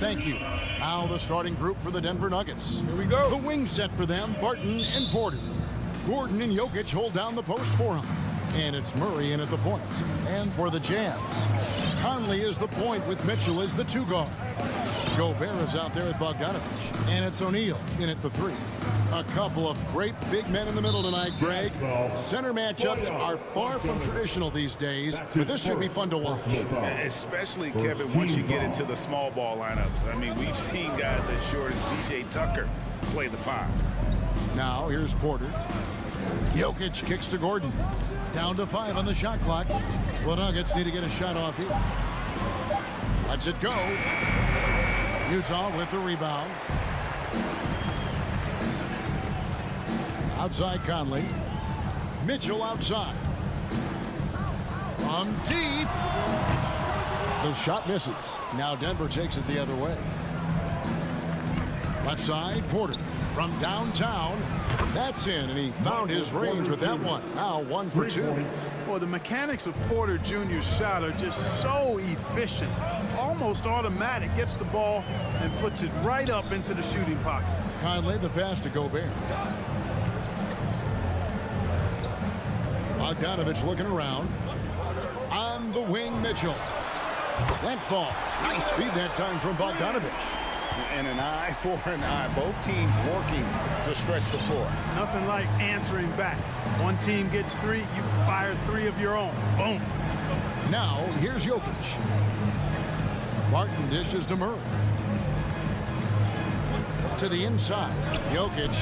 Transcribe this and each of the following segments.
Thank you. Now the starting group for the Denver Nuggets. Here we go. The wing set for them, Barton and Porter. Gordon and Jokic hold down the post for him. And it's Murray in at the point. And for the Jazz, Conley is the point with Mitchell as the 2 guard. Gobert is out there with Bogdanovich. And it's O'Neal in at the 3. A couple of great big men in the middle tonight, Greg. Center matchups are far from traditional these days, but this should be fun to watch. Especially, Kevin, once you get into the small ball lineups. I mean, we've seen guys as short as P.J. Tucker play the 5. Now, here's Porter. Jokic kicks to Gordon. Down to 5 on the shot clock. The Nuggets need to get a shot off here. Lets it go. Utah with the rebound. Outside Conley. Mitchell outside. From deep. The shot misses. Now Denver takes it the other way. Left side, Porter. From downtown. That's in, and he found his range with that one. Now 1 for 2. Well, the mechanics of Porter Jr.'s shot are just so efficient. Almost automatic. Gets the ball and puts it right up into the shooting pocket. Conley, the pass to Gobert. Bogdanovich looking around. On the wing, Mitchell. That falls. Nice feed that time from Bogdanovich. And an eye for an eye. Both teams working to stretch the floor. Nothing like answering back. One team gets 3, you fire 3 of your own. Boom. Now, here's Jokic. Barton dishes to Murray. To the inside. Jokic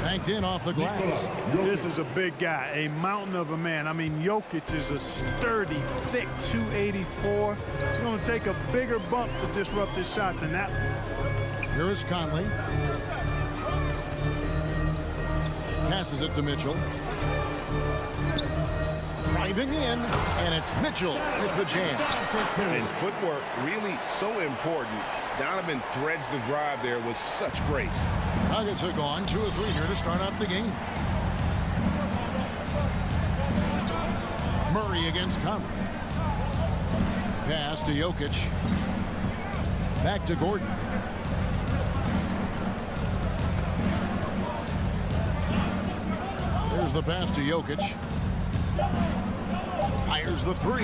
banked in off the glass. This is a big guy, a mountain of a man. I mean, Jokic is a sturdy, thick 284. It's going to take a bigger bump to disrupt his shot than that one. Here is Conley. Passes it to Mitchell. Driving in, and it's Mitchell with the jam. And footwork really so important. Donovan threads the drive there with such grace. Nuggets are gone 2 of 3 here to start out the game. Murray against Conley. Pass to Jokic. Back to Gordon. There's the pass to Jokic. Fires the 3.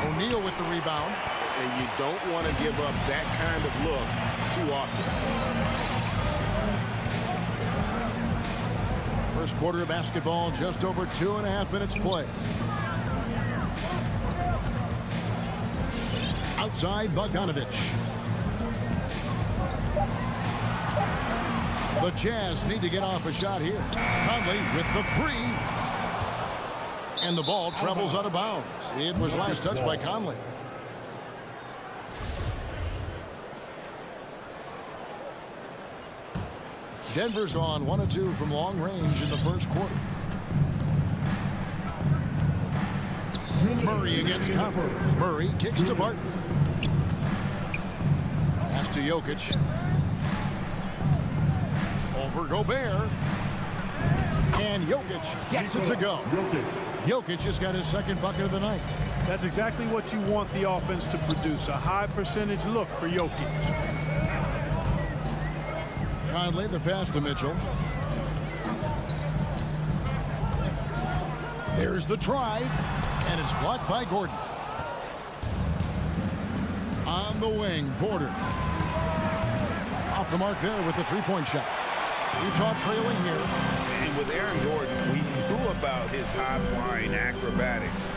O'Neal with the rebound. And you don't want to give up that kind of look too often. First quarter of basketball, just over 2.5 minutes play. Outside, Bogdanovich. The Jazz need to get off a shot here. Conley with the 3. And the ball travels out of bounds. It was last touched by Conley. Denver's gone 1 of 2 from long range in the first quarter. Murray against Copper. Murray kicks to Barton. Pass to Jokic. Over Gobert. And Jokic gets it to go. Jokic just got his second bucket of the night. That's exactly what you want the offense to produce. A high percentage look for Jokic. Conley, the pass to Mitchell. There's the drive, and it's blocked by Gordon. On the wing, Porter. Off the mark there with the 3-point shot. Utah trailing here. And with Aaron Gordon, we knew about his high-flying acrobatics.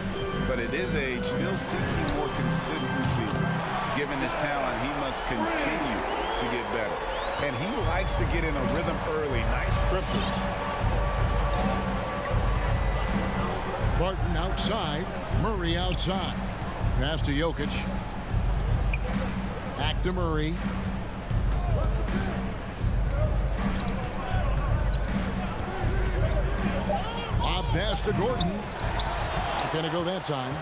But at his age, still seeking more consistency. Given his talent, he must continue to get better. And he likes to get in a rhythm early. Nice triple. Barton outside. Murray outside. Pass to Jokic. Back to Murray. Lob pass to Gordon. Not going to go that time.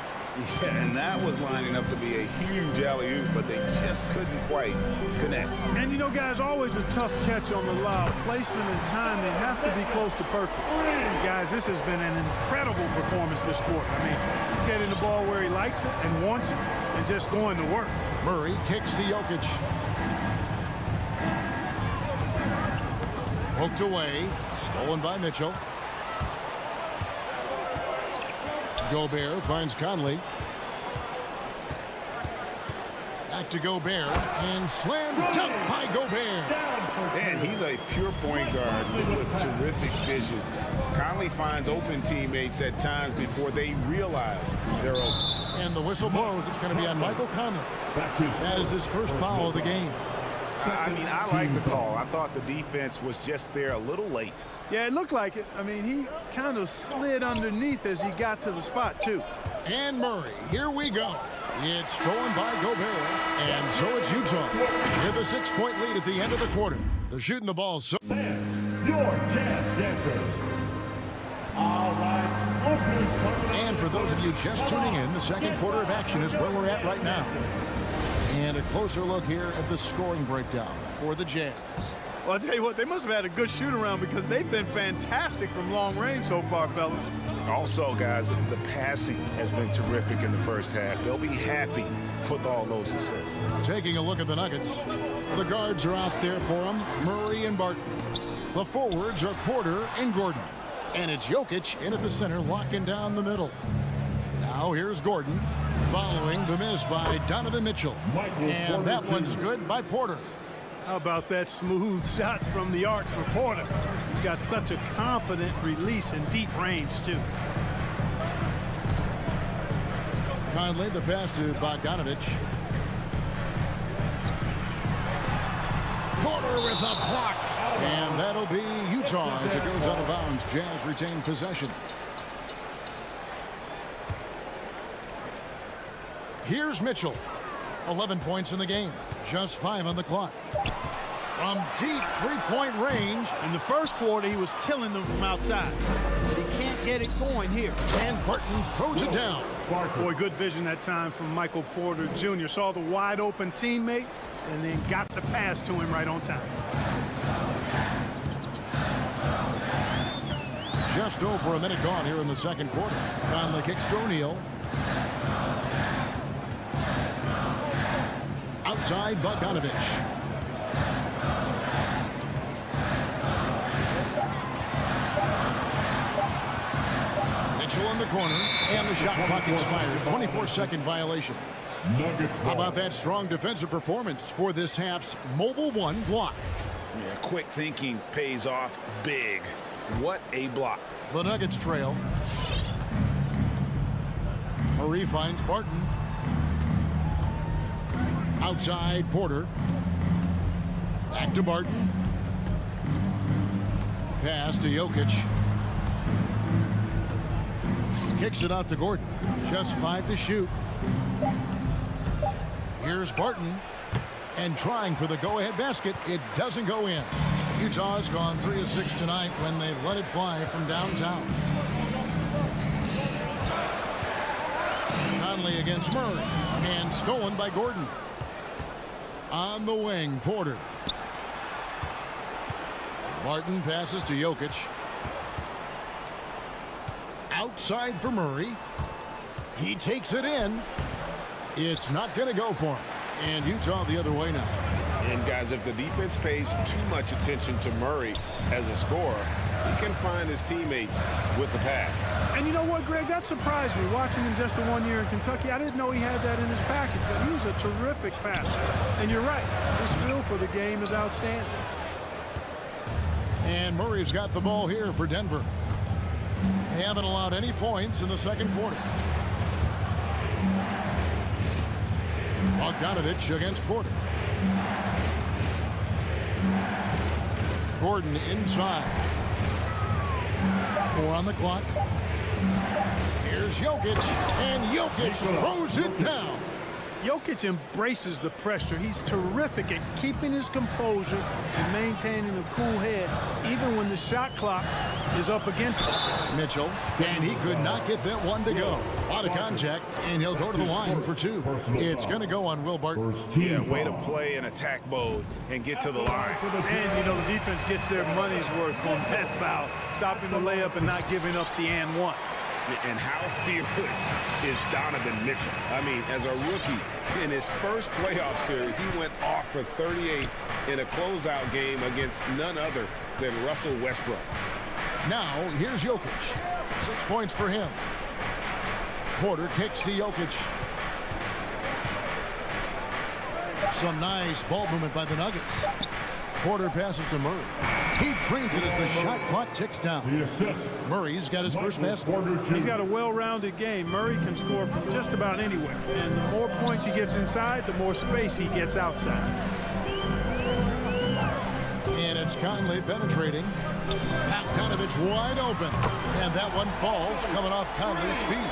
Yeah, and that was lining up to be a huge alley-oop, but they just couldn't quite connect. And you know, guys, always a tough catch on the lob. Placement and timing have to be close to perfect. And guys, this has been an incredible performance this quarter. I mean, he's getting the ball where he likes it and wants it and just going to work. Murray kicks to Jokic. Poked away. Stolen by Mitchell. Gobert finds Conley. Back to Gobert. And slammed dunk by Gobert. And he's a pure point guard with terrific vision. Conley finds open teammates at times before they realize they're open. And the whistle blows. It's going to be on Michael Conley. That is his first foul of the game. I mean, I like the call. I thought the defense was just there a little late. Yeah, it looked like it. I mean, he kind of slid underneath as he got to the spot, too. And Murray, here we go. It's stolen by Gobert, and so it's Utah with a 6-point lead at the end of the quarter. They're shooting the ball. So your jazz dancers. All right, and for those of you just tuning in, the second quarter of action is where we're at right now. And a closer look here at the scoring breakdown for the Jazz. Well, I'll tell you what, they must have had a good shoot-around because they've been fantastic from long range so far, fellas. Also, guys, the passing has been terrific in the first half. They'll be happy with all those assists. Taking a look at the Nuggets. The guards are out there for them, Murray and Barton. The forwards are Porter and Gordon. And it's Jokic in at the center, locking down the middle. Now here's Gordon, following the miss by Donovan Mitchell. And that one's good by Porter. How about that smooth shot from the arc for Porter? He's got such a confident release in deep range, too. Conley, the pass to Bogdanovich. Porter with a block. And that'll be Utah as it goes out of bounds. Jazz retain possession. Here's Mitchell. 11 points in the game. Just 5 on the clock. From deep three-point range. In the first quarter, he was killing them from outside. But he can't get it going here. And Barton throws it down. Boy, good vision that time from Michael Porter Jr. Saw the wide-open teammate and then got the pass to him right on time. Just over a minute gone here in the second quarter. Conley kicks to O'Neal. Outside Bogdanovich. Mitchell in the corner, and the shot clock expires. 24-second violation. How about that strong defensive performance for this half's mobile one block? Yeah, quick thinking pays off big. What a block. The Nuggets trail. Murray finds Barton. Outside Porter. Back to Barton. Pass to Jokic. Kicks it out to Gordon. Just 5 to shoot. Here's Barton. And trying for the go-ahead basket. It doesn't go in. Utah has gone 3 of 6 tonight when they've let it fly from downtown. Conley against Murray. And stolen by Gordon. On the wing, Porter. Barton passes to Jokic. Outside for Murray. He takes it in. It's not going to go for him. And Utah the other way now. And guys, if the defense pays too much attention to Murray as a scorer, he can find his teammates with the pass. And you know what, Greg? That surprised me. Watching him just the 1 year in Kentucky, I didn't know he had that in his package, but he was a terrific passer. And you're right, his feel for the game is outstanding. And Murray's got the ball here for Denver. They haven't allowed any points in the second quarter. Bogdanovich against Porter. Gordon inside. 4 on the clock. Here's Jokic, and Jokic throws it down. Jokic embraces the pressure. He's terrific at keeping his composure and maintaining a cool head, even when the shot clock is up against him. Mitchell, and he could not get that one to go. Out of contact, and he'll go to the line for 2. It's going to go on Will Barton. Yeah, way to play in attack mode and get to the line. And, you know, the defense gets their money's worth on that foul, stopping the layup and not giving up the and one. And how fearless is Donovan Mitchell? I mean, as a rookie, in his first playoff series, he went off for 38 in a closeout game against none other than Russell Westbrook. Now, here's Jokic. 6 points for him. Porter kicks to Jokic. Some nice ball movement by the Nuggets. Porter passes to Murray. He drains it as the shot clock ticks down. Murray's got his first basket. He's got a well-rounded game. Murray can score from just about anywhere. And the more points he gets inside, the more space he gets outside. And it's Conley penetrating. Bogdanovich wide open. And that one falls coming off Conley's feet.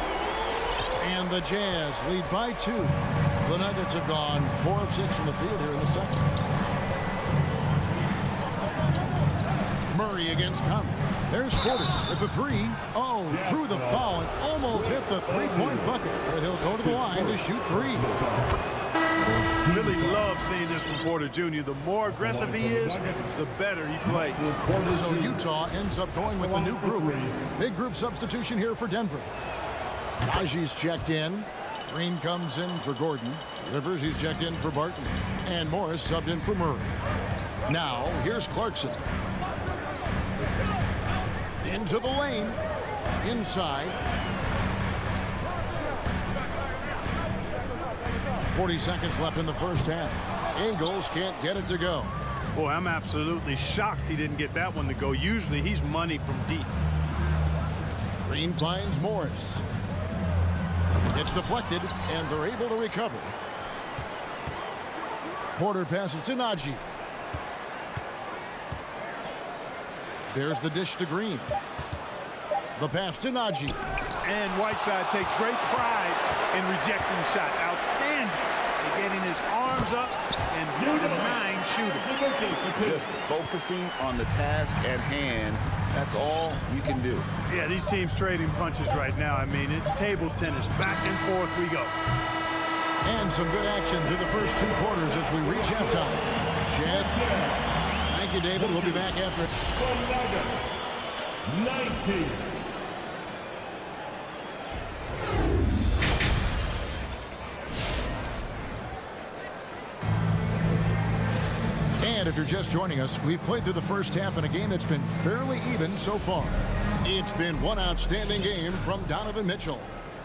And the Jazz lead by 2. The Nuggets have gone 4 of 6 from the field here in the second. Murray against Conley. There's Porter with the 3. Oh, drew the foul and almost hit the three-point bucket. But he'll go to the line to shoot 3. Really love seeing this from Porter Jr. The more aggressive he is, the better he plays. So Utah ends up going with the new group. Big group substitution here for Denver. Najee's checked in. Green comes in for Gordon. Rivers, he's checked in for Barton. And Morris subbed in for Murray. Now, here's Clarkson. Into the lane. Inside. 40 seconds left in the first half. Ingles can't get it to go. Boy, I'm absolutely shocked he didn't get that one to go. Usually he's money from deep. Green finds Morris. It's deflected, and they're able to recover. Porter passes to Najee. There's the dish to Green. The pass to Najee. And Whiteside takes great pride in rejecting shots. Outstanding at getting his arms up and denying shooters. Just focusing on the task at hand. That's all you can do. Yeah, these teams trading punches right now. I mean, it's table tennis. Back and forth we go. And some good action through the first 2 quarters as we reach halftime. Chad. Thank you, David. We'll be back after it. 19. And if you're just joining us, we've played through the first half in a game that's been fairly even so far. It's been one outstanding game from Donovan Mitchell.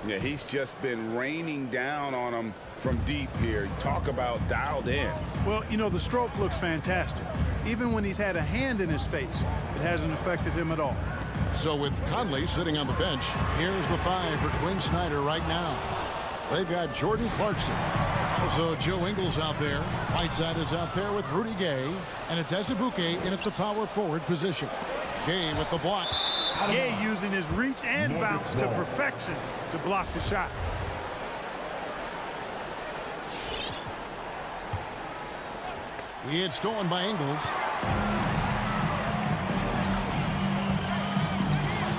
Yeah, he's just been raining down on them from deep here. Talk about dialed in. Well, you know, the stroke looks fantastic. Even when he's had a hand in his face, it hasn't affected him at all. So with Conley sitting on the bench, here's the 5 for Quinn Snyder right now. They've got Jordan Clarkson. Also, Joe Ingles out there. Whiteside is out there with Rudy Gay. And it's Azubuike in at the power forward position. Gay with the block. Gay using his reach and bounce to perfection to block the shot. It's stolen by Ingles.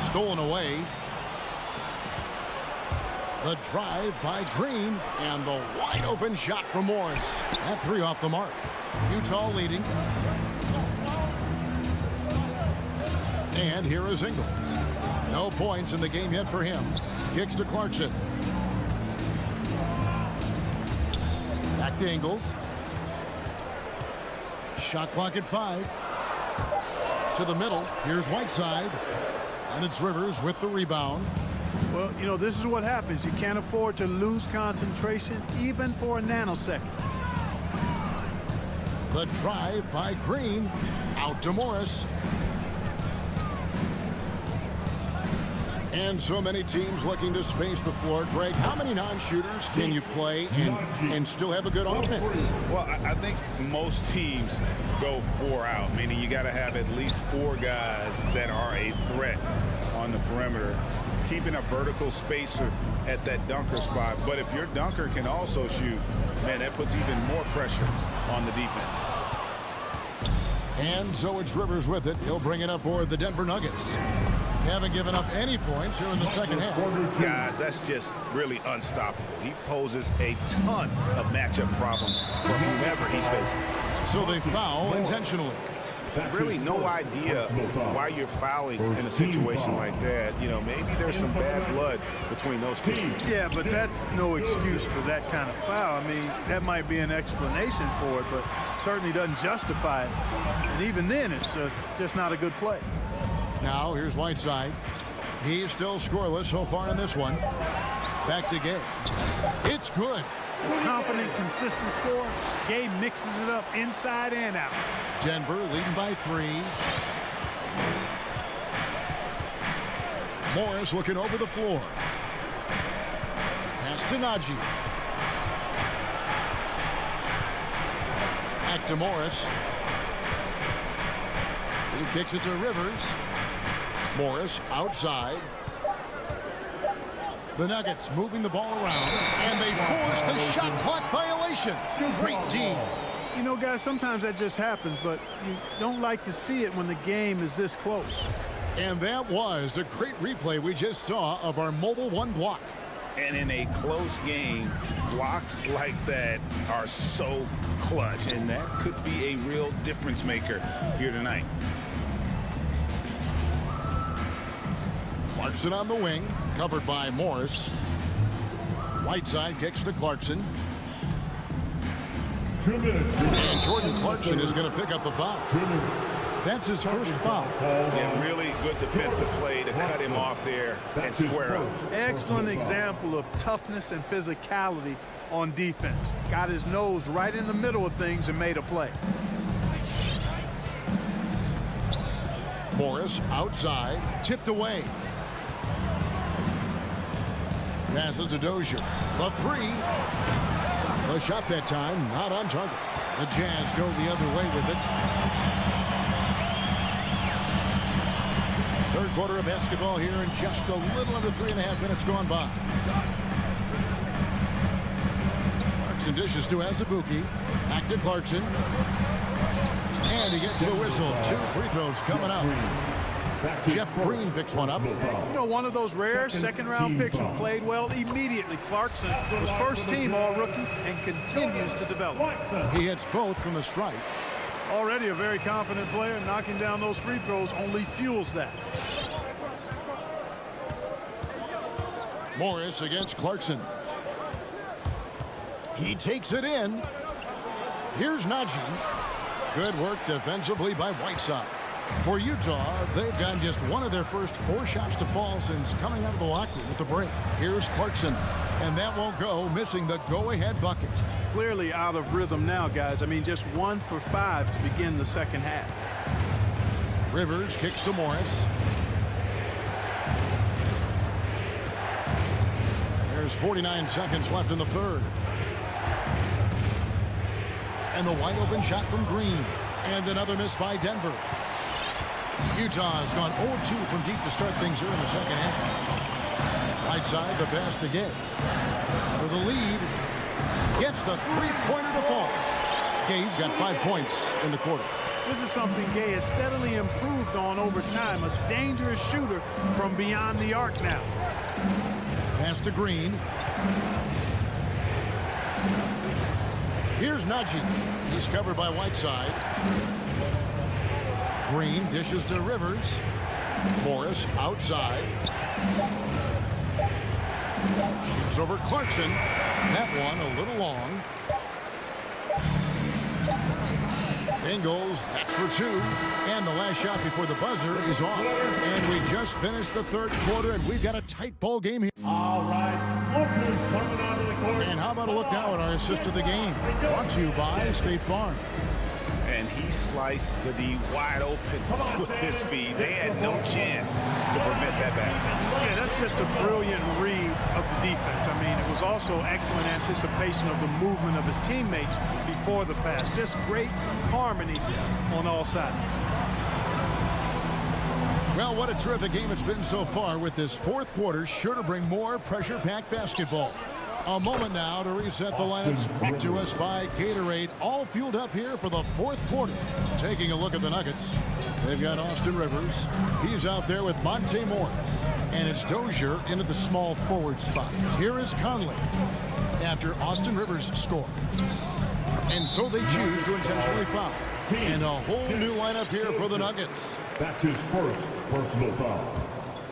Stolen away. The drive by Green, and the wide open shot from Morris. That 3 off the mark. Utah leading. And here is Ingles. No points in the game yet for him. Kicks to Clarkson. Back to Ingles. Shot clock at 5. To the middle. Here's Whiteside. And it's Rivers with the rebound. Well, you know, this is what happens. You can't afford to lose concentration even for a nanosecond. The drive by Green. Out to Morris. And so many teams looking to space the floor. Greg, how many non-shooters can you play and still have a good offense? Well, I think most teams go 4 out, meaning you got to have at least 4 guys that are a threat on the perimeter, keeping a vertical spacer at that dunker spot. But if your dunker can also shoot, man, that puts even more pressure on the defense. And so it's Rivers with it. He'll bring it up for the Denver Nuggets. They haven't given up any points here in the second half. Guys, that's just really unstoppable. He poses a ton of matchup problems for whomever he's facing. So they foul intentionally. really no idea why you're fouling in a situation like that. You know, maybe there's some bad blood between those two. Yeah, but that's no excuse for that kind of foul. I mean, that might be an explanation for it, but certainly doesn't justify it. And even then, it's just not a good play. Now, here's Whiteside. He's still scoreless so far in this one. Back to Gay. It's good. Confident, consistent score. Gay mixes it up inside and out. Denver leading by 3. Morris looking over the floor. Pass to Najee. Back to Morris. He kicks it to Rivers. Morris outside. The Nuggets moving the ball around, and they force the shot clock violation. Great team. You know, guys, sometimes that just happens, but you don't like to see it when the game is this close. And that was a great replay we just saw of our Mobile One block. And in a close game, blocks like that are so clutch, and that could be a real difference maker here tonight. Clarkson on the wing, covered by Morris. Whiteside kicks to Clarkson. 2 minutes. And Jordan Clarkson is going to pick up the foul. That's his first foul. And really good defensive play to cut him off there and square up. Excellent example of toughness and physicality on defense. Got his nose right in the middle of things and made a play. Morris outside, tipped away. Passes to Dozier. The 3. The shot that time, not on target. The Jazz go the other way with it. Third quarter of basketball here, and just a little under 3.5 minutes gone by. Clarkson dishes to Azubuike. Back to Clarkson. And he gets the whistle. 2 free throws coming up. Jeff Green picks one up. You know, one of those rare second-round picks who played well immediately. Clarkson was first team all-rookie and continues to develop. He hits both from the strike. Already a very confident player. Knocking down those free throws only fuels that. Morris against Clarkson. He takes it in. Here's Najee. Good work defensively by Whiteside. For Utah, they've gotten just one of their first 4 shots to fall since coming out of the locker room at the break. Here's Clarkson, and that won't go, missing the go-ahead bucket. Clearly out of rhythm now, guys. I mean, just 1 for 5 to begin the second half. Rivers kicks to Morris. There's 49 seconds left in the third. And the wide-open shot from Green. And another miss by Denver. Utah has gone 0-2 from deep to start things here in the second half. Right side, the pass to Gay. For the lead. Gets the three-pointer to fall. Gay's got 5 points in the quarter. This is something Gay has steadily improved on over time. A dangerous shooter from beyond the arc now. Pass to Green. Here's Najee. He's covered by Whiteside. Green dishes to Rivers. Morris outside. Shoots over Clarkson. That one a little long. Bengals, that's for 2. And the last shot before the buzzer is off. And we just finished the third quarter, and we've got a tight ball game here. All right, lookers coming onto the court. And how about a look now at our assist of the game? Brought to you by State Farm. And he sliced the D wide open with his feet. They had no chance to prevent that basket. Yeah, that's just a brilliant read of the defense. I mean, it was also excellent anticipation of the movement of his teammates before the pass. Just great harmony on all sides. Well, what a terrific game it's been so far, with this fourth quarter sure to bring more pressure-packed basketball. A moment now to reset the lineups, brought to us by Gatorade, all fueled up here for the fourth quarter. Taking a look at the Nuggets, they've got Austin Rivers. He's out there with Monte Morris, and it's Dozier into the small forward spot. Here is Conley after Austin Rivers scored. And so they choose to intentionally foul. And a whole new lineup here for the Nuggets. That's his first personal foul.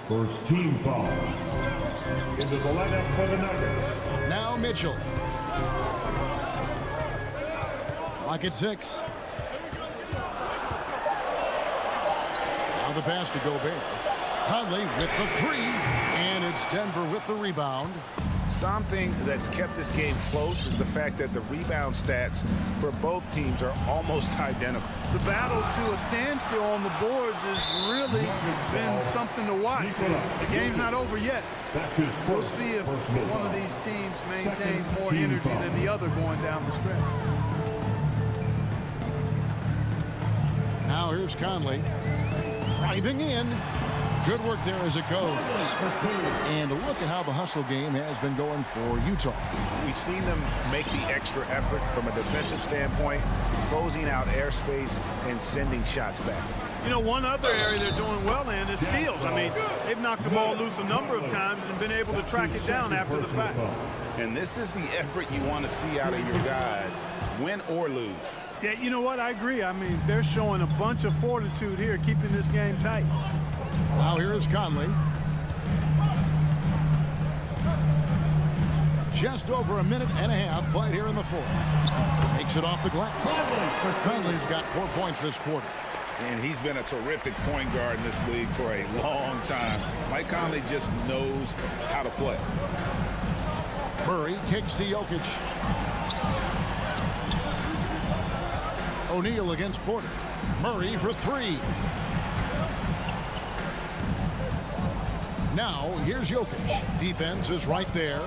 First team foul. Into the lineup for the Nuggets. Now Mitchell. Clock at 6. Now the pass to Gobert. Conley with the 3. And it's Denver with the rebound. Something that's kept this game close is the fact that the rebound stats for both teams are almost identical. The battle to a standstill on the boards has really been something to watch. The game's not over yet. We'll see if one of these teams maintains more energy than the other going down the stretch. Now here's Conley. Driving in. Good work there as it goes. And look at how the hustle game has been going for Utah. We've seen them make the extra effort from a defensive standpoint, closing out airspace and sending shots back. You know, one other area they're doing well in is steals. I mean, they've knocked the ball loose a number of times and been able to track it down after the fact. And this is the effort you want to see out of your guys, win or lose. Yeah, you know what? I agree. I mean, they're showing a bunch of fortitude here, keeping this game tight. Now here is Conley. Just over a minute and a half played here in the fourth. Makes it off the glass. Conley's got 4 points this quarter. And he's been a terrific point guard in this league for a long time. Mike Conley just knows how to play. Murray kicks to Jokic. O'Neal against Porter. Murray for 3. Now, here's Jokic. Defense is right there.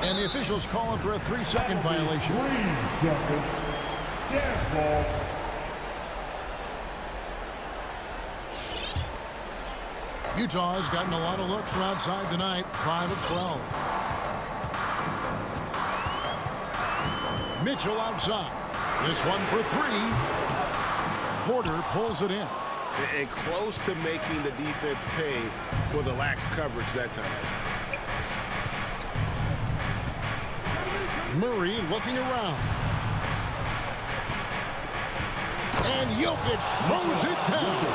And the officials calling for a 3-second violation. 3 seconds. Gas ball. Utah has gotten a lot of looks from outside tonight. 5 of 12. Mitchell outside. This one for 3. Porter pulls it in. And close to making the defense pay for the lax coverage that time. Murray looking around. And Jokic throws it down.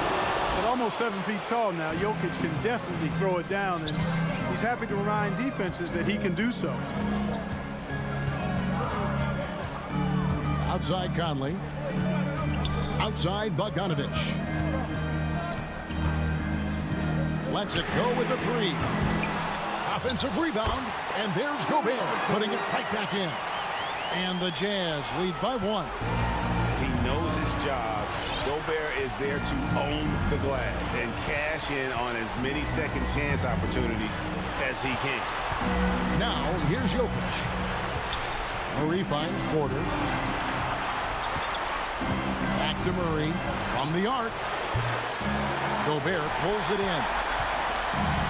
At almost 7 feet tall now, Jokic can definitely throw it down, and he's happy to remind defenses that he can do so. Outside Conley. Outside Bogdanovich. Lets it go with the 3. Offensive rebound, and there's Gobert putting it right back in. And the Jazz lead by 1. He knows his job. Gobert is there to own the glass and cash in on as many second chance opportunities as he can. Now, here's Jokic. Murray finds Porter. Back to Murray from the arc. Gobert pulls it in.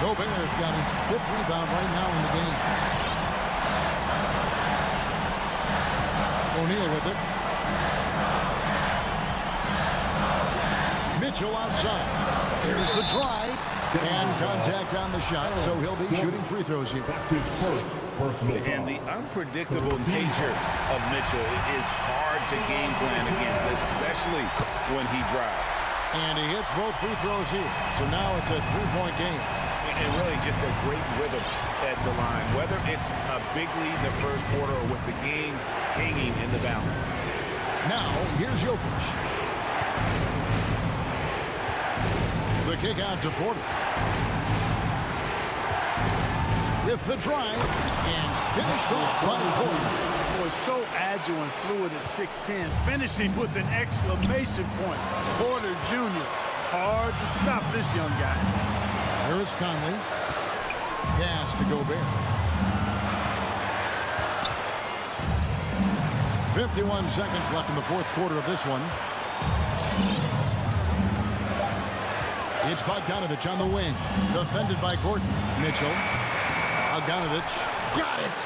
Gobert's got his 5th rebound right now in the game. O'Neal with it. Mitchell outside. There's the drive. And contact on the shot, so he'll be shooting free throws here. That's his first personal foul. And the unpredictable nature of Mitchell is hard to game plan against, especially when he drives. And he hits both free throws here. So now it's a 3-point game. And really just a great rhythm at the line, whether it's a big lead in the first quarter or with the game hanging in the balance. Now, here's Jokic. The kick out to Porter. With the drive, and finished off by Porter. Was so agile and fluid at 6'10", finishing with an exclamation point. Porter Jr. Hard to stop this young guy. Here is Conley. Pass to Gobert. 51 seconds left in the fourth quarter of this one. It's Bogdanovich on the wing. Defended by Gordon. Mitchell. Bogdanovich. Got it.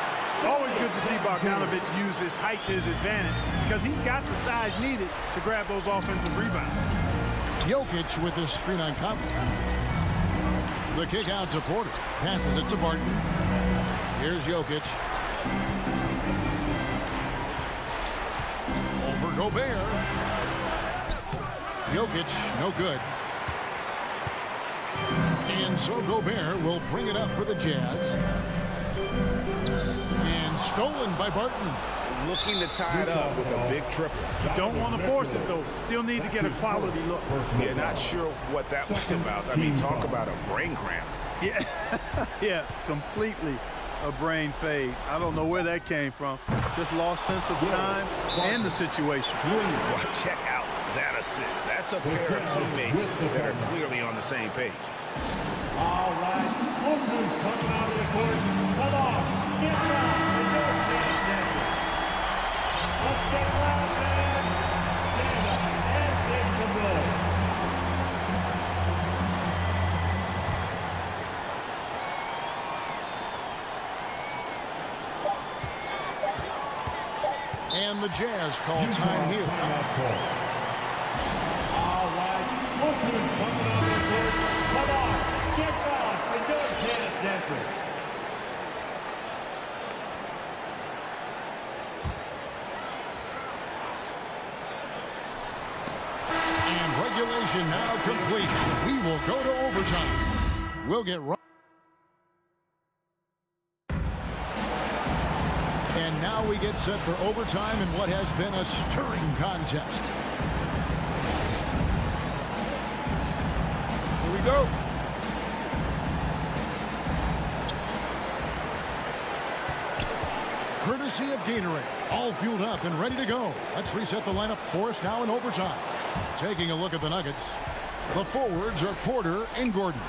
Always good to see Bogdanovich use his height to his advantage because he's got the size needed to grab those offensive rebounds. Jokic with his screen on Conley. The kick out to Porter. Passes it to Barton. Here's Jokic. Over Gobert. Jokic, no good. And so Gobert will bring it up for the Jazz. And stolen by Barton. Looking to tie it up with a big triple. You don't want to force it, though. Still need to get a quality look. Yeah, not sure what that was about. I mean, talk about a brain cramp. Yeah, yeah, completely a brain fade. I don't know where that came from. Just lost sense of time and the situation. Well, check out that assist. That's a pair of teammates that are clearly on the same page. All right. Oakland's coming out of the court. Come on. Get down. Let's get loud, man. Stand up and take the ball. And the Jazz call time here. All right. Oakland's coming out of the court. Come on. Get down. And don't dance, dancer. Regulation now complete. We will go to overtime. We'll get right. And now we get set for overtime in what has been a stirring contest. Here we go. Courtesy of Gatorade. All fueled up and ready to go. Let's reset the lineup for us now in overtime. Taking a look at the Nuggets. The forwards are Porter and Gordon.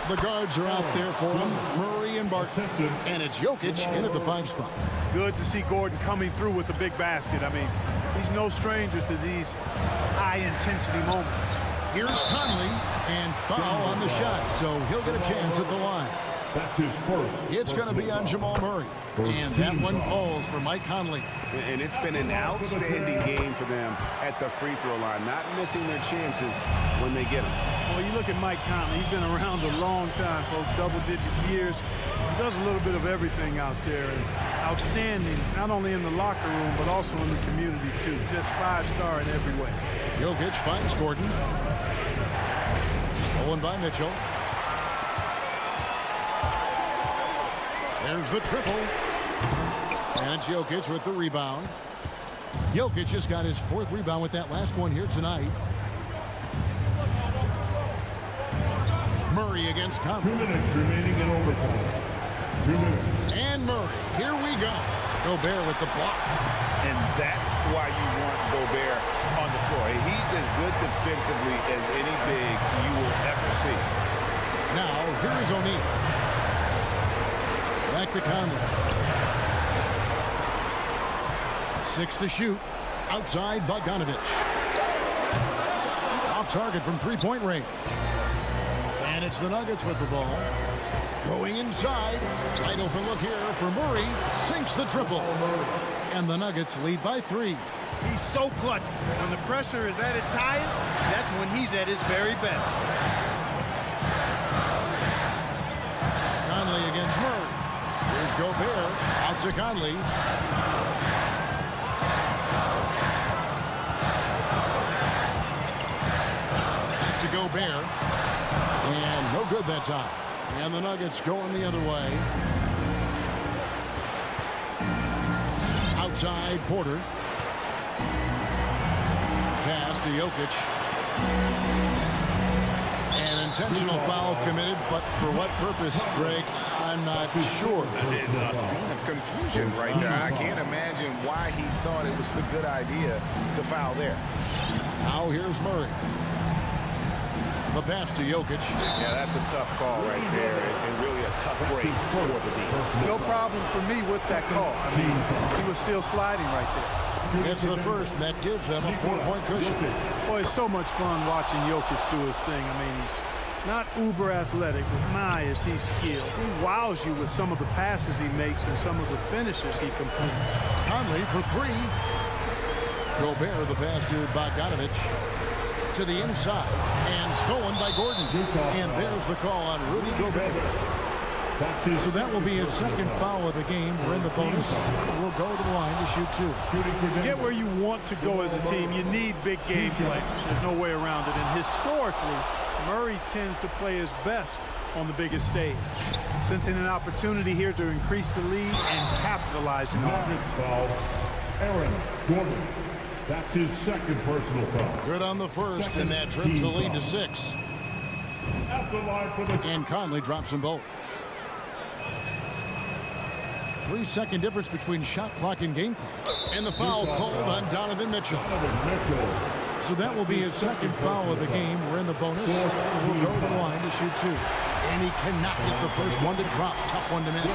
The guards are out there for them, Murray and Barton. And it's Jokic in at the 5 spot. Good to see Gordon coming through with a big basket. I mean, he's no stranger to these high-intensity moments. Here's Conley, and foul on the shot, so he'll get a chance at the line. That's his first. It's going to be on Jamal Murray. And that one falls for Mike Conley. And it's been an outstanding game for them at the free throw line, not missing their chances when they get them. Well, you look at Mike Conley. He's been around a long time, folks, double-digit years. He does a little bit of everything out there. And outstanding, not only in the locker room, but also in the community, too. Just 5-star in every way. Jokic finds Gordon. Stolen by Mitchell. There's the triple. And it's Jokic with the rebound. Jokic just got his 4th rebound with that last one here tonight. Murray against Conley. 2 minutes remaining in overtime. 2 minutes. And Murray. Here we go. Gobert with the block. And that's why you want Gobert on the floor. He's as good defensively as any big you will ever see. Now, here is O'Neal. Back to Conley. 6 to shoot. Outside Bogdanovich. Off target from 3-point range. And it's the Nuggets with the ball. Going inside. Wide open look here for Murray. Sinks the triple. And the Nuggets lead by 3. He's so clutch. When the pressure is at its highest, that's when he's at his very best. Conley against Murray. Here's Gobert. Out to Conley. To Gobert. And no good that time. And the Nuggets going the other way. Outside Porter. Pass to Jokic. An intentional foul committed, but for what purpose, Greg, I'm not sure. A scene of confusion right there. I can't imagine why he thought it was a good idea to foul there. Now here's Murray. The pass to Jokic. Yeah, that's a tough call right there, and really a tough break for the D. No problem for me with that call. I mean, he was still sliding right there. It's the first, and that gives them a 4-point cushion. Boy, it's so much fun watching Jokic do his thing. I mean, he's not uber athletic, but my, is he skilled. He wows you with some of the passes he makes and some of the finishes he completes. Conley for 3. Gobert, the pass to Bogdanovich. To the inside, and stolen by Gordon. And there's the call on Rudy Gobert. That's his So that will be his second foul of the game. We're in the bonus. We'll go to the line to shoot two. Get where you want to go as a team. You need big game players. There's no way around it. And historically, Murray tends to play his best on the biggest stage. Sensing an opportunity here to increase the lead and capitalizing on it. Mavericks foul. Aaron Gordon. That's his second personal foul. Good on the first, and that trips the lead to 6. At the line for the And Conley drops them both. 3-second difference between shot clock and game clock. And the foul called on Donovan Mitchell. Donovan Mitchell. So that will be his second foul of the game. We're in the bonus. We'll go to the line to shoot two. And he cannot get the first one to drop. Tough one to miss.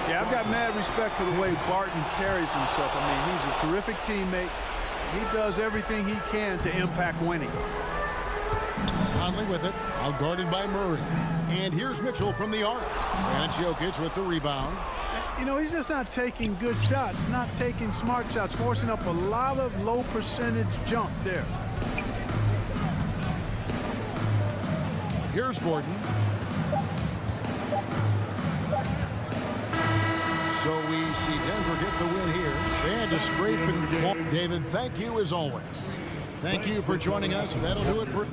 Yeah, I've got mad respect for the way Barton carries himself. I mean, he's a terrific teammate. He does everything he can to impact winning. Conley with it, out guarded by Murray. And here's Mitchell from the arc. And Jokic with the rebound. You know, he's just not taking good shots, not taking smart shots, forcing up a lot of low percentage jump there. Here's Gordon. So we see Denver get the win here. They had to scrape and claw. David, thank you as always. Thank you for joining us. That'll do it for...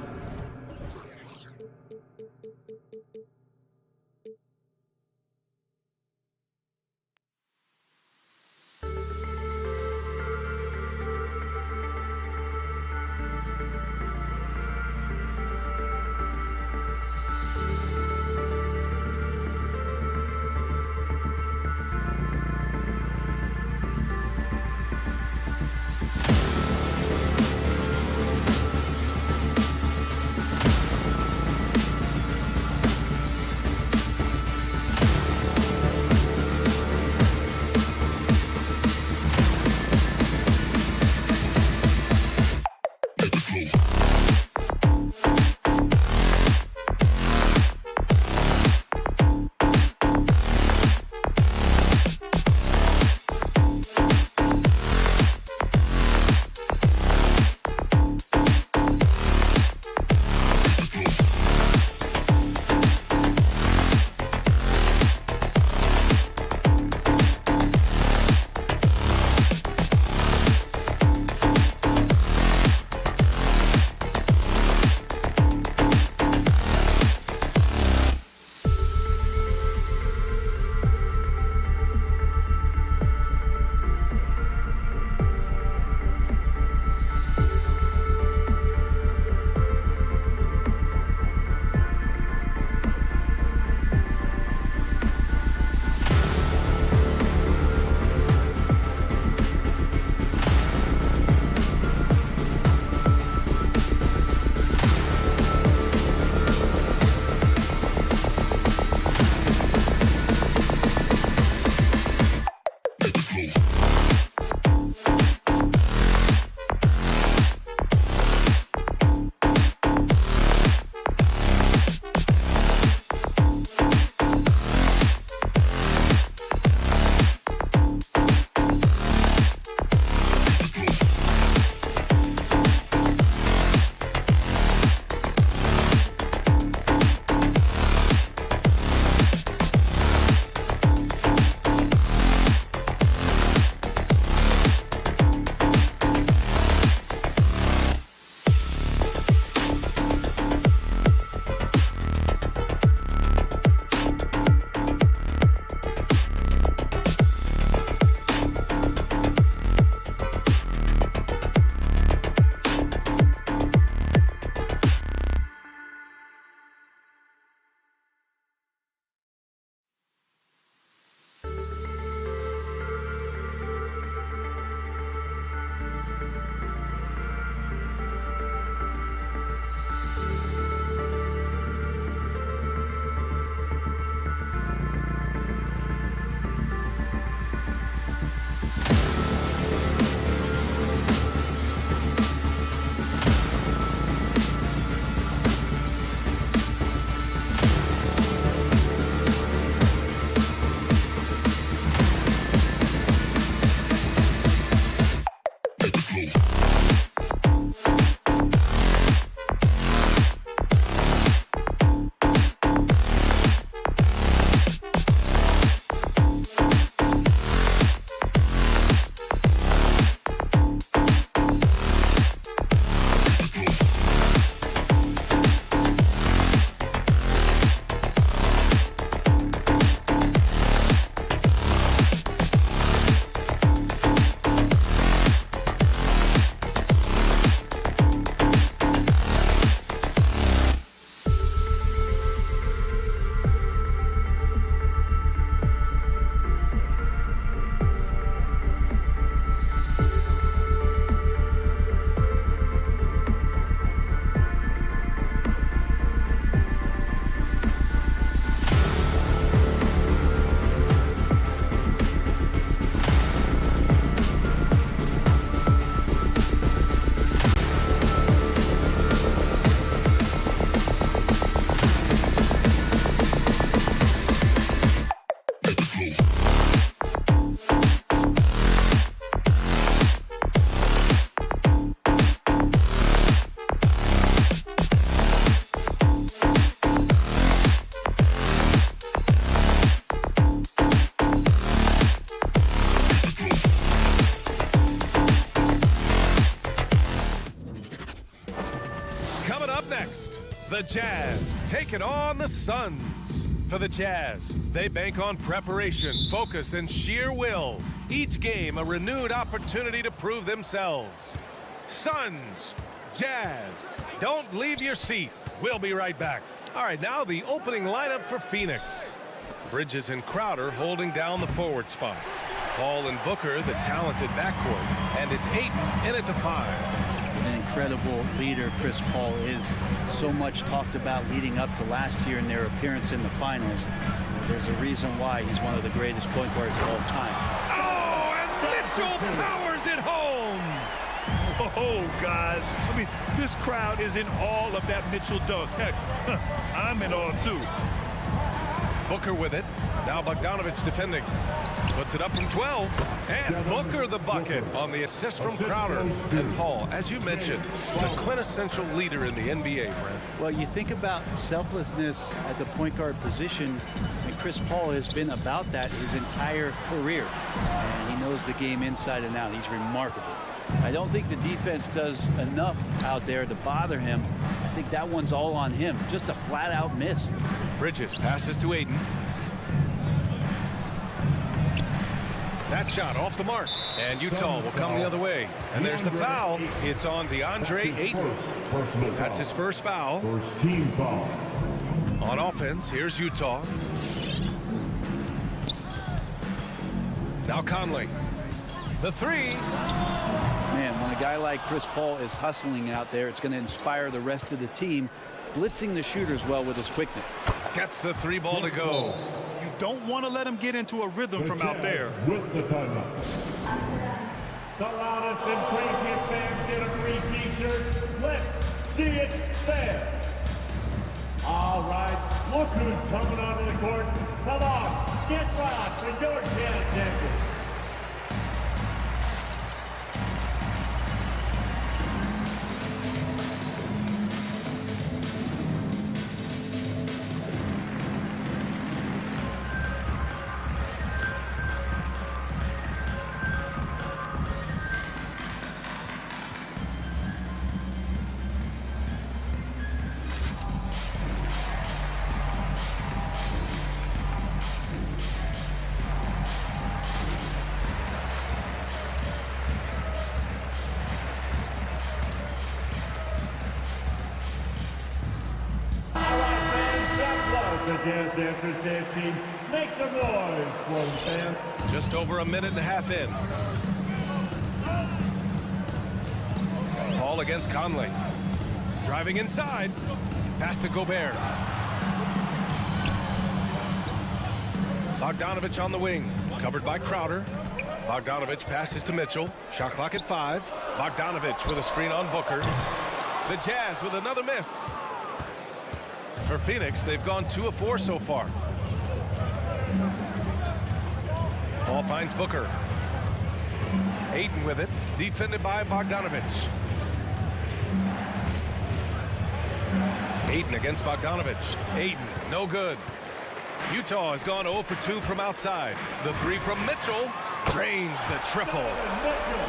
Coming up next, the Jazz taking on the Suns. For the Jazz, they bank on preparation, focus, and sheer will. Each game a renewed opportunity to prove themselves. Suns, Jazz, don't leave your seat. We'll be right back. All right, now the opening lineup for Phoenix. Bridges and Crowder holding down the forward spots. Paul and Booker, the talented backcourt. And it's Ayton in at the 5. An incredible leader Chris Paul is. So much talked about leading up to last year in their appearance in the finals. There's a reason why he's one of the greatest point guards of all time. Oh, and Mitchell powers it home! Oh, guys. I mean, this crowd is in awe of that Mitchell dunk. Heck, I'm in awe, too. Booker with it. Now Bogdanovich defending. Puts it up from 12. And Booker the bucket on the assist from Crowder. And Paul, as you mentioned, the quintessential leader in the NBA, Brent. Well, you think about selflessness at the point guard position, and Chris Paul has been about that his entire career. And he knows the game inside and out. He's remarkable. I don't think the defense does enough out there to bother him. I think that one's all on him. Just a flat-out miss. Bridges passes to Ayton. That shot off the mark. And Utah will come the other way. And there's the foul. It's on DeAndre Ayton. That's his first foul. First team foul. On offense, here's Utah. Now Conley. The 3. Man, when a guy like Chris Paul is hustling out there, it's going to inspire the rest of the team, blitzing the shooters well with his quickness. Gets the 3 ball to go. You don't want to let him get into a rhythm from out there. With the timeout. The loudest and craziest fans get a free t-shirt. Let's see it there. All right, look who's coming onto the court. Come on, get loud for your Jazz champions. The Jazz Dancers dance team, make some noise for them, fans. Just over a minute and a half in. Paul against Conley. Driving inside. Pass to Gobert. Bogdanovich on the wing. Covered by Crowder. Bogdanovich passes to Mitchell. Shot clock at 5. Bogdanovich with a screen on Booker. The Jazz with another miss. For Phoenix, they've gone 2 of 4 so far. Paul finds Booker. Ayton with it, defended by Bogdanovich. Ayton against Bogdanovich. Ayton, no good. Utah has gone 0 for 2 from outside. The 3 from Mitchell drains the triple.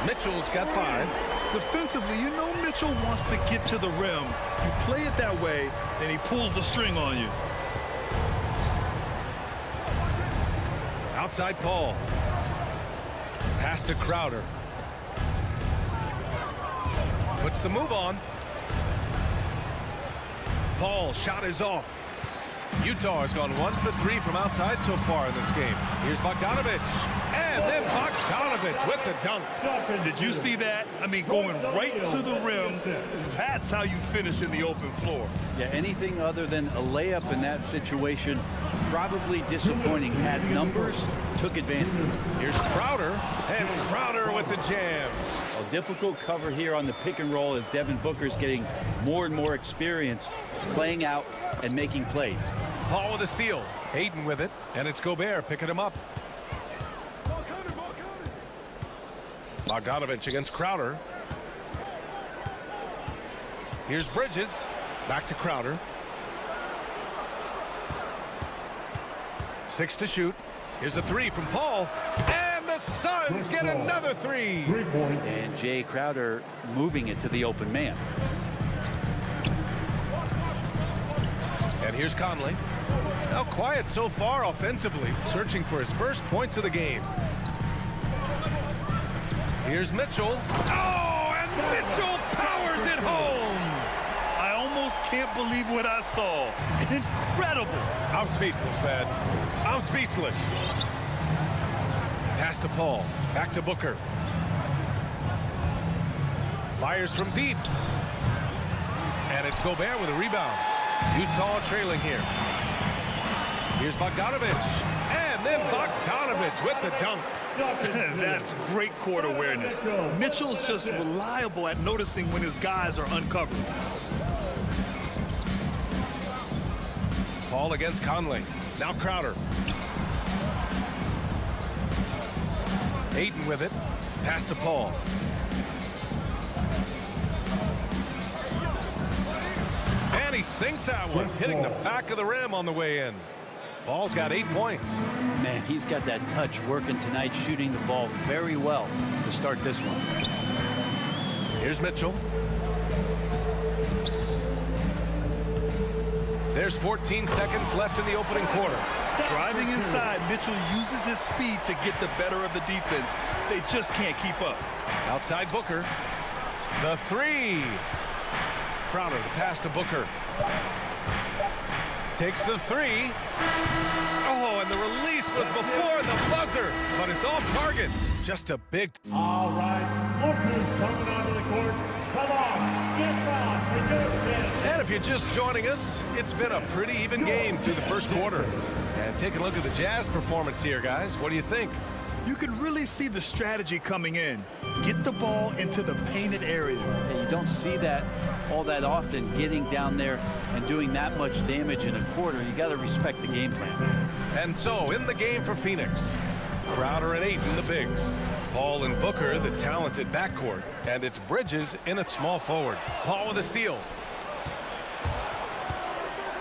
Mitchell's got 5. Defensively, you know Mitchell wants to get to the rim. You play it that way, then he pulls the string on you. Outside Paul. Pass to Crowder. Puts the move on. Paul, shot is off. Utah has gone 1 for 3 from outside so far in this game. Here's Bogdanovich. And then Bogdanovich with the dunk. Did you see that? I mean, going right to the rim. That's how you finish in the open floor. Yeah, anything other than a layup in that situation, probably disappointing. Had numbers, took advantage. Here's Crowder, and Crowder with the jam. A difficult cover here on the pick and roll as Devin Booker's getting more and more experience playing out and making plays. Paul with a steal. Ayton with it, and it's Gobert picking him up. Bogdanovich against Crowder. Here's Bridges. Back to Crowder. 6 to shoot. Here's a 3 from Paul. And the Suns get another 3. 3 points. And Jay Crowder moving it to the open man. Here's Conley. Now quiet so far offensively, searching for his first points of the game. Here's Mitchell. Oh, and Mitchell powers it home. I almost can't believe what I saw. Incredible. I'm speechless, man. I'm speechless. Pass to Paul. Back to Booker. Fires from deep. And it's Gobert with a rebound. Utah trailing here. Here's Bogdanovich. And then Bogdanovich with the dunk. That's great court awareness. Mitchell's just reliable at noticing when his guys are uncovered. Paul against Conley. Now Crowder. Ayton with it. Pass to Paul. And he sinks that one, hitting the back of the rim on the way in. Paul's got 8 points. Man, he's got that touch working tonight, shooting the ball very well to start this one. Here's Mitchell. There's 14 seconds left in the opening quarter. Driving inside, Mitchell uses his speed to get the better of the defense. They just can't keep up. Outside Booker. The three. Crowder, the pass to Booker. Takes the three. Oh, and the release was before the buzzer, but it's off target. Just a big... All right, look who's coming onto the court. Come on, get on, reduce. And if you're just joining us, it's been a pretty even game through the first quarter. And take a look at the Jazz performance here, guys. What do you think? You can really see the strategy coming in. Get the ball into the painted area. And you don't see that all that often, getting down there and doing that much damage in a quarter. You got to respect the game plan. And so, in the game for Phoenix, Crowder and Ayton, the bigs. Paul and Booker, the talented backcourt. And it's Bridges in at small forward. Paul with a steal.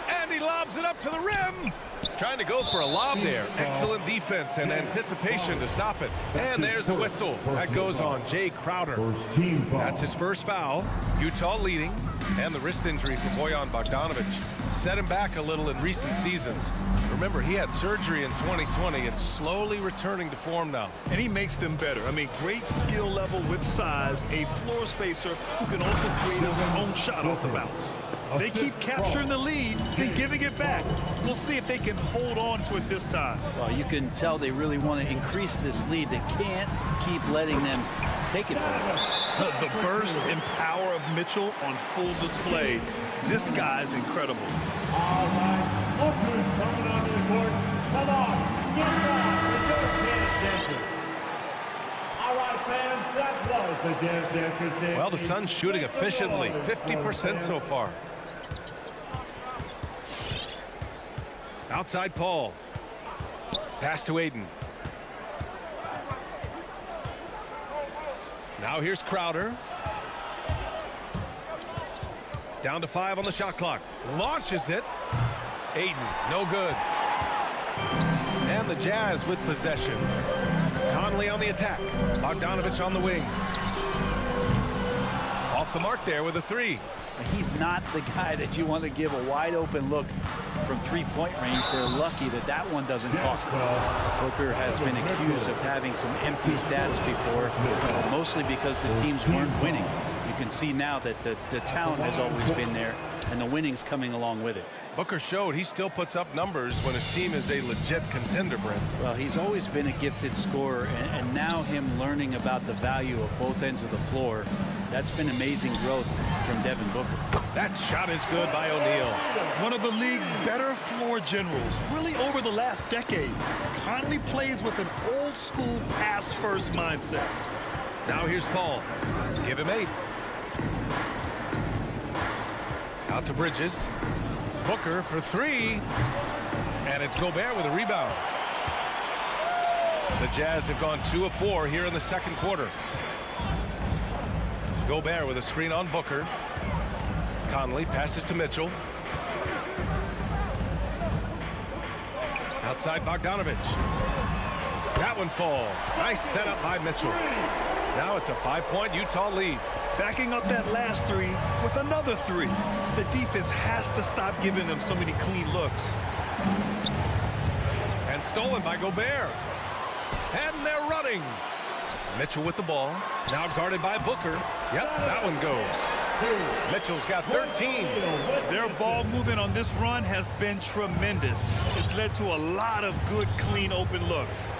And he lobs it up to the rim. Trying to go for a lob there. Excellent defense and anticipation to stop it. And there's a whistle. That goes on Jay Crowder. That's his first foul. Utah leading. And the wrist injury for Bojan Bogdanovich set him back a little in recent seasons. Remember, he had surgery in 2020 and slowly returning to form now. And he makes them better. I mean, great skill level with size, a floor spacer who can also create his own shot off the bounce. They keep capturing the lead and giving it back. We'll see if they can hold on to it this time. Well, you can tell they really want to increase this lead. They can't keep letting them take it from them. The burst and power of Mitchell on full display. This guy's incredible. All right, look who's coming onto the court. Come on, get on, reduce the attention. All right, fans, that was the Jazz Dancers. Well, the Suns shooting efficiently, 50% so far. Outside Paul. Pass to Ayton. Now here's Crowder. Down to 5 on the shot clock. Launches it. Ayton, no good. And the Jazz with possession. Conley on the attack. Bogdanovich on the wing. Off the mark there with a three. He's not the guy that you want to give a wide open look from three-point range. They're lucky that that one doesn't cost them. Booker has been accused of having some empty stats before, mostly because the teams weren't winning. You can see now that the talent has always been there, and the winning's coming along with it. Booker showed he still puts up numbers when his team is a legit contender, Brent. Well, he's always been a gifted scorer, and now him learning about the value of both ends of the floor, that's been amazing growth from Devin Booker. That shot is good by O'Neal. One of the league's better floor generals, really over the last decade. Conley plays with an old-school pass-first mindset. Now here's Paul. Give him 8. Out to Bridges. Booker for 3. And it's Gobert with a rebound. The Jazz have gone 2 of 4 here in the second quarter. Gobert with a screen on Booker. Conley passes to Mitchell. Outside Bogdanovich. That one falls. Nice setup by Mitchell. Now it's a 5-point Utah lead. backing up that last three with another three. The defense has to stop giving them so many clean looks. And stolen by Gobert. And they're running. Mitchell with the ball. Now guarded by Booker. Yep, that one goes. Mitchell's got 13. Their ball movement on this run has been tremendous. It's led to a lot of good, clean, open looks.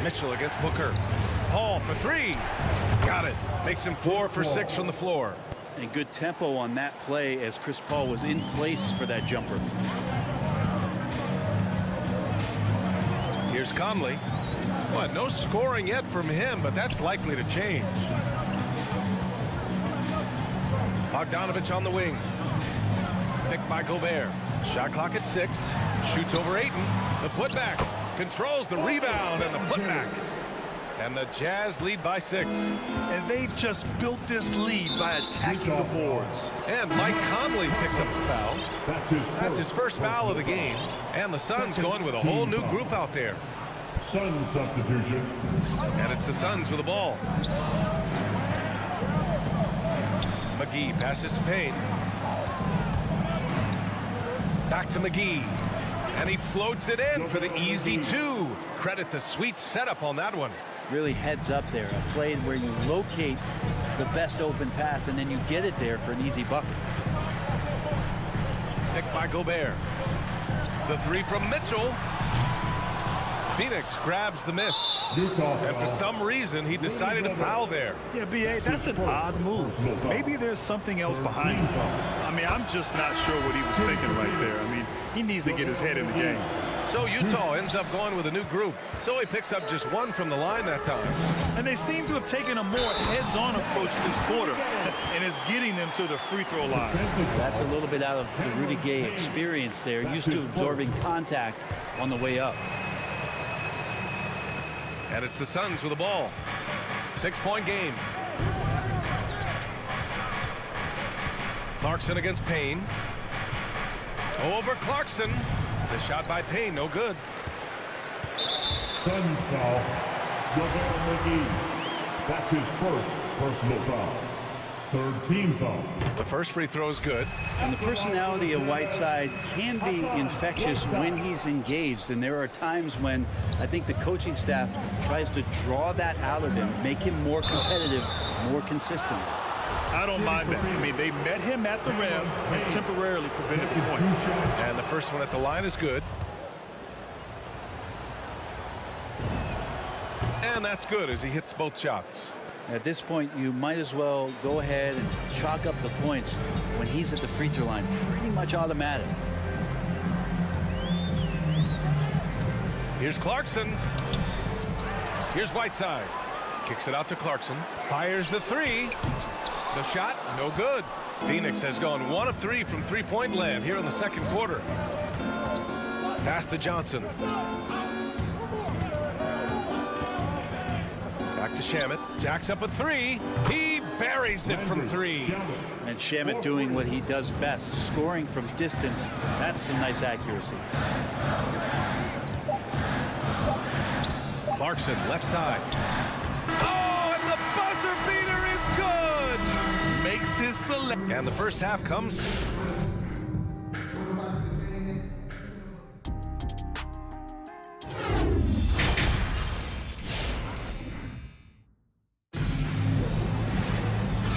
Mitchell against Booker. Paul for three. Got it. Makes him 4 for 6 from the floor. And good tempo on that play as Chris Paul was in place for that jumper. Here's Conley. What, no scoring yet from him, but that's likely to change. Bogdanovich on the wing. Picked by Gobert. Shot clock at 6. Shoots over Ayton. The putback. Controls the rebound and the putback. And the Jazz lead by 6. And they've just built this lead by attacking the boards. And Mike Conley picks up a foul. That's his first foul of the game. And the Suns going with a whole new group out there. Suns substitution. And it's the Suns with the ball. McGee passes to Payne. Back to McGee. And he floats it in for the easy 2. Credit the sweet setup on that one. Really heads up there. A play where you locate the best open pass and then you get it there for an easy bucket. Picked by Gobert. The 3 from Mitchell. Phoenix grabs the miss. And for some reason, he decided to foul there. Yeah, B.A., that's an odd move. Maybe there's something else behind it. I mean, I'm just not sure what he was thinking right there. I mean, he needs to get his head in the game. So Utah ends up going with a new group. So he picks up just 1 from the line that time. And they seem to have taken a more heads-on approach this quarter, and it's getting them to the free throw line. That's a little bit out of the Rudy Gay experience there, used to absorbing contact on the way up. And it's the Suns with the ball. 6-point game. Clarkson against Payne. Over Clarkson. The shot by Payne, no good. Suns foul. Donovan McGee. That's his first personal foul. 3rd team foul. The first free throw is good. And the personality of Whiteside can be infectious when he's engaged. And there are times when I think the coaching staff tries to draw that out of him, make him more competitive, more consistent. I don't mind that. I mean, they met him at the rim and temporarily prevented the point. And the first one at the line is good. And that's good as he hits both shots. At this point, you might as well go ahead and chalk up the points when he's at the free throw line. Pretty much automatic. Here's Clarkson. Here's Whiteside. Kicks it out to Clarkson. Fires the 3. The shot, no good. Phoenix has gone 1 of 3 from three-point land here in the second quarter. Pass to Johnson. Back to Shamet. Jacks up a 3. He buries it from 3. And Shamet doing what he does best, scoring from distance. That's some nice accuracy. Clarkson, left side. Oh, and the buzzer beater is good! Makes his select. And the first half comes.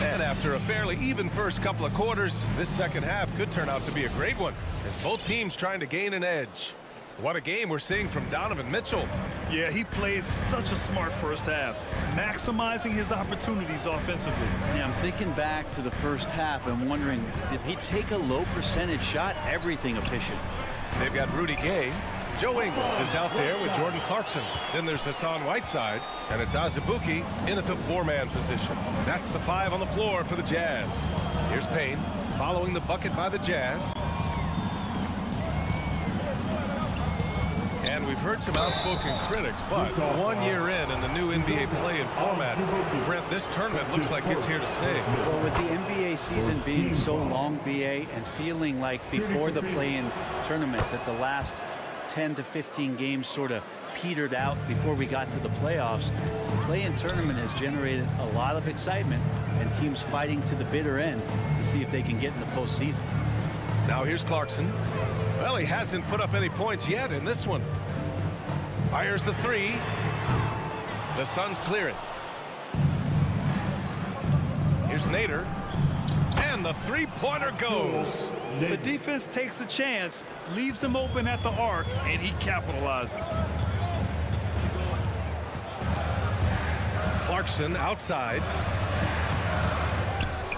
And after a fairly even first couple of quarters, this second half could turn out to be a great one, as both teams trying to gain an edge. What a game we're seeing from Donovan Mitchell. Yeah, he played such a smart first half, maximizing his opportunities offensively. Yeah, I'm thinking back to the first half and wondering, did he take a low percentage shot? Everything efficient. They've got Rudy Gay. Joe Ingles is out there with Jordan Clarkson. Then there's Hassan Whiteside, and it's Azubuike in at the 4-man position. That's the 5 on the floor for the Jazz. Here's Payne following the bucket by the Jazz. And we've heard some outspoken critics, but 1 year in the new NBA play-in format, Brent, this tournament looks like it's here to stay. Well, with the NBA season being so long, BA, and feeling like before the play-in tournament that the last 10 to 15 games sort of petered out before we got to the playoffs. The play-in tournament has generated a lot of excitement and teams fighting to the bitter end to see if they can get in the postseason. Now here's Clarkson. Well, he hasn't put up any points yet in this one. Fires the three. The Suns clear it. Here's Nader. And the three-pointer goes. The defense takes a chance, leaves him open at the arc, and he capitalizes. Clarkson outside.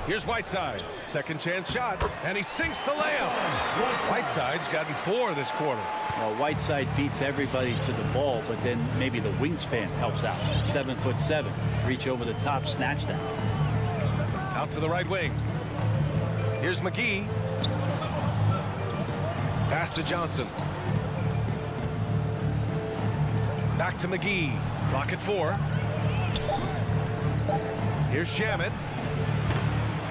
Here's Whiteside. Second chance shot, and he sinks the layup. Whiteside's gotten 4 this quarter. Well, Whiteside beats everybody to the ball, but then maybe the wingspan helps out. 7'7", reach over the top, snatch that. Out to the right wing. Here's McGee. Pass to Johnson. Back to McGee. Clock at 4. Here's Shamet.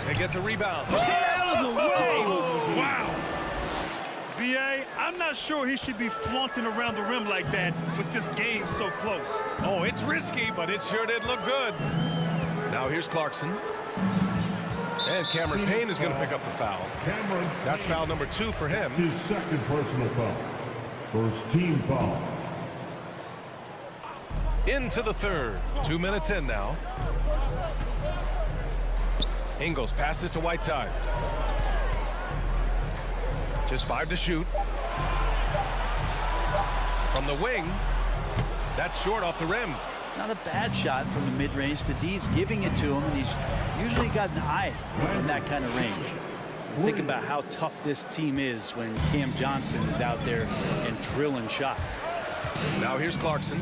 They get the rebound. Get out of the way! Wow! B.A., I'm not sure he should be flaunting around the rim like that with this game so close. Oh, it's risky, but it sure did look good. Now here's Clarkson. And Cameron Payne is going to pick up the foul. That's foul number 2 for him. His second personal foul. First team foul. Into the third. 2 minutes in now. Ingles passes to Whiteside. Just 5 to shoot. From the wing. That's short off the rim. Not a bad shot from the mid-range. The D's giving it to him, and he's usually got an eye in that kind of range. Think about how tough this team is when Cam Johnson is out there and drilling shots. Now here's Clarkson.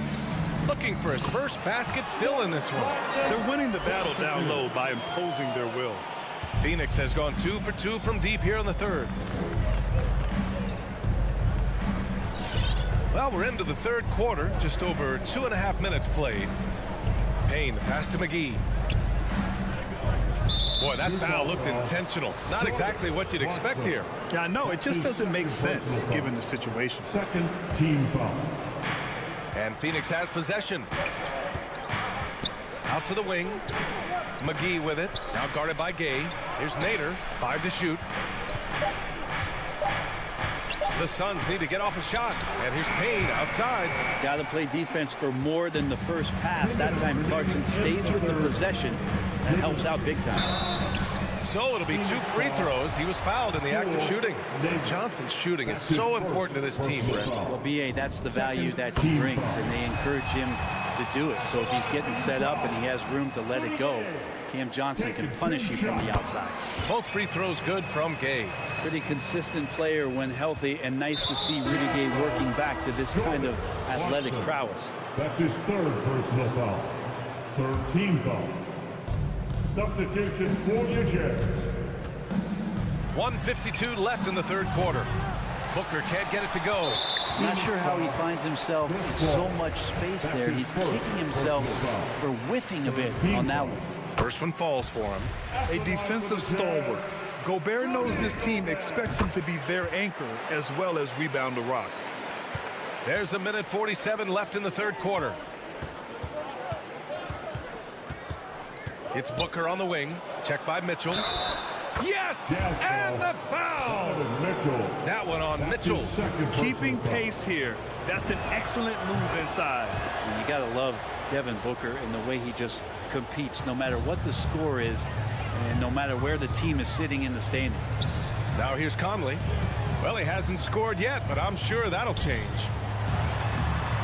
Looking for his first basket still in this one. They're winning the battle down low by imposing their will. Phoenix has gone 2 for 2 from deep here in the third. Well, we're into the third quarter. Just over 2.5 minutes played. Payne, pass to McGee. Boy, that foul looked intentional. Not exactly what you'd expect here. Yeah, I know. It just doesn't make sense given the situation. Second team foul. And Phoenix has possession. Out to the wing. McGee with it. Now guarded by Gay. Here's Nader. 5 to shoot. The Suns need to get off a shot. And here's Payne outside. Got to play defense for more than the first pass. That time Clarkson stays with the possession. That helps out big time. So it'll be 2 free throws. He was fouled in the act of shooting. Johnson's shooting is so important to this team, Brent. Well, B.A., that's the value that he brings, and they encourage him to do it. So if he's getting set up and he has room to let it go, Cam Johnson can punish you from the outside. Both free throws good from Gay. Pretty consistent player when healthy, and nice to see Rudy Gay working back to this kind of athletic prowess. That's his third personal foul. Third team foul. Substitution for the Jazz. 1:52 left in the third quarter. Booker can't get it to go. Not sure how he finds himself in so much space there. He's kicking himself for whiffing a bit on that one. First one falls for him. A defensive stalwart. Gobert knows this team expects him to be their anchor as well as rebound the rock. There's 1:47 left in the third quarter. It's Booker on the wing. Checked by Mitchell. Yes! And the foul! That one on Mitchell. Keeping pace here. That's an excellent move inside. And you got to love Devin Booker and the way he just competes no matter what the score is and no matter where the team is sitting in the standings. Now here's Conley. Well, he hasn't scored yet, but I'm sure that'll change.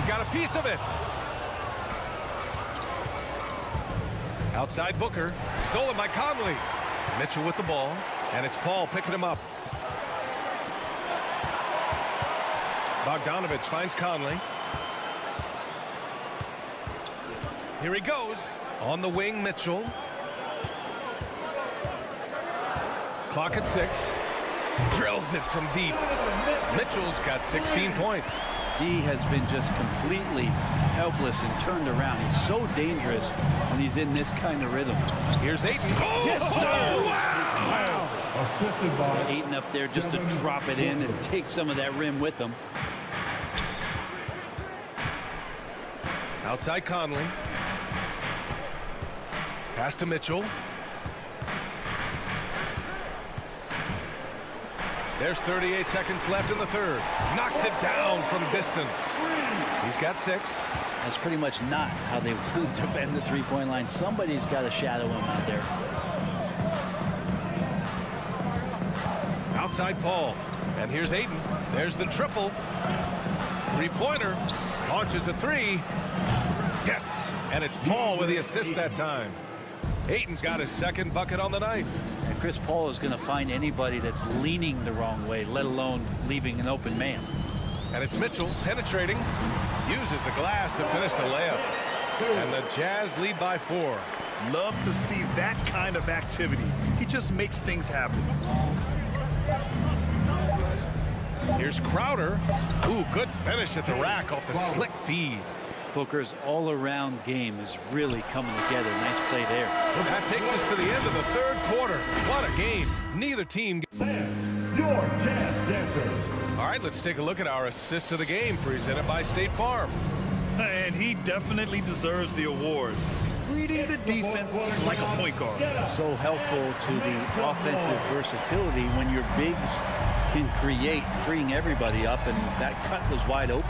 He got a piece of it. Outside Booker. Stolen by Conley. Mitchell with the ball. And it's Paul picking him up. Bogdanovich finds Conley. Here he goes. On the wing, Mitchell. Clock at 6. Drills it from deep. Mitchell's got 16 points. D has been just completely helpless and turned around. He's so dangerous when he's in this kind of rhythm. Here's Ayton. Oh, yes, sir! Wow! Assisted by Ayton up there just to drop it in and take some of that rim with him. Outside Conley. Pass to Mitchell. There's 38 seconds left in the third. Knocks it down from distance. He's got 6. That's pretty much not how they want to defend the three-point line. Somebody's got to shadow him out there. Outside Paul. And here's Ayton. There's the triple. Three-pointer. Launches a 3. Yes. And it's Paul with the assist that time. Ayton's got his second bucket on the night. And Chris Paul is going to find anybody that's leaning the wrong way, let alone leaving an open man. And it's Mitchell penetrating. Uses the glass to finish the layup. And the Jazz lead by 4. Love to see that kind of activity. He just makes things happen. Here's Crowder. Ooh, good finish at the rack off the slick feed. Booker's all-around game is really coming together. Nice play there. That takes us to the end of the third quarter. What a game. Neither team. Your Jazz Dancer. All right, let's take a look at our assist of the game presented by State Farm. And he definitely deserves the award. Reading the defense like a point guard. So helpful to the offensive versatility when your bigs can create, freeing everybody up, and that cut was wide open.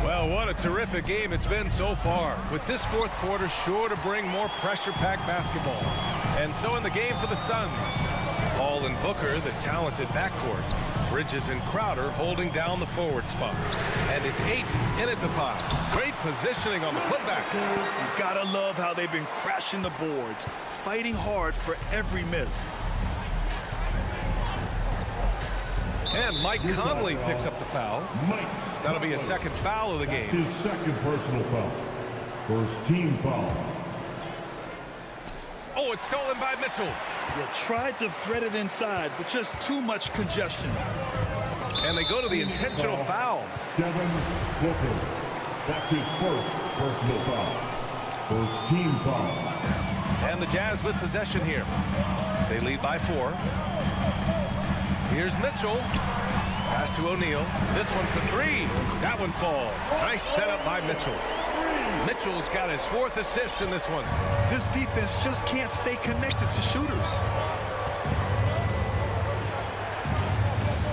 Well, what a terrific game it's been so far. With this fourth quarter sure to bring more pressure-packed basketball. And so in the game for the Suns, Paul and Booker, the talented backcourt. Bridges and Crowder holding down the forward spots. And it's Ayton in at the 5. Great positioning on the putback. You gotta love how they've been crashing the boards, fighting hard for every miss. And Mike Conley picks up the foul. That'll be his second foul of the game. His second personal foul. First team foul. Oh, it's stolen by Mitchell. They tried to thread it inside, but just too much congestion. And they go to the intentional foul. Devin Booker. That's his first personal foul. First team foul. And the Jazz with possession here. They lead by 4. Here's Mitchell. Pass to O'Neal. This one for 3. That one falls. Nice setup by Mitchell. Mitchell's got his 4th assist in this one. This defense just can't stay connected to shooters.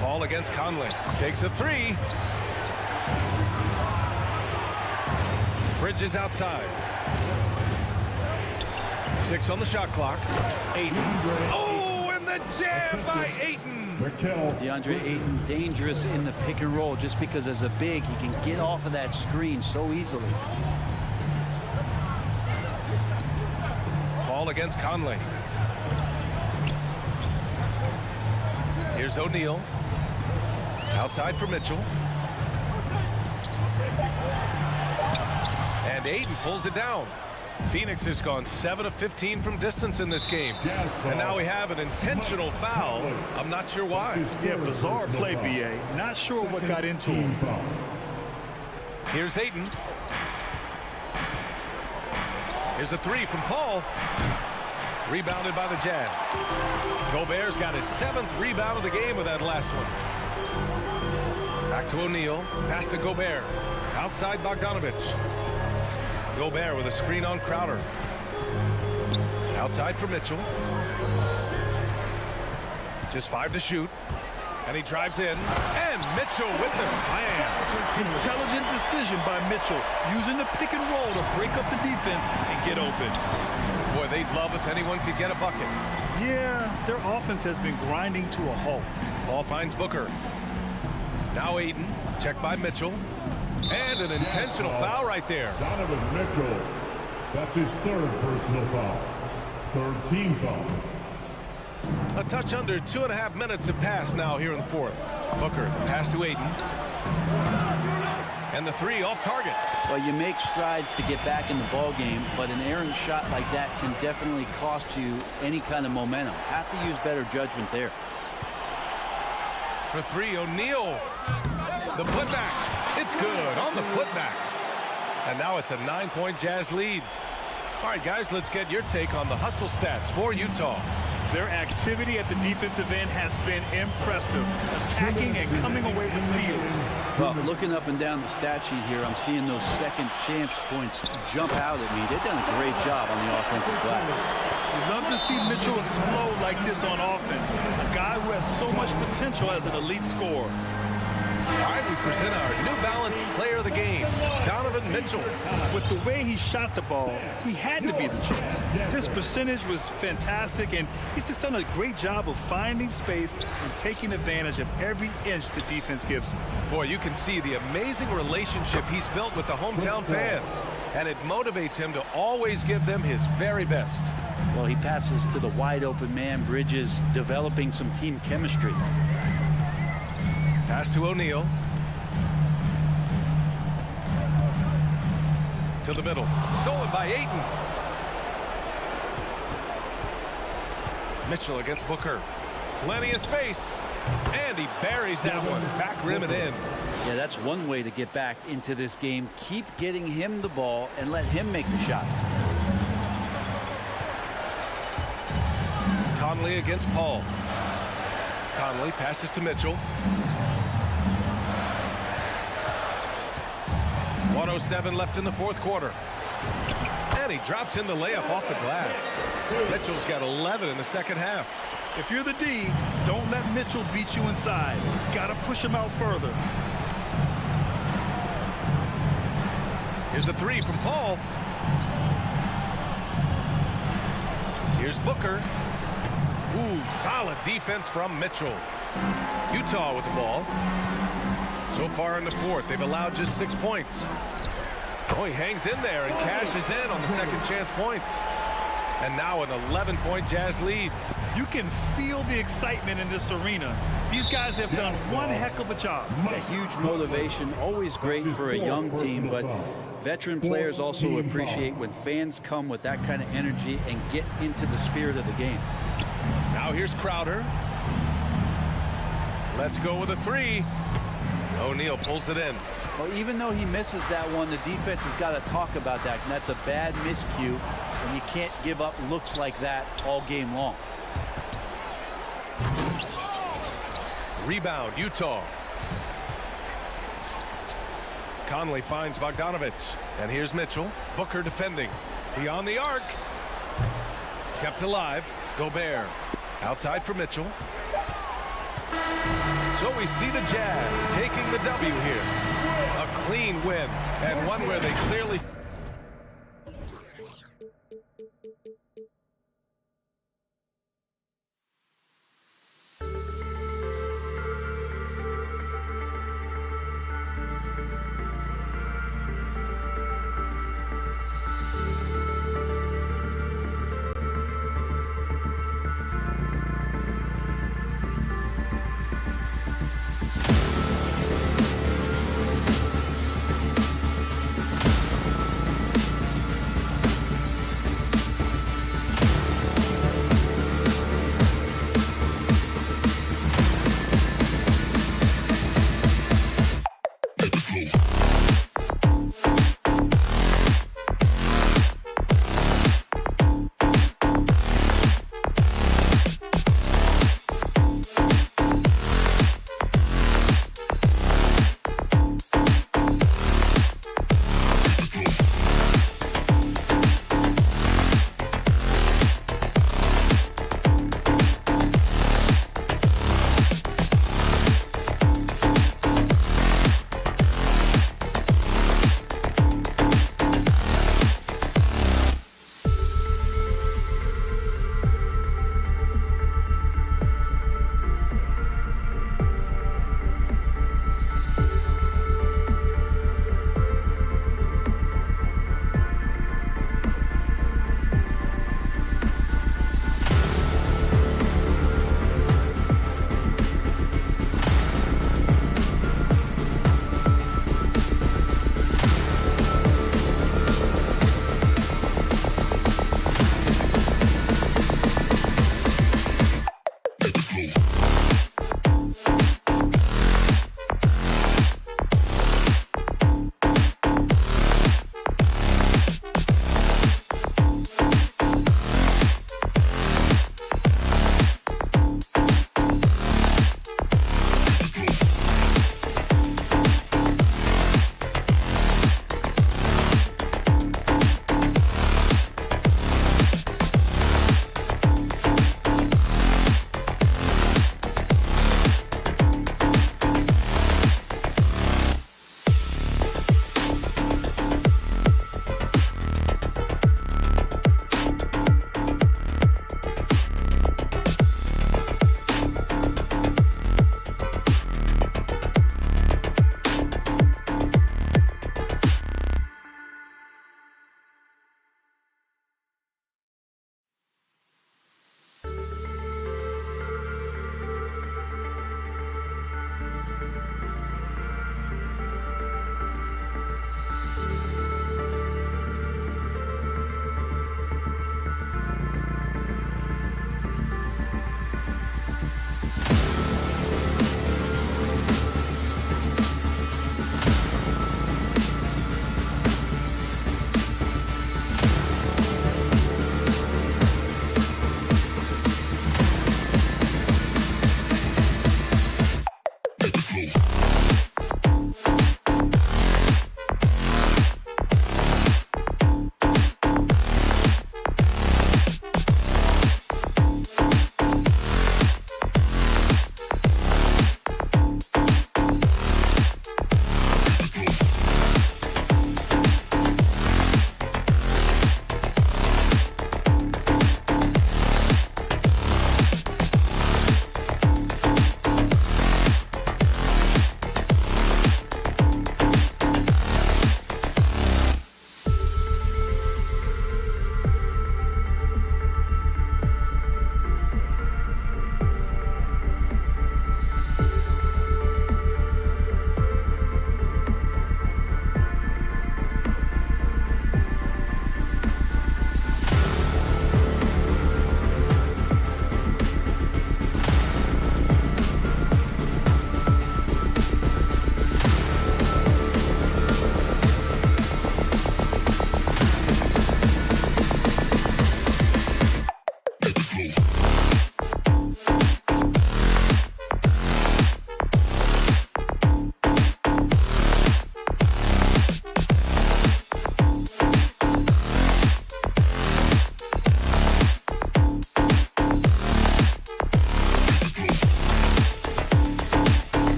Ball against Conley. Takes a 3. Bridges outside. 6 on the shot clock. Ayton. Oh, and the jam by Ayton. DeAndre Ayton dangerous in the pick and roll just because as a big he can get off of that screen so easily. Ball against Conley. Here's O'Neal. Outside for Mitchell. And Ayton pulls it down. Phoenix has gone 7 of 15 from distance in this game. And now we have an intentional foul. I'm not sure why. Yeah, bizarre play, B.A. Not sure what got into him. Here's Ayton. Here's a 3 from Paul. Rebounded by the Jazz. Gobert's got his 7th rebound of the game with that last one. Back to O'Neal. Pass to Gobert. Outside Bogdanovich. Gobert with a screen on Crowder. Outside for Mitchell. Just 5 to shoot. And he drives in. And Mitchell with the slam. Intelligent decision by Mitchell. Using the pick and roll to break up the defense and get open. Boy, they'd love if anyone could get a bucket. Yeah, their offense has been grinding to a halt. Ball finds Booker. Now Ayton. Checked by Mitchell. And an intentional foul right there. Donovan Mitchell. That's his 3rd personal foul. 3rd team foul. A touch under 2.5 minutes have passed now here in the 4th. Booker, the pass to Ayton. And the 3 off target. Well, you make strides to get back in the ball game, but an errant shot like that can definitely cost you any kind of momentum. Have to use better judgment there. For 3, O'Neal. The putback. It's good on the putback. And now it's a 9-point Jazz lead. All right, guys, let's get your take on the hustle stats for Utah. Their activity at the defensive end has been impressive, attacking and coming away with steals. Well, looking up and down the stat sheet here, I'm seeing those second chance points jump out at me. They've done a great job on the offensive glass. We'd love to see Mitchell explode like this on offense. A guy who has so much potential as an elite scorer. All right, we present our New Balance Player of the Game, Donovan Mitchell. With the way he shot the ball, he had to be the choice. His percentage was fantastic, and he's just done a great job of finding space and taking advantage of every inch the defense gives him. Boy, you can see the amazing relationship he's built with the hometown fans, and it motivates him to always give them his very best. Well, he passes to the wide-open man. Bridges developing some team chemistry. Pass to O'Neal. To the middle. Stolen by Ayton. Mitchell against Booker. Plenty of space. And he buries that one. Back rim and in. Yeah, that's one way to get back into this game. Keep getting him the ball and let him make the shots. Conley against Paul. Conley passes to Mitchell. 1:07 left in the fourth quarter. And he drops in the layup off the glass. Mitchell's got 11 in the second half. If you're the D, don't let Mitchell beat you inside. Got to push him out further. Here's a three from Paul. Here's Booker. Ooh, solid defense from Mitchell. Utah with the ball. So far in the fourth, they've allowed just 6 points. Oh, he hangs in there and cashes in on the second chance points. And now an 11-point Jazz lead. You can feel the excitement in this arena. These guys have done one heck of a job. A huge motivation, always great for a young team, but veteran players also appreciate when fans come with that kind of energy and get into the spirit of the game. Now here's Crowder. Let's go with a three. O'Neal pulls it in. Well, even though he misses that one, the defense has got to talk about that, and that's a bad miscue, and you can't give up looks like that all game long. Rebound, Utah. Conley finds Bogdanovich. And here's Mitchell. Booker defending. Beyond the arc. Kept alive. Gobert. Outside for Mitchell. So we see the Jazz taking the W here. A clean win. And one where they clearly...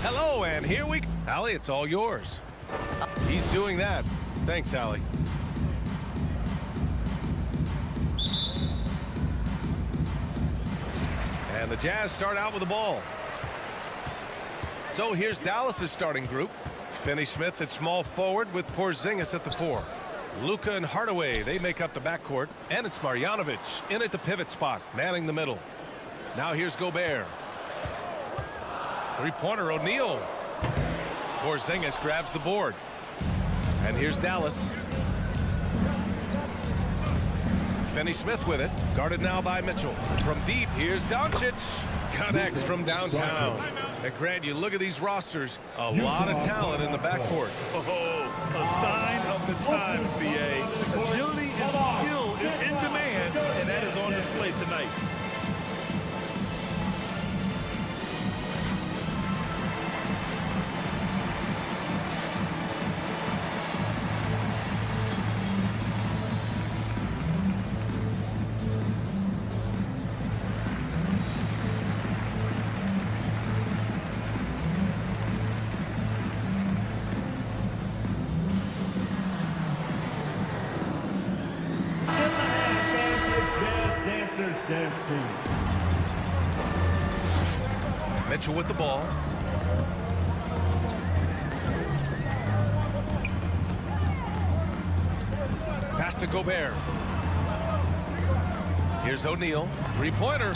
Hello, and here we... Allie, it's all yours. He's doing that. Thanks, Allie. And the Jazz start out with the ball. So here's Dallas's starting group. Finney-Smith at small forward with Porzingis at the 4. Luka and Hardaway, they make up the backcourt. And it's Marjanovic in at the pivot spot, manning the middle. Now here's Gobert. Three-pointer, O'Neal. Porzingis grabs the board. And here's Dallas. Finney-Smith with it. Guarded now by Mitchell. From deep, here's Doncic. Connects from downtown. And Grant, you look at these rosters, a lot of talent in the backcourt. Oh, a sign of the times, BA. Agility and skill is in demand, and that is on display tonight. defense team. Mitchell with the ball. Pass to Gobert. Here's O'Neal. Three-pointer.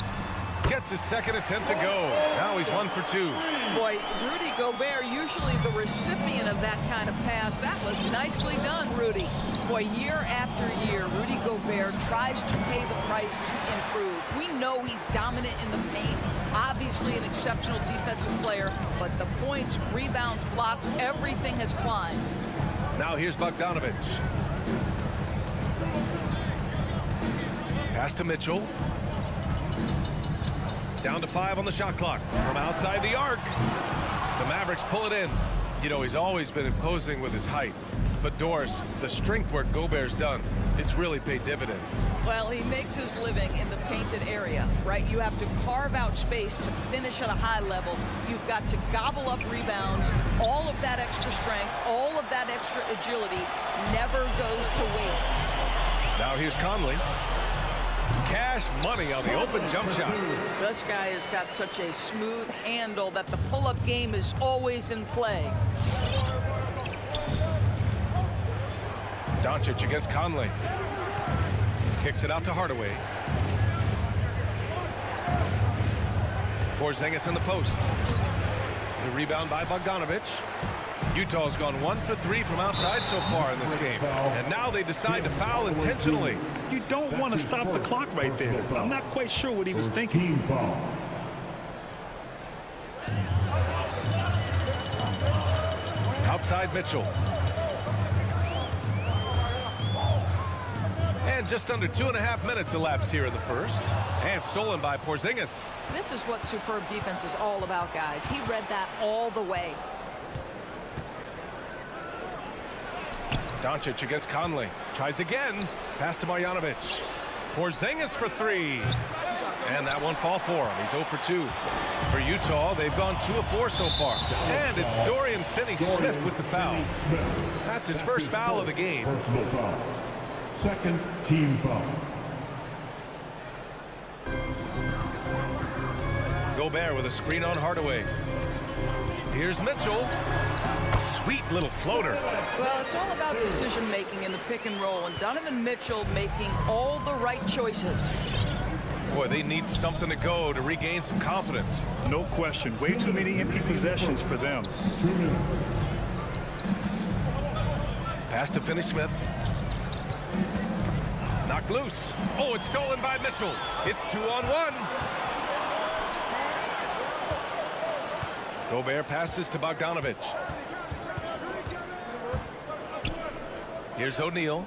Gets his second attempt to go. Now he's 1 for 2. Boy, Rudy Gobert, usually the recipient of that kind of pass. That was nicely done, Rudy. Boy, year after year, Rudy Gobert tries to pay the price to improve. We know he's dominant in the paint. Obviously an exceptional defensive player, but the points, rebounds, blocks, everything has climbed. Now here's Bogdanovich. Pass to Mitchell. Down to 5 on the shot clock. From outside the arc. The Mavericks pull it in. You know, he's always been imposing with his height. But Doris, the strength work Gobert's done, it's really paid dividends. Well, he makes his living in the painted area, right? You have to carve out space to finish at a high level. You've got to gobble up rebounds. All of that extra strength, all of that extra agility never goes to waste. Now here's Conley. Cash money on the open jump shot. This guy has got such a smooth handle that the pull-up game is always in play. Doncic against Conley. Kicks it out to Hardaway. Porzingis in the post. The rebound by Bogdanovich. Utah's gone 1 for 3 from outside so far in this game. And now they decide to foul intentionally. You don't want to stop the clock right there. I'm not quite sure what he was thinking. Team foul. Outside Mitchell. And just under 2.5 minutes elapsed here in the first. And stolen by Porzingis. This is what superb defense is all about, guys. He read that all the way. Doncic against Conley. Tries again. Pass to Marjanovic. Porzingis for 3. And that won't fall for him. He's 0 for 2. For Utah, they've gone 2 of 4 so far. And it's Dorian Finney-Smith with the foul. That's his first foul of the game. Personal foul. Second team foul. Gobert with a screen on Hardaway. Here's Mitchell. Sweet little floater. Well, it's all about decision-making in the pick and roll, and Donovan Mitchell making all the right choices. Boy, they need something to go to regain some confidence. No question. Way too many empty possessions for them. 2 minutes. Pass to Finney-Smith. Knocked loose. Oh, it's stolen by Mitchell. It's 2-on-1. Gobert passes to Bogdanovich. Here's O'Neal.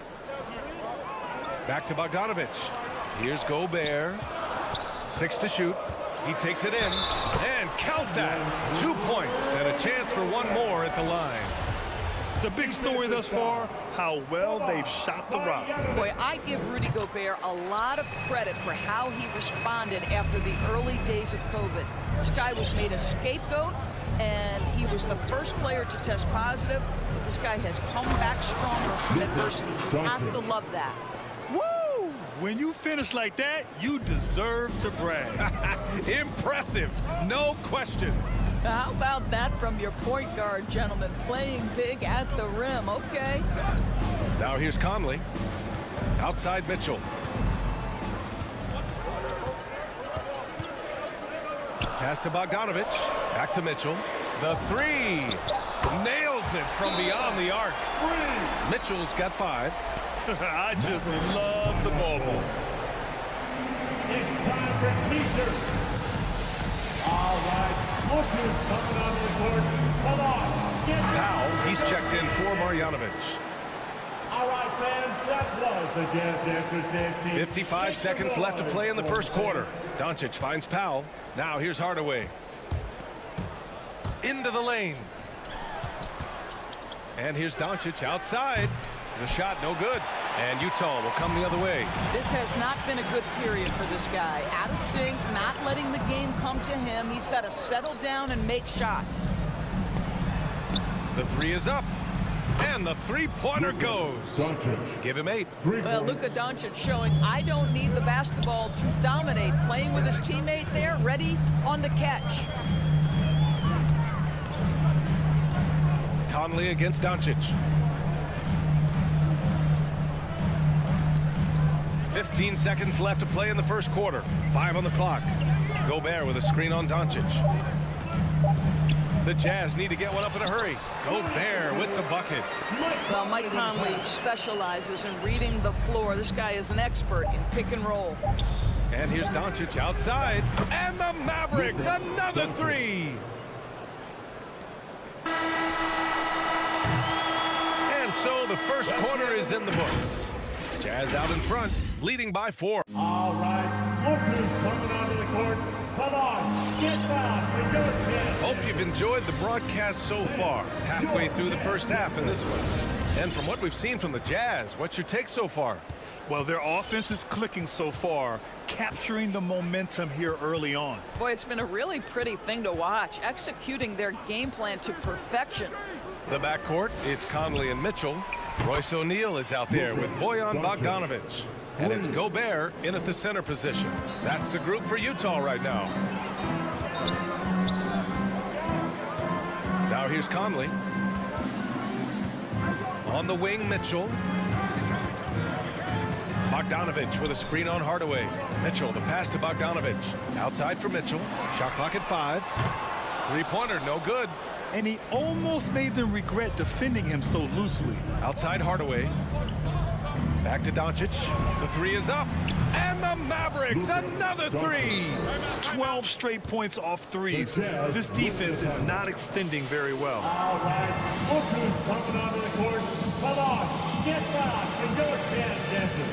Back to Bogdanovich. Here's Gobert. 6 to shoot. He takes it in. And count that. 2 points and a chance for one more at the line. The big story thus far, how well they've shot the rock. Boy, I give Rudy Gobert a lot of credit for how he responded after the early days of COVID. This guy was made a scapegoat, and he was the first player to test positive. But this guy has come back stronger from adversity. You have to love that. Woo! When you finish like that, you deserve to brag. Impressive, no question. How about that from your point guard, gentlemen? Playing big at the rim. Okay. Now here's Conley. Outside Mitchell. Pass to Bogdanovich. Back to Mitchell. The 3. Nails it from beyond the arc. Mitchell's got 5. I just love the bubble. It's time for T-shirts. All right, look who's coming onto the court. Come on, get down. Powell, he's checked in for Marjanovic. All right, fans, that was the Jazz Dancers Dance Team. 55 seconds left to play in the first quarter. Doncic finds Powell. Now here's Hardaway. Into the lane. And here's Doncic outside. The shot no good. And Utah will come the other way. This has not been a good period for this guy. Out of sync, not letting the game come to him. He's got to settle down and make shots. The 3 is up. And the three-pointer goes. Give him 8. Well, Luka Doncic showing I don't need the basketball to dominate. Playing with his teammate there, ready on the catch. Conley against Doncic. 15 seconds left to play in the first quarter. 5 on the clock. Gobert with a screen on Doncic. The Jazz need to get one up in a hurry. Gobert with the bucket. Well, Mike Conley specializes in reading the floor. This guy is an expert in pick and roll. And here's Doncic outside. And the Mavericks, another 3. And so the first quarter is in the books. Jazz out in front, leading by 4. All right, look who's coming onto the court. Come on, get down and go Jazz. Hope you've enjoyed the broadcast so far. Halfway through the first half in this one. And from what we've seen from the Jazz, what's your take so far? Well, their offense is clicking so far, capturing the momentum here early on. Boy, it's been a really pretty thing to watch, executing their game plan to perfection. The backcourt, it's Conley and Mitchell. Royce O'Neal is out there with Bojan Bogdanovic. And it's Gobert in at the center position. That's the group for Utah right now. Now here's Conley. On the wing, Mitchell. Bogdanovic with a screen on Hardaway. Mitchell, the pass to Bogdanovic. Outside for Mitchell. Shot clock at 5. Three-pointer, no good. And he almost made them regret defending him so loosely. Outside Hardaway. Back to Doncic. The 3 is up. And the Mavericks, another 3. 12 straight points off threes. This defense is not extending very well. All right, look who's coming onto the court. Come on, get down and go Jazz dancers.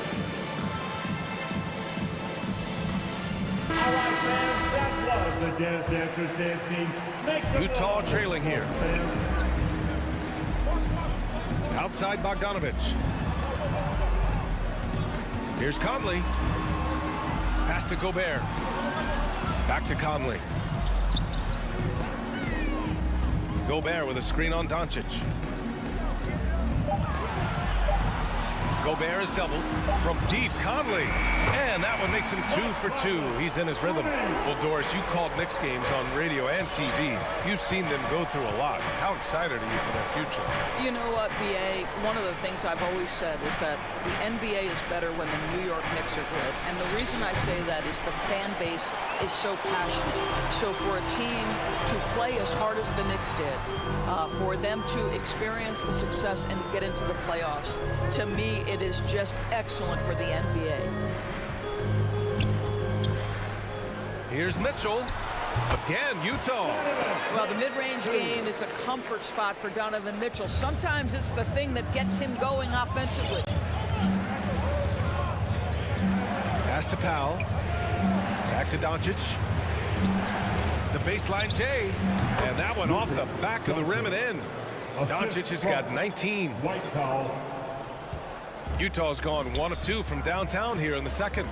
All right, fans, that was the Jazz dancers dancing. Utah trailing here. Outside Bogdanovic. Here's Conley. Pass to Gobert. Back to Conley. Gobert with a screen on Doncic. Gobert is doubled from deep. Conley. And that one makes him 2 for 2. He's in his rhythm. Well, Doris, you called Knicks games on radio and TV. You've seen them go through a lot. How excited are you for their future? You know what, BA? One of the things I've always said is that the NBA is better when the New York Knicks are good. And the reason I say that is the fan base is so passionate. So for a team to play as hard as the Knicks did, for them to experience the success and get into the playoffs, to me, it is just excellent for the NBA. Here's Mitchell. Again, Utah. Well, the mid-range game is a comfort spot for Donovan Mitchell. Sometimes it's the thing that gets him going offensively. Pass to Powell. Back to Doncic. The baseline J. And that one off the back of the rim and in. Doncic has got 19. Utah's gone 1 of 2 from downtown here in the second.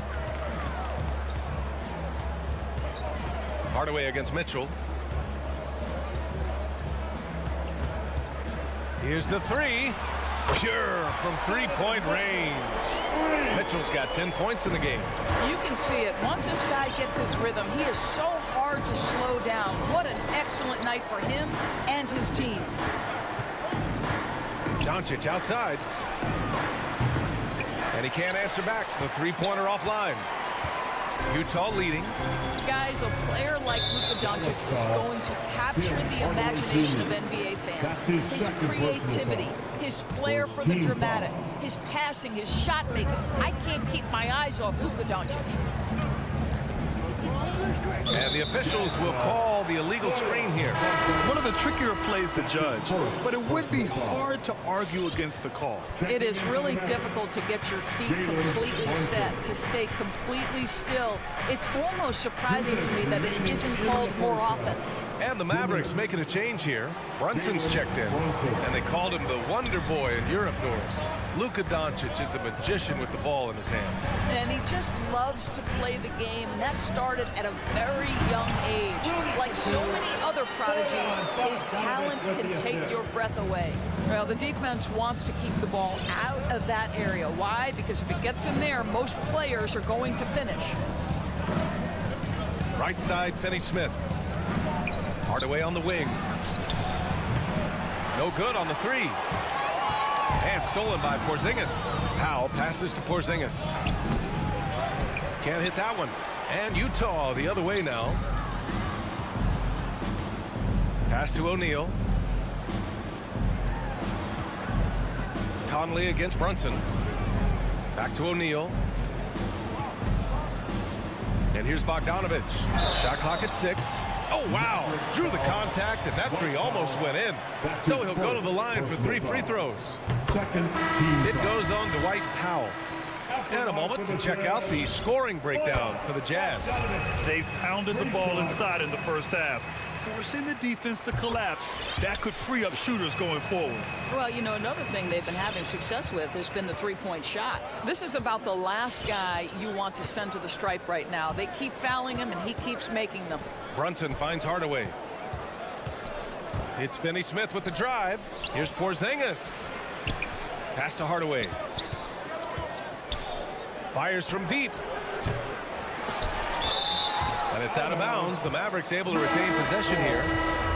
Hardaway against Mitchell. Here's the 3. Pure from three-point range. Mitchell's got 10 points in the game. You can see it. Once this guy gets his rhythm, he is so hard to slow down. What an excellent night for him and his team. Doncic outside. And he can't answer back. The three-pointer offline. Utah leading. Guys, a player like Luka Doncic is going to capture the imagination of NBA fans. His creativity, his flair for the dramatic, his passing, his shot making. I can't keep my eyes off Luka Doncic. And the officials will call the illegal screen here. One of the trickier plays to judge, but it would be hard to argue against the call. It is really difficult to get your feet completely set, to stay completely still. It's almost surprising to me that it isn't called more often. And the Mavericks making a change here. Brunson's checked in, and they called him the Wonder Boy in Europe, Norris. Luka Doncic is a magician with the ball in his hands. And he just loves to play the game, and that started at a very young age. Like so many other prodigies, his talent can take your breath away. Well, the defense wants to keep the ball out of that area. Why? Because if it gets in there, most players are going to finish. Right side, Finney-Smith. Hardaway on the wing. No good on the three. And stolen by Porzingis. Powell passes to Porzingis. Can't hit that one. And Utah the other way now. Pass to O'Neal. Conley against Brunson. Back to O'Neal. And here's Bogdanovich. Shot clock at 6. Oh, wow. Drew the contact, and that three almost went in. So he'll go to the line for 3 free throws. It goes on to Dwight Powell. And a moment to check out the scoring breakdown for the Jazz. They've pounded the ball inside in the first half, forcing the defense to collapse. That could free up shooters going forward. Well, you know, another thing they've been having success with has been the three-point shot. This is about the last guy you want to send to the stripe right now. They keep fouling him, and he keeps making them. Brunson finds Hardaway. It's Finney-Smith with the drive. Here's Porzingis. Pass to Hardaway. Fires from deep. And it's out of bounds. The Mavericks able to retain possession here.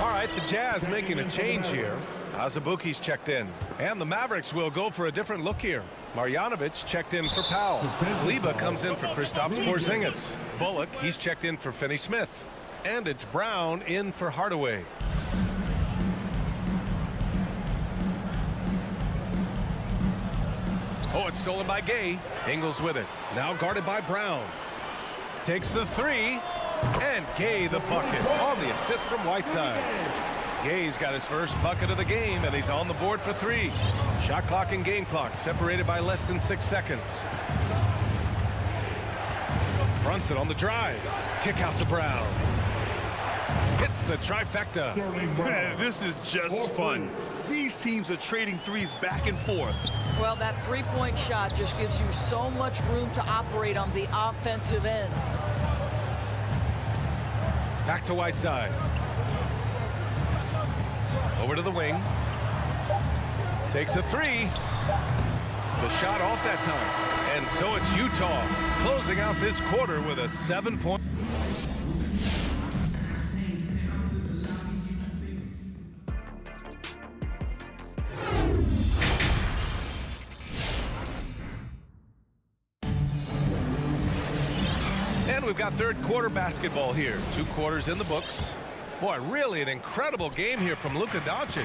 All right, the Jazz making a change here. Azubuike's checked in. And the Mavericks will go for a different look here. Marjanovic checked in for Powell. Kleba comes in for Kristaps Porzingis. Bullock, he's checked in for Finney-Smith. And it's Brown in for Hardaway. Oh, it's stolen by Gay. Ingles with it. Now guarded by Brown. Takes the three. And Gay the bucket on the assist from Whiteside. Gay's got his first bucket of the game, and he's on the board for 3. Shot clock and game clock separated by less than 6 seconds. Brunson on the drive. Kick out to Brown. Hits the trifecta. Man, this is just fun. These teams are trading threes back and forth. Well, that three-point shot just gives you so much room to operate on the offensive end. Back to Whiteside. Over to the wing. Takes a 3. The shot off that time. And so it's Utah closing out this quarter with a 7-point. We've got third quarter basketball here. 2 quarters in the books. Boy, really an incredible game here from Luka Doncic.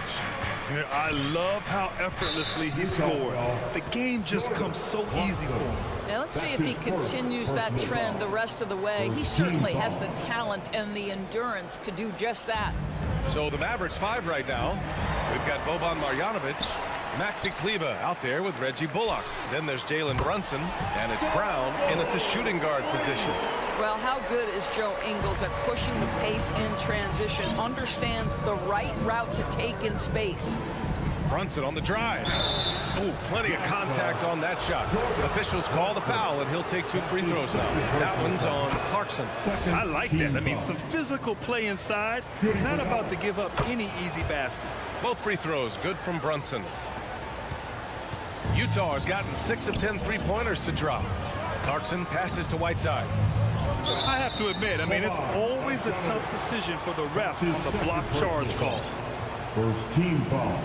Yeah, I love how effortlessly he scored. The game just comes so easy for him. Now let's see if he continues that trend the rest of the way. He certainly has the talent and the endurance to do just that. So the Mavericks 5 right now. We've got Boban Marjanovic, Maxi Kleba out there with Reggie Bullock. Then there's Jalen Brunson, and it's Brown in at the shooting guard position. Well, how good is Joe Ingles at pushing the pace in transition? Understands the right route to take in space. Brunson on the drive. Oh, plenty of contact on that shot. Officials call the foul, and he'll take 2 free throws now. That one's on Clarkson. I like that. I mean, some physical play inside. He's not about to give up any easy baskets. Both free throws good from Brunson. Utah has gotten 6 of 10 three-pointers to drop. Clarkson passes to Whiteside. I have to admit, I mean, it's always a tough decision for the ref on the block charge call. First team foul.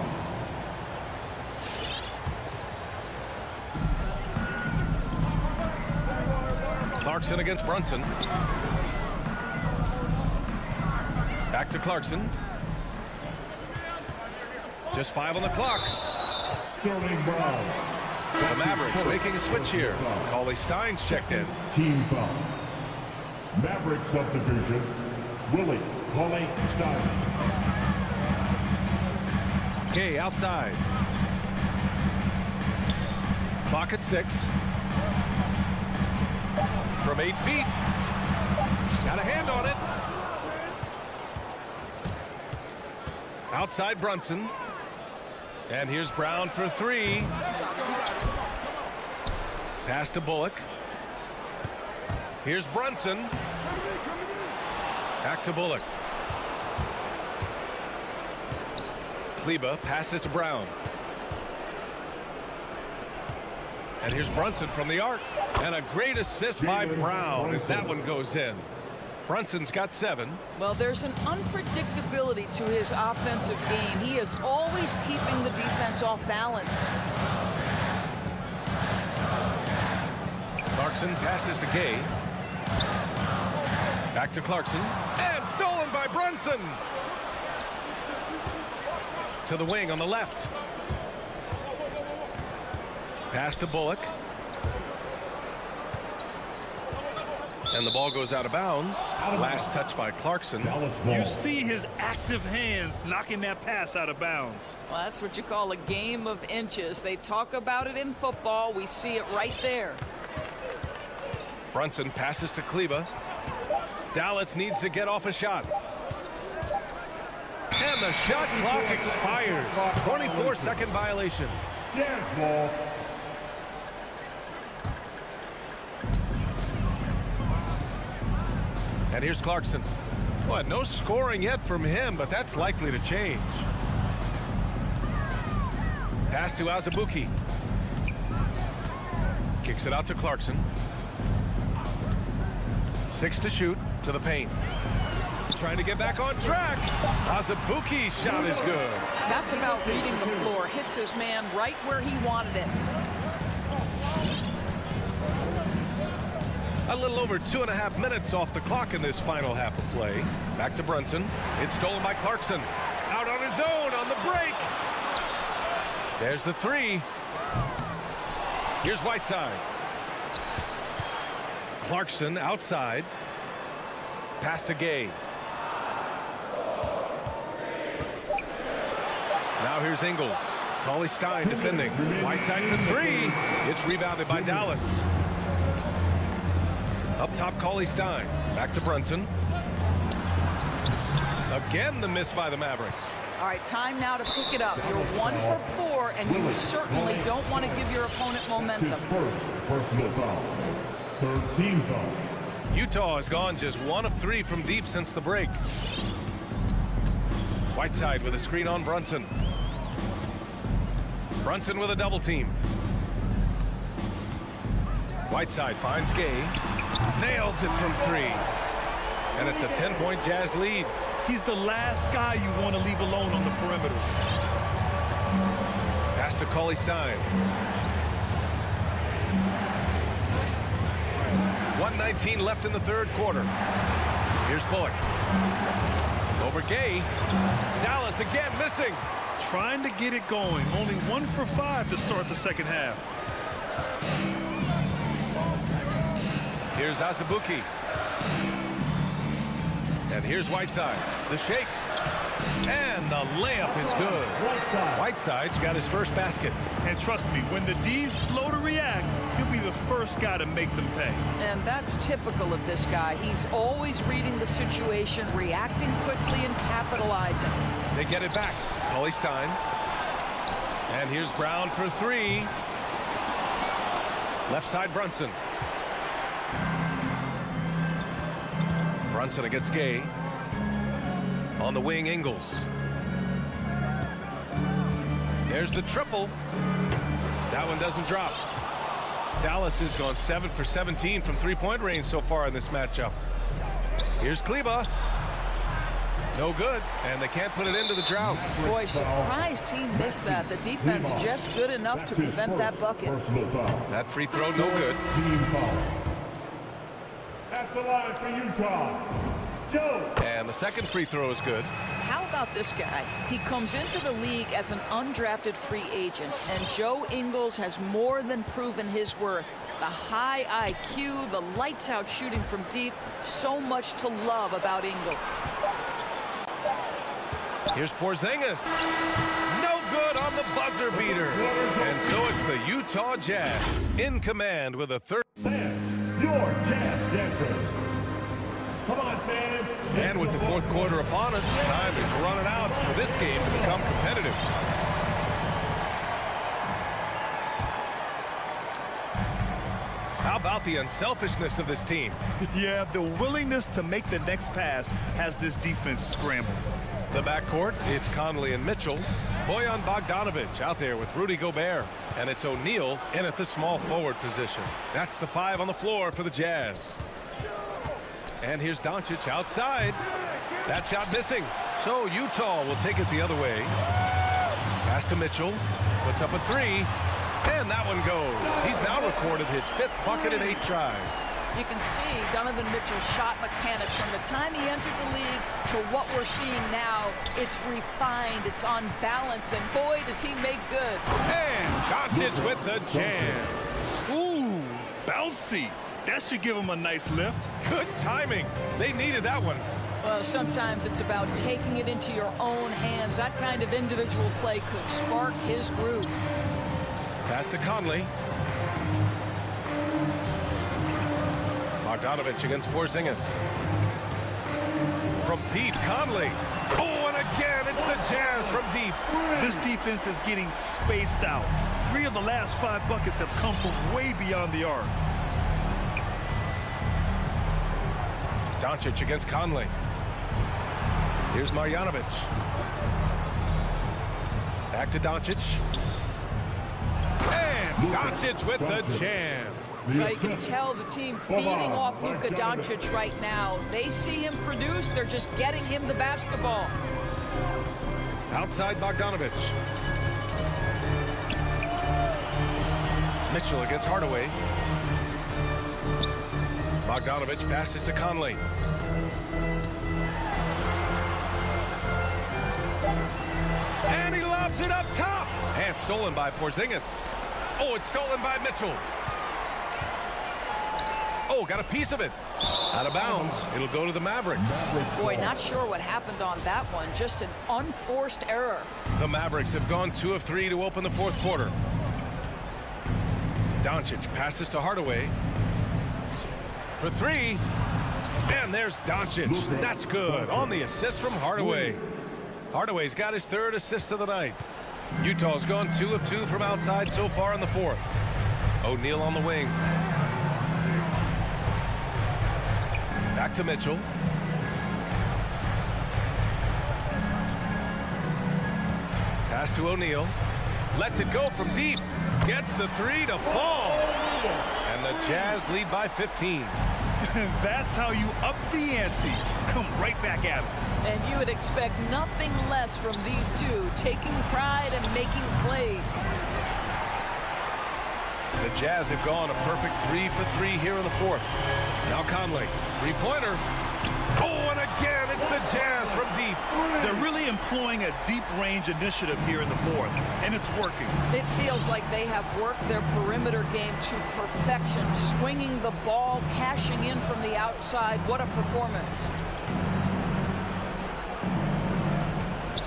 Clarkson against Brunson. Back to Clarkson. Just 5 on the clock. Sterling Brown. The Mavericks making a switch here. Cauley Stein's checked in. Team foul. Mavericks subdivision. Willie Cauley Stein. Gay outside. Clock at 6. From 8 feet. Got a hand on it. Outside Brunson. And here's Brown for three. Pass to Bullock. Here's Brunson. Back to Bullock. Kleba passes to Brown. And here's Brunson from the arc. And a great assist by Brown as that one goes in. Brunson's got 7. Well, there's an unpredictability to his offensive game. He is always keeping the defense off balance. Clarkson passes to Gay. Back to Clarkson. And stolen by Brunson. To the wing on the left. Pass to Bullock. And the ball goes out of bounds. Last touch by Clarkson. You see his active hands knocking that pass out of bounds. Well, that's what you call a game of inches. They talk about it in football. We see it right there. Brunson passes to Kleba. Dallas needs to get off a shot. And the shot clock expires. 24-second violation. Jazz ball. And here's Clarkson. Well, no scoring yet from him, but that's likely to change. Pass to Azubuike. Kicks it out to Clarkson. 6 to shoot to the paint. Trying to get back on track. Azubuike's shot is good. That's about reading the floor. Hits his man right where he wanted it. A little over 2.5 minutes off the clock in this final half of play. Back to Brunson. It's stolen by Clarkson. Out on his own on the break. There's the 3. Here's Whiteside. Clarkson outside. Pass to Gay. Now here's Ingles. Cauley Stein defending. Whiteside for 3. It's rebounded by Dallas. Up top, Cauley Stein. Back to Brunson. Again, the miss by the Mavericks. All right, time now to pick it up. You're 1 for 4, and you certainly don't want to give your opponent momentum. First personal foul. 13 foul. Utah has gone just 1 of 3 from deep since the break. Whiteside with a screen on Brunson. Brunson with a double team. Whiteside finds Gay. Nails it from 3. And it's a 10-point Jazz lead. He's the last guy you want to leave alone on the perimeter. Pass to Cauley Stein. 1:19 left in the third quarter. Here's Bullock. Over Gay. Dallas again missing. Trying to get it going. Only 1 for 5 to start the second half. Here's Azubuike. And here's Whiteside. The shake. And the layup is good. Whiteside's got his first basket. And trust me, when the D's slow to react, he'll be the first guy to make them pay. And that's typical of this guy. He's always reading the situation, reacting quickly, and capitalizing. They get it back. Cauley Stein. And here's Brown for 3. Left side Brunson. Brunson against Gay. On the wing, Ingles. There's the triple. That one doesn't drop. Dallas has gone 7 for 17 from three-point range so far in this matchup. Here's Kleba. No good, and they can't put it into the drought. Boy, surprised he missed that. The defense just good enough to prevent that bucket. That free throw, no good. At the line for Utah, Joe. And the second free throw is good. How about this guy? He comes into the league as an undrafted free agent, and Joe Ingles has more than proven his worth. The high IQ, the lights-out shooting from deep, so much to love about Ingles. Here's Porzingis. No good on the buzzer beater. And so it's the Utah Jazz in command with a third. Your Jazz dancers. Come on, fans. And with the fourth quarter upon us, time is running out for this game to become competitive. How about the unselfishness of this team? Yeah, the willingness to make the next pass has this defense scrambled. The backcourt, it's Conley and Mitchell. Bojan Bogdanovic out there with Rudy Gobert. And it's O'Neal in at the small forward position. That's the 5 on the floor for the Jazz. And here's Doncic outside. That shot missing. So Utah will take it the other way. Pass to Mitchell. Puts up a 3. And that one goes. He's now recorded his 5th bucket in 8 tries. You can see Donovan Mitchell's shot mechanics from the time he entered the league to what we're seeing now. It's refined, it's on balance, and boy, does he make good. And Doncic with the jam. Ooh, bouncy. That should give him a nice lift. Good timing. They needed that one. Well, sometimes it's about taking it into your own hands. That kind of individual play could spark his groove. Pass to Conley. Bogdanovic against Porzingis. From deep, Conley. Oh, and again, it's the Jazz from deep. This defense is getting spaced out. 3 of the last 5 buckets have come from way beyond the arc. Doncic against Conley. Here's Marjanovic. Back to Doncic. And Doncic with the jam. Well, you can tell the team feeding off Luka Doncic right now. They see him produce. They're just getting him the basketball. Outside Bogdanovic. Mitchell against Hardaway. Bogdanovic passes to Conley. And he lobs it up top. And stolen by Porzingis. Oh, it's stolen by Mitchell. Oh, got a piece of it. Out of bounds. It'll go to the Mavericks. Boy, not sure what happened on that one. Just an unforced error. The Mavericks have gone 2 of 3 to open the fourth quarter. Doncic passes to Hardaway. For 3. And there's Doncic. That's good. On the assist from Hardaway. Hardaway's got his 3rd assist of the night. Utah's gone 2 of 2 from outside so far in the fourth. O'Neal on the wing. Back to Mitchell. Pass to O'Neal. Lets it go from deep. Gets the 3 to fall. And the Jazz lead by 15. That's how you up the ante. Come right back at him. And you would expect nothing less from these two, taking pride and making plays. The Jazz have gone a perfect 3 for 3 here in the fourth. Now Conley, 3-pointer. Oh, and again, it's the Jazz from deep. They're really employing a deep range initiative here in the fourth, and it's working. It feels like they have worked their perimeter game to perfection, swinging the ball, cashing in from the outside. What a performance.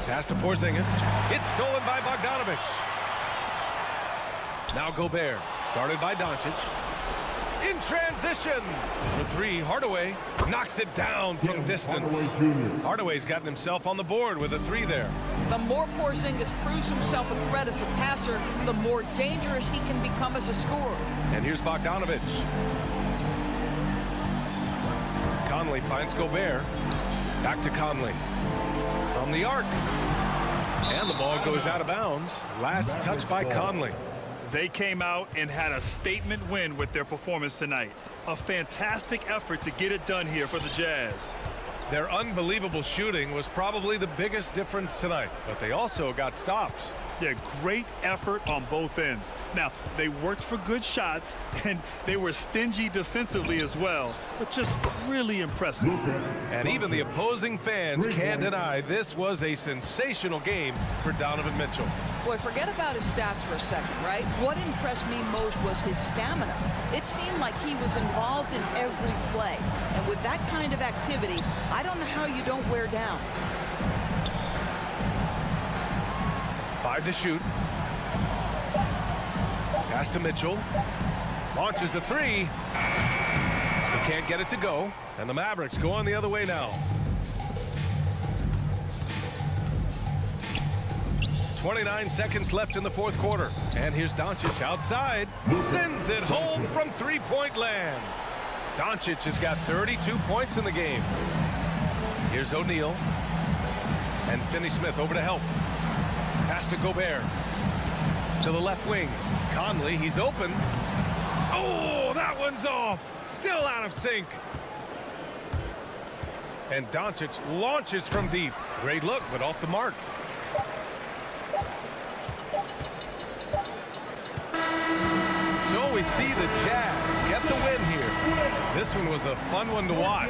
Pass to Porzingis. It's stolen by Bogdanovic. Now Gobert, guarded by Doncic. In transition. For 3, Hardaway knocks it down from distance. Hardaway's gotten himself on the board with a 3 there. The more Porzingis proves himself a threat as a passer, the more dangerous he can become as a scorer. And here's Bogdanovic. Conley finds Gobert. Back to Conley. From the arc. And the ball goes out of bounds. Last touch by Conley. They came out and had a statement win with their performance tonight. A fantastic effort to get it done here for the Jazz. Their unbelievable shooting was probably the biggest difference tonight, but they also got stops. Yeah, great effort on both ends. Now, they worked for good shots, and they were stingy defensively as well, but just really impressive. And even the opposing fans can't deny this was a sensational game for Donovan Mitchell. Boy, forget about his stats for a second, right? What impressed me most was his stamina. It seemed like he was involved in every play. And with that kind of activity, I don't know how you don't wear down. 5 to shoot. Pass to Mitchell. Launches a 3. He can't get it to go. And the Mavericks going the other way now. 29 seconds left in the fourth quarter. And here's Doncic outside. Sends it home from three-point land. Doncic has got 32 points in the game. Here's O'Neal. And Finney-Smith over to help. Pass to Gobert. To the left wing. Conley, he's open. Oh, that one's off. Still out of sync. And Doncic launches from deep. Great look, but off the mark. So we see the Jazz get the win here. This one was a fun one to watch.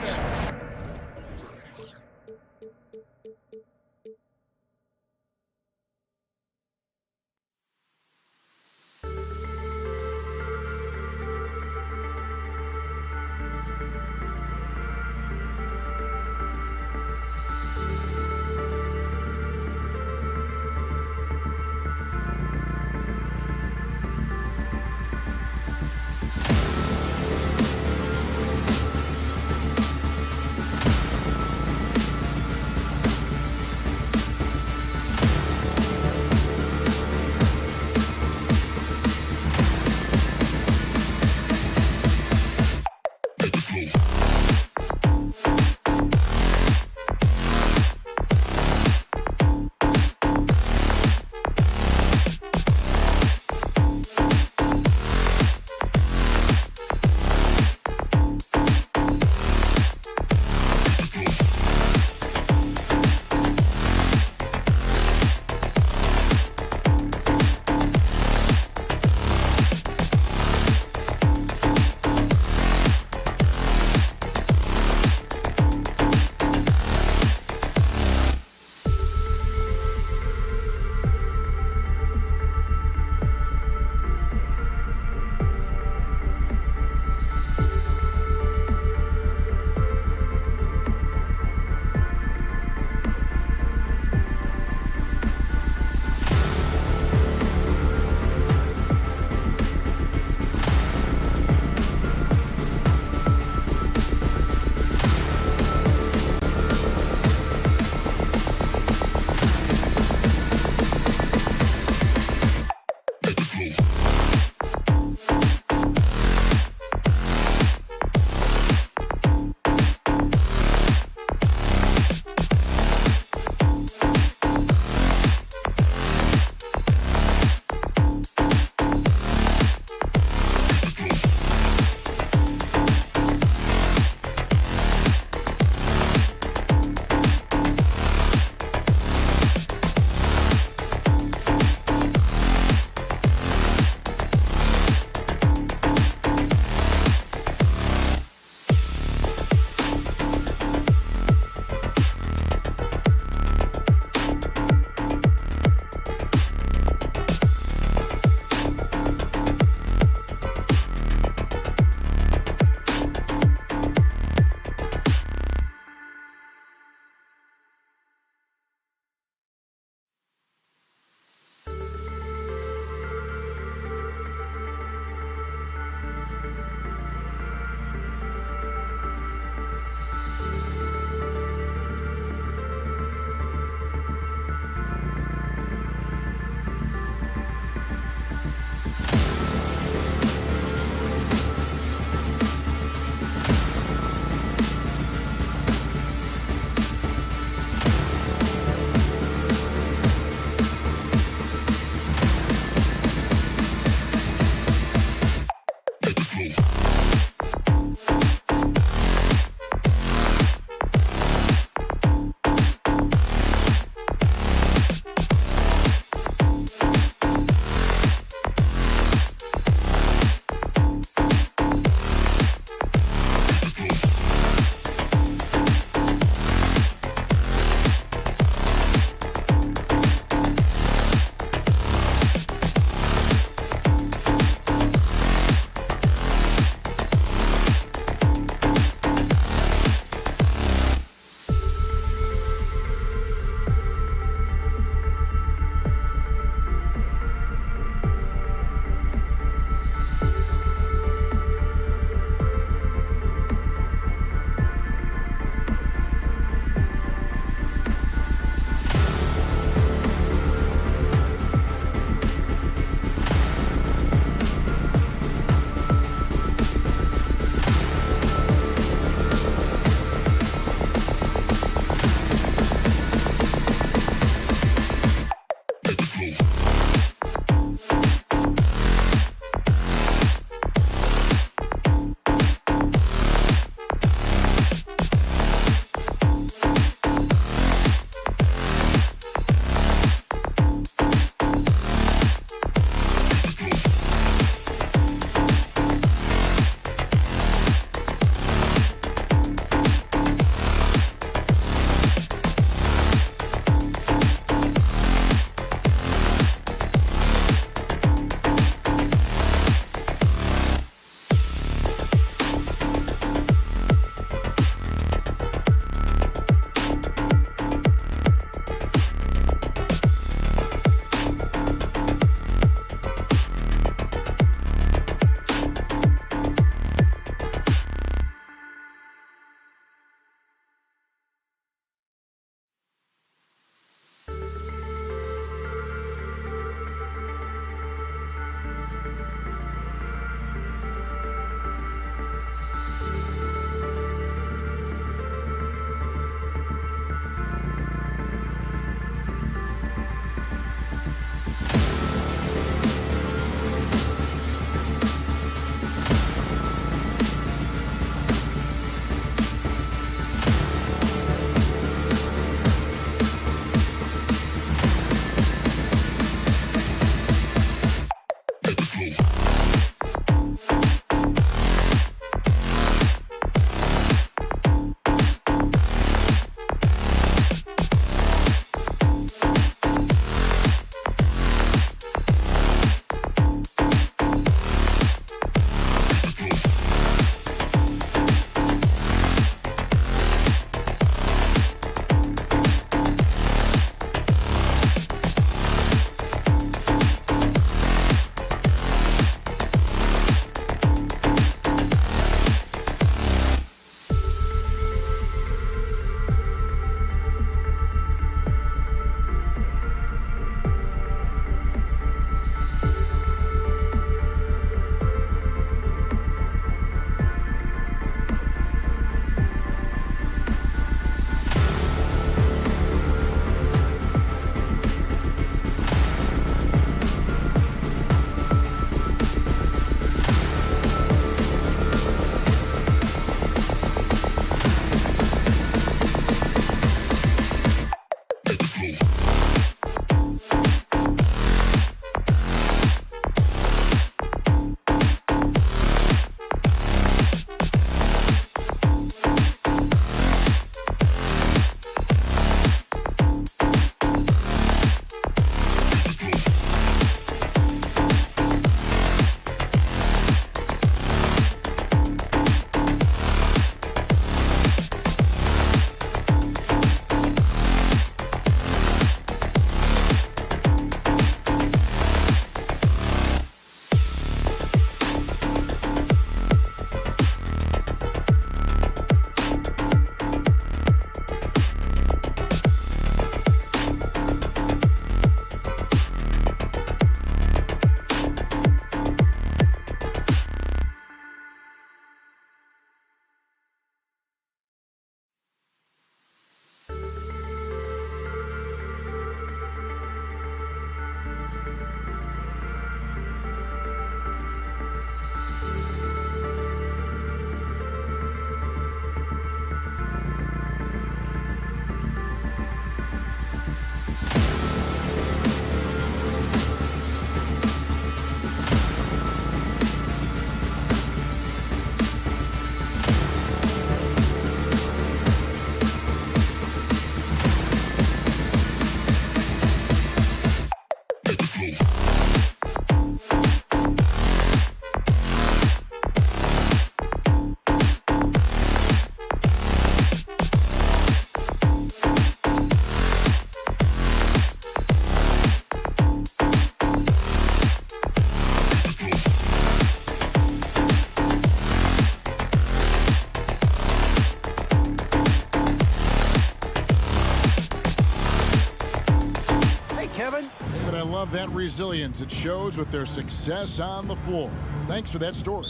love that resilience. It shows with their success on the floor. Thanks for that story.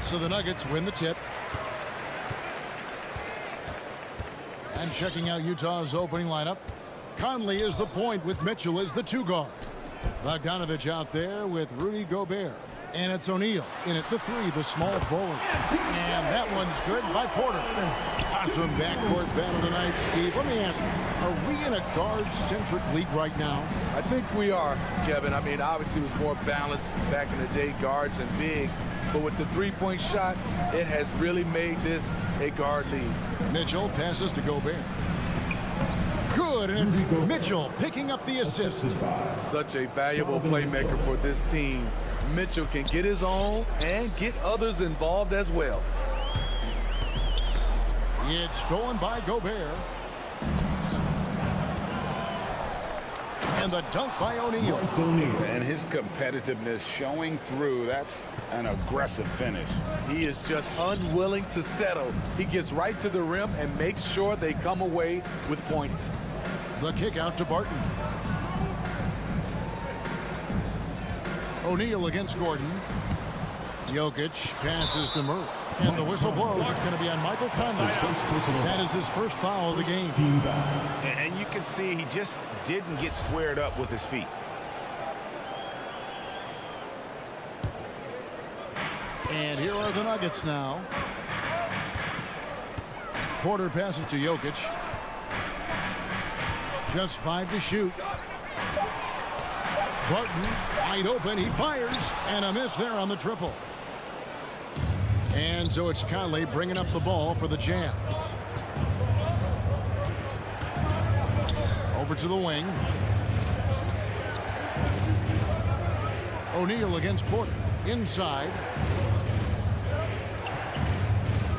So the Nuggets win the tip. And checking out Utah's opening lineup, Conley is the point with Mitchell as the two guard. Bogdanovich out there with Rudy Gobert. And it's O'Neal in at the three, the small forward. And that one's good by Porter. Awesome backcourt battle tonight, Steve. Let me ask you, are we in a guard-centric league right now? I think we are, Kevin. I mean, obviously it was more balanced back in the day, guards and bigs. But with the three-point shot, it has really made this a guard league. Mitchell passes to Gobert. Good, and it's Mitchell picking up the assist. Such a valuable playmaker for this team. Mitchell can get his own and get others involved as well. It's stolen by Gobert. And the dunk by O'Neal. And his competitiveness showing through. That's an aggressive finish. He is just unwilling to settle. He gets right to the rim and makes sure they come away with points. The kick out to Barton. O'Neal against Gordon. Jokic passes to Murray. And the whistle blows. It's going to be on Michael Conley. That is his first foul of the game. And you can see he just didn't get squared up with his feet. And here are the Nuggets now. Porter passes to Jokic. Just 5 to shoot. Barton wide open. He fires. And a miss there on the triple. And so it's Conley bringing up the ball for the Jazz. Over to the wing. O'Neal against Porter. Inside.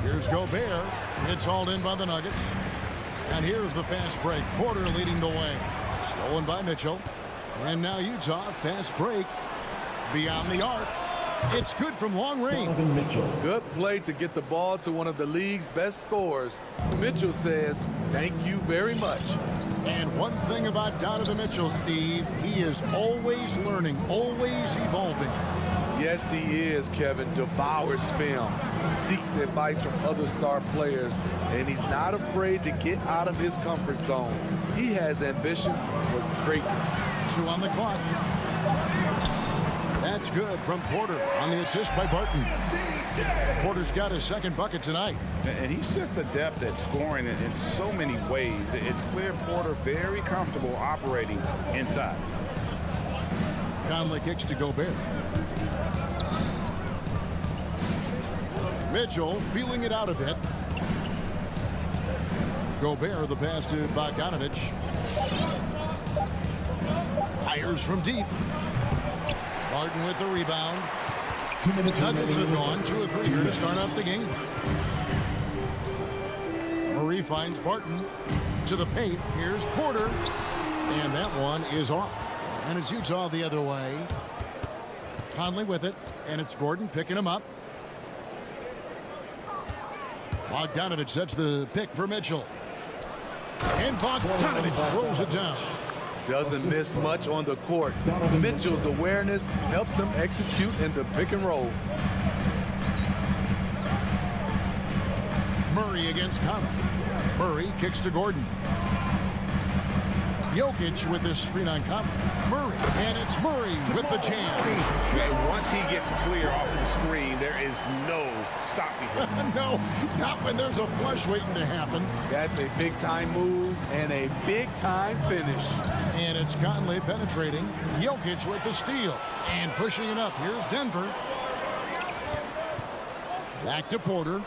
Here's Gobert. It's hauled in by the Nuggets. And here's the fast break. Porter leading the way. Stolen by Mitchell. And now Utah, fast break. Beyond the arc. It's good from long range. Good play to get the ball to one of the league's best scorers. Mitchell says, thank you very much. And one thing about Donovan Mitchell, Steve, he is always learning, always evolving. Yes, he is, Kevin. Devours film, seeks advice from other star players, and he's not afraid to get out of his comfort zone. He has ambition for greatness. 2 on the clock. That's good from Porter on the assist by Barton. Porter's got his second bucket tonight. And he's just adept at scoring in so many ways. It's clear Porter very comfortable operating inside. Conley kicks to Gobert. Mitchell feeling it out a bit. Gobert, the pass to Bogdanovich. Fires from deep. Barton with the rebound. Nuggets have gone 2 of 3 here to start off the game. Murray finds Barton to the paint. Here's Porter. And that one is off. And it's Utah the other way. Conley with it. And it's Gordon picking him up. Bogdanovich sets the pick for Mitchell. And Bogdanovich throws it down. Doesn't miss much on the court. Mitchell's awareness helps him execute in the pick and roll. Murray against Conley. Murray kicks to Gordon. Jokic with his screen on Conley. Murray, and it's Murray with the jam. And once he gets clear off the screen, there is no stopping him. No, not when there's a flush waiting to happen. That's a big-time move and a big-time finish. And it's Conley penetrating. Jokic with the steal. And pushing it up. Here's Denver. Back to Porter.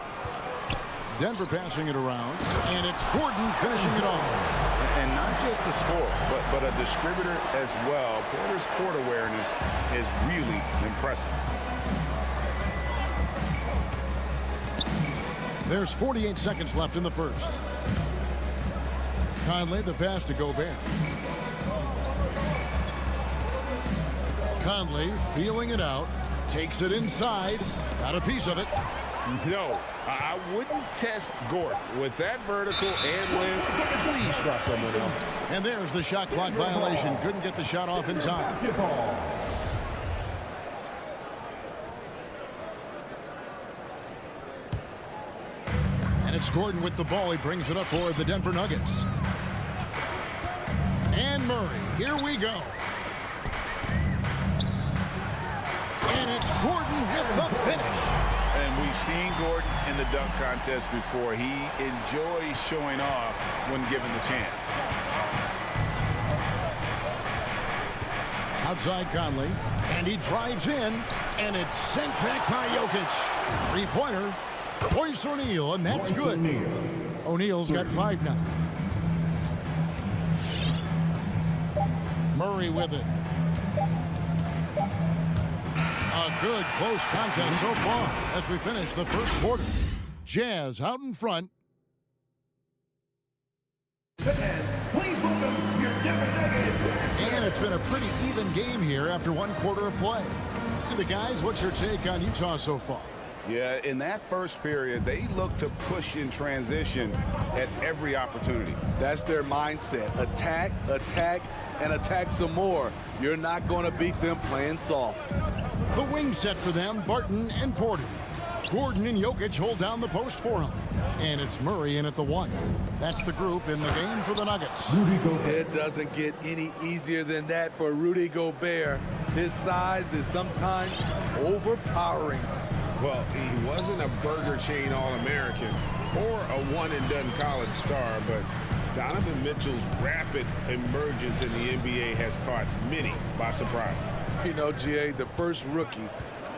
Denver passing it around. And it's Gordon finishing it off. And not just a scorer, but a distributor as well. Porter's court awareness is really impressive. There's 48 seconds left in the first. Conley, the pass to Gobert. Conley feeling it out. Takes it inside. Got a piece of it. No, I wouldn't test Gordon. With that vertical and length, please try someone else. And there's the shot clock violation. Couldn't get the shot off in time. And it's Gordon with the ball. He brings it up for the Denver Nuggets. And Murray, here we go. And it's Gordon with the finish. And we've seen Gordon in the dunk contest before. He enjoys showing off when given the chance. Outside Conley, and he drives in, and it's sent back by Jokic. Three-pointer, Royce O'Neal, and that's good. O'Neal's got 5 now. Murray with it. A good close contest so far as we finish the first quarter. Jazz out in front. And it's been a pretty even game here after 1 quarter of play. The guys, what's your take on Utah so far? Yeah, in that first period, they look to push in transition at every opportunity. That's their mindset. Attack, attack, and attack some more. You're not going to beat them playing soft. The wing set for them, Barton and Porter. Gordon and Jokic hold down the post for him. And it's Murray in at the 1. That's the group in the game for the Nuggets. It doesn't get any easier than that for Rudy Gobert. His size is sometimes overpowering. Well, he wasn't a burger chain All-American or a one-and-done college star, but Donovan Mitchell's rapid emergence in the NBA has caught many by surprise. You know, GA, the first rookie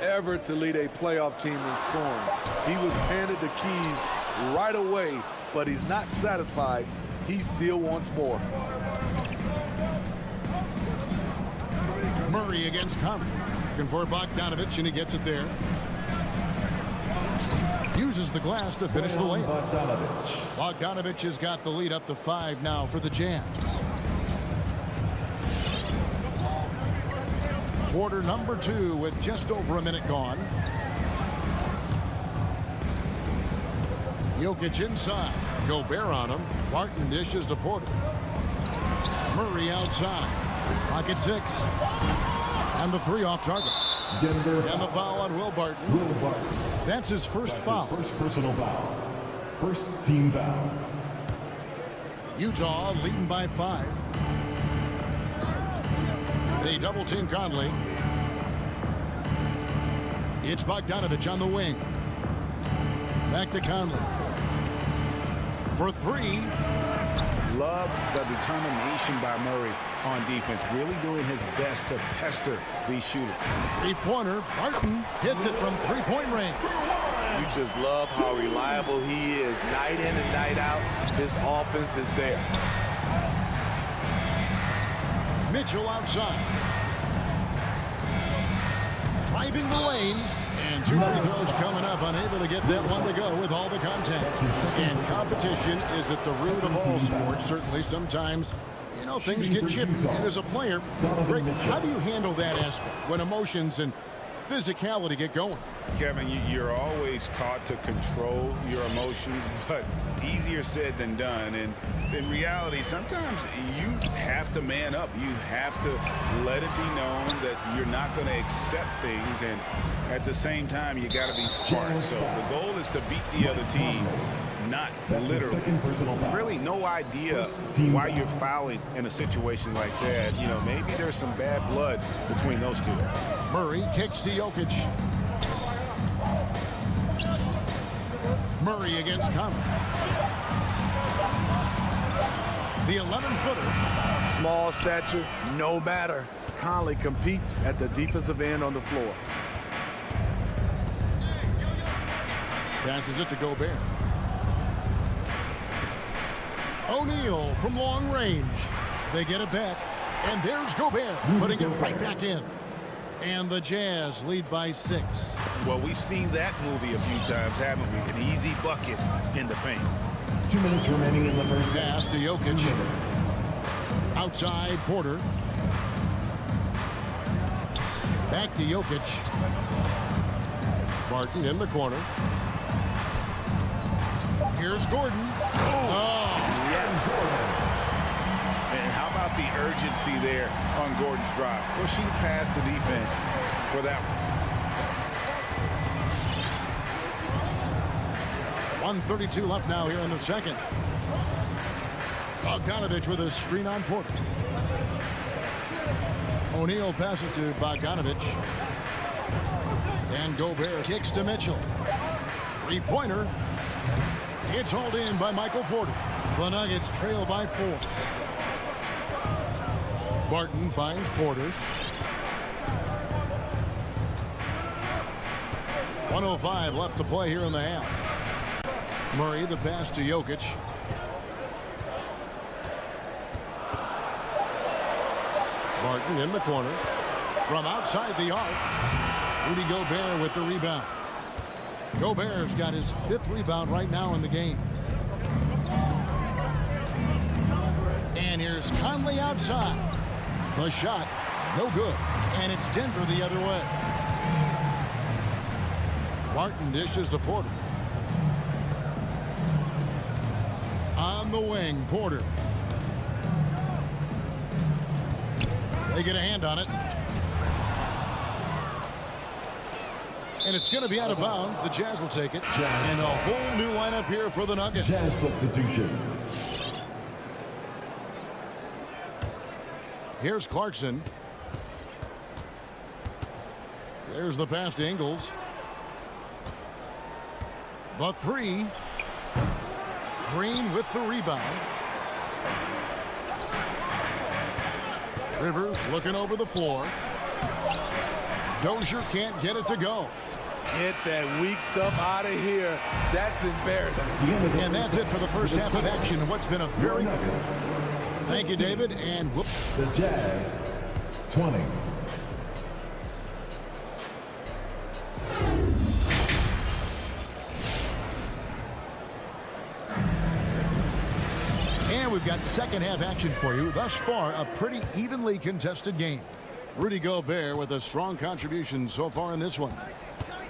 ever to lead a playoff team in scoring. He was handed the keys right away, but he's not satisfied. He still wants more. Murray against Conley. Looking for Bogdanovich, and he gets it there. Uses the glass to finish the layup. Bogdanovich has got the lead up to 5 now for the Jazz. Quarter number 2 with just over a minute gone. Jokic inside. Gobert on him. Barton dishes to Porter. Murray outside. Pocket 6. And the 3 off target. Denver. And the foul on Will Barton. That's his first foul. His first personal foul. First team foul. Utah leading by 5. They double team Conley. It's Bogdanovich on the wing. Back to Conley. For 3. Love the determination by Murray on defense, really doing his best to pester these shooters. 3-pointer, Barton hits it from 3-point range. You just love how reliable he is night in and night out. His offense is there. Mitchell outside. Driving the lane. And 2 free throws coming up, unable to get that one to go with all the contact. And competition is at the root of all sports. Certainly sometimes, you know, things get chippy. And as a player, Greg, how do you handle that aspect when emotions and physicality get going? Kevin, you're always taught to control your emotions, but easier said than done. And in reality, sometimes you have to man up. You have to let it be known that you're not going to accept things. And at the same time, you got to be smart. So the goal is to beat the other team, not literally. Really no idea why you're fouling in a situation like that. You know, maybe there's some bad blood between those two. Murray kicks to Jokic. Murray against Conley. The 11-footer. Small stature, no matter. Conley competes at the defensive end on the floor. Passes it to Gobert. O'Neal from long range. They get it back. And there's Gobert putting it right back in. And the Jazz lead by 6. Well, we've seen that movie a few times, haven't we? An easy bucket in the paint. 2 minutes remaining in the first. Pass to Jokic. Outside, Porter. Back to Jokic. Barton in the corner. Here's Gordon. Oh. Yes. And how about the urgency there on Gordon's drive? Pushing past the defense for that one. 1:32 left now here in the second. Bogdanovich with a screen on Porter. O'Neal passes to Bogdanovich. And Gobert kicks to Mitchell. Three-pointer. It's hauled in by Michael Porter. The Nuggets trail by 4. Barton finds Porter. 1:05 left to play here in the half. Murray, the pass to Jokic. Barton in the corner. From outside the arc, Rudy Gobert with the rebound. Gobert's got his 5th rebound right now in the game. And here's Conley outside. The shot, no good. And it's Denver the other way. Martin dishes to Porter. On the wing, Porter. They get a hand on it. And it's going to be out of bounds. The Jazz will take it. And a whole new lineup here for the Nuggets. Jazz substitution. Here's Clarkson. There's the pass to Ingles. The 3. Green with the rebound. Rivers looking over the floor. Dozier can't get it to go. Get that weak stuff out of here. That's embarrassing. And that's it for the first half of action. What's been a very... Thank you, David. And whoops. The Jazz, 20. And we've got second half action for you. Thus far, a pretty evenly contested game. Rudy Gobert with a strong contribution so far in this one.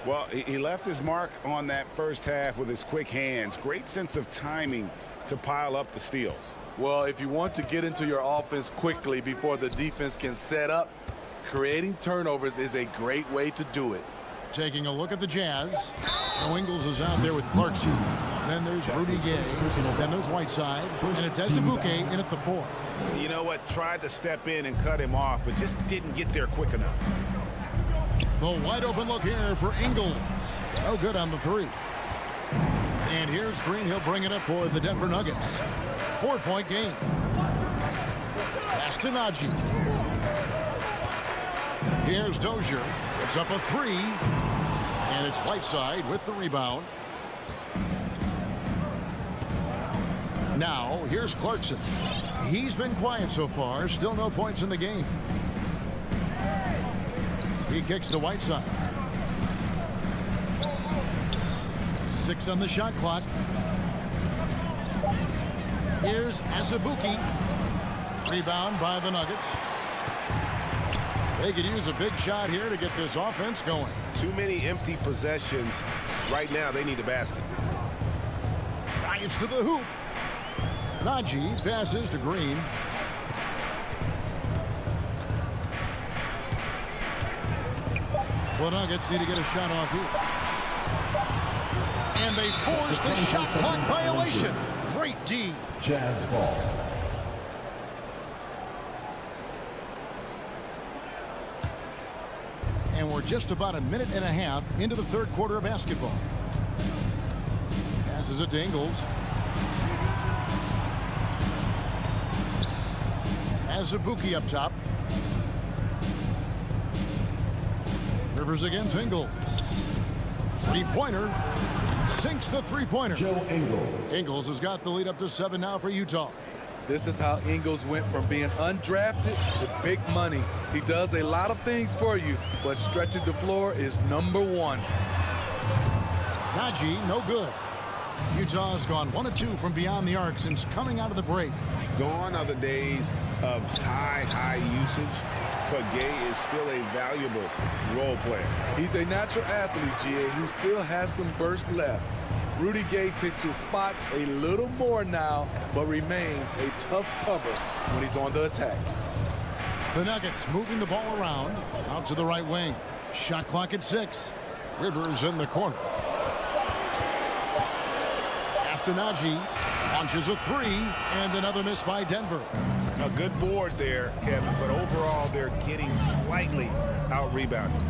Well, he left his mark on that first half with his quick hands. Great sense of timing to pile up the steals. Well, if you want to get into your offense quickly before the defense can set up, creating turnovers is a great way to do it. Taking a look at the Jazz. Joe Ingles is out there with Clarkson. Then there's Rudy Gay. Then there's Whiteside. And it's Azubuike in at the 4. You know what? Tried to step in and cut him off, but just didn't get there quick enough. The wide open look here for Ingles. No good on the 3. And here's Green. He'll bring it up for the Denver Nuggets. 4-point game. Pass to Najee. Here's Dozier. It's up a 3. And it's Whiteside with the rebound. Now, here's Clarkson. He's been quiet so far. Still no points in the game. He kicks to Whiteside. 6 on the shot clock. Here's Azubuike. Rebound by the Nuggets. They could use a big shot here to get this offense going. Too many empty possessions. Right now, they need a basket. Drives to the hoop. Najee passes to Green. The Nuggets need to get a shot off here. And they force the shot clock violation. Great D. Jazz ball. And we're just about a minute and a half into the third quarter of basketball. Passes it to Ingles. Azubuike up top. Rivers against Ingles. Three-pointer. Sinks the three-pointer. Joe Ingles. Ingles has got the lead up to 7 now for Utah. This is how Ingles went from being undrafted to big money. He does a lot of things for you, but stretching the floor is #1. Najee, no good. Utah has gone 1 of 2 from beyond the arc since coming out of the break. Gone are the days of high usage, but Gay is still a valuable role player. He's a natural athlete, GA, who still has some burst left. Rudy Gay picks his spots a little more now, but remains a tough cover when he's on the attack. The Nuggets moving the ball around, out to the right wing. Shot clock at 6. Rivers in the corner. Afternaji launches a 3, and another miss by Denver. A good board there, Kevin, but overall they're getting slightly out-rebounded.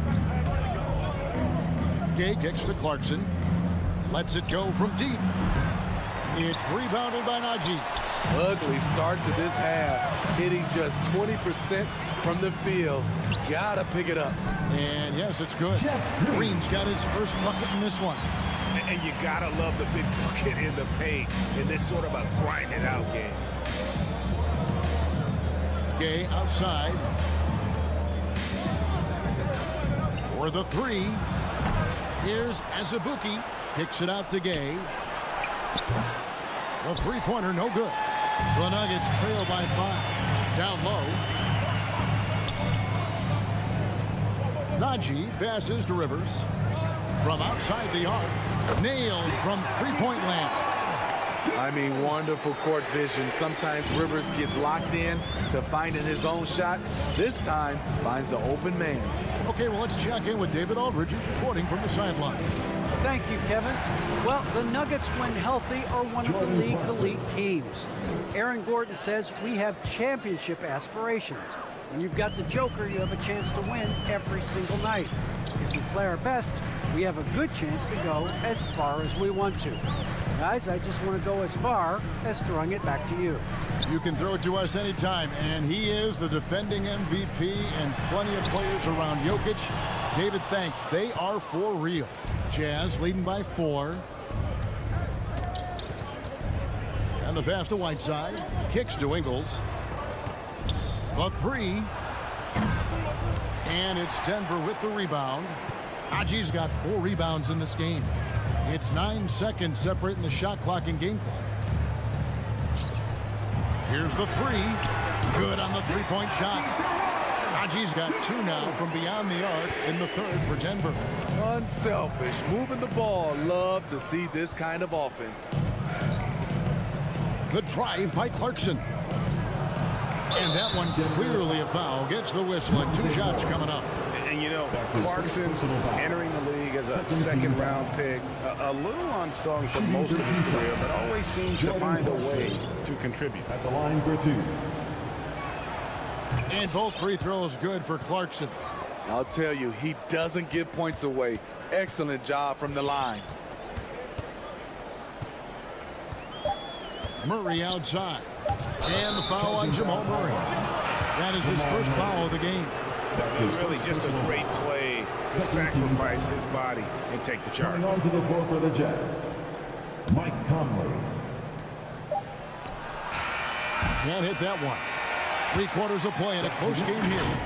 Gay kicks to Clarkson. Lets it go from deep. It's rebounded by Najee. Ugly start to this half. Hitting just 20% from the field. Gotta pick it up. And yes, it's good. Green's got his first bucket in this one. And you gotta love the big bucket in the paint in this sort of a grind-it-out game. Gay outside. For the 3. Here's Azubuike. Kicks it out to Gay. The three-pointer, no good. The Nuggets trail by 5. Down low. Najee passes to Rivers. From outside the arc. Nailed from three-point land. I mean, wonderful court vision. Sometimes Rivers gets locked in to finding his own shot. This time, finds the open man. Okay, well, let's check in with David Aldridge, who's reporting from the sideline. Thank you, Kevin. Well, the Nuggets, when healthy, are one of the league's elite teams. Aaron Gordon says we have championship aspirations. When you've got the Joker, you have a chance to win every single night. If we play our best, we have a good chance to go as far as we want to. Guys, I just want to go as far as throwing it back to you. You can throw it to us anytime, and he is the defending MVP and plenty of players around Jokic. David, thanks. They are for real. Jazz leading by 4. And the pass to Whiteside. Kicks to Ingles. The 3. And it's Denver with the rebound. Najee's got 4 rebounds in this game. It's 9 seconds separating the shot clock and game clock. Here's the 3. Good on the three-point shot. Najee's got 2 now from beyond the arc in the third for Denver. Unselfish, moving the ball. Love to see this kind of offense. The drive by Clarkson. And that one clearly a foul. Gets the whistle and 2 shots coming up. And you know, Clarkson entering the league as a second-round pick, a little unsung for most of his career, but always seems to find a way to contribute. At the line for 2. And both free throws good for Clarkson. I'll tell you, he doesn't give points away. Excellent job from the line. Murray outside. And the foul on Jamal Murray. That is his first foul of the game. It's really just a great play to sacrifice his body and take the charge. Coming onto the floor for the Jazz, Mike Conley. Can't hit that one. 3 quarters of play in a close game here.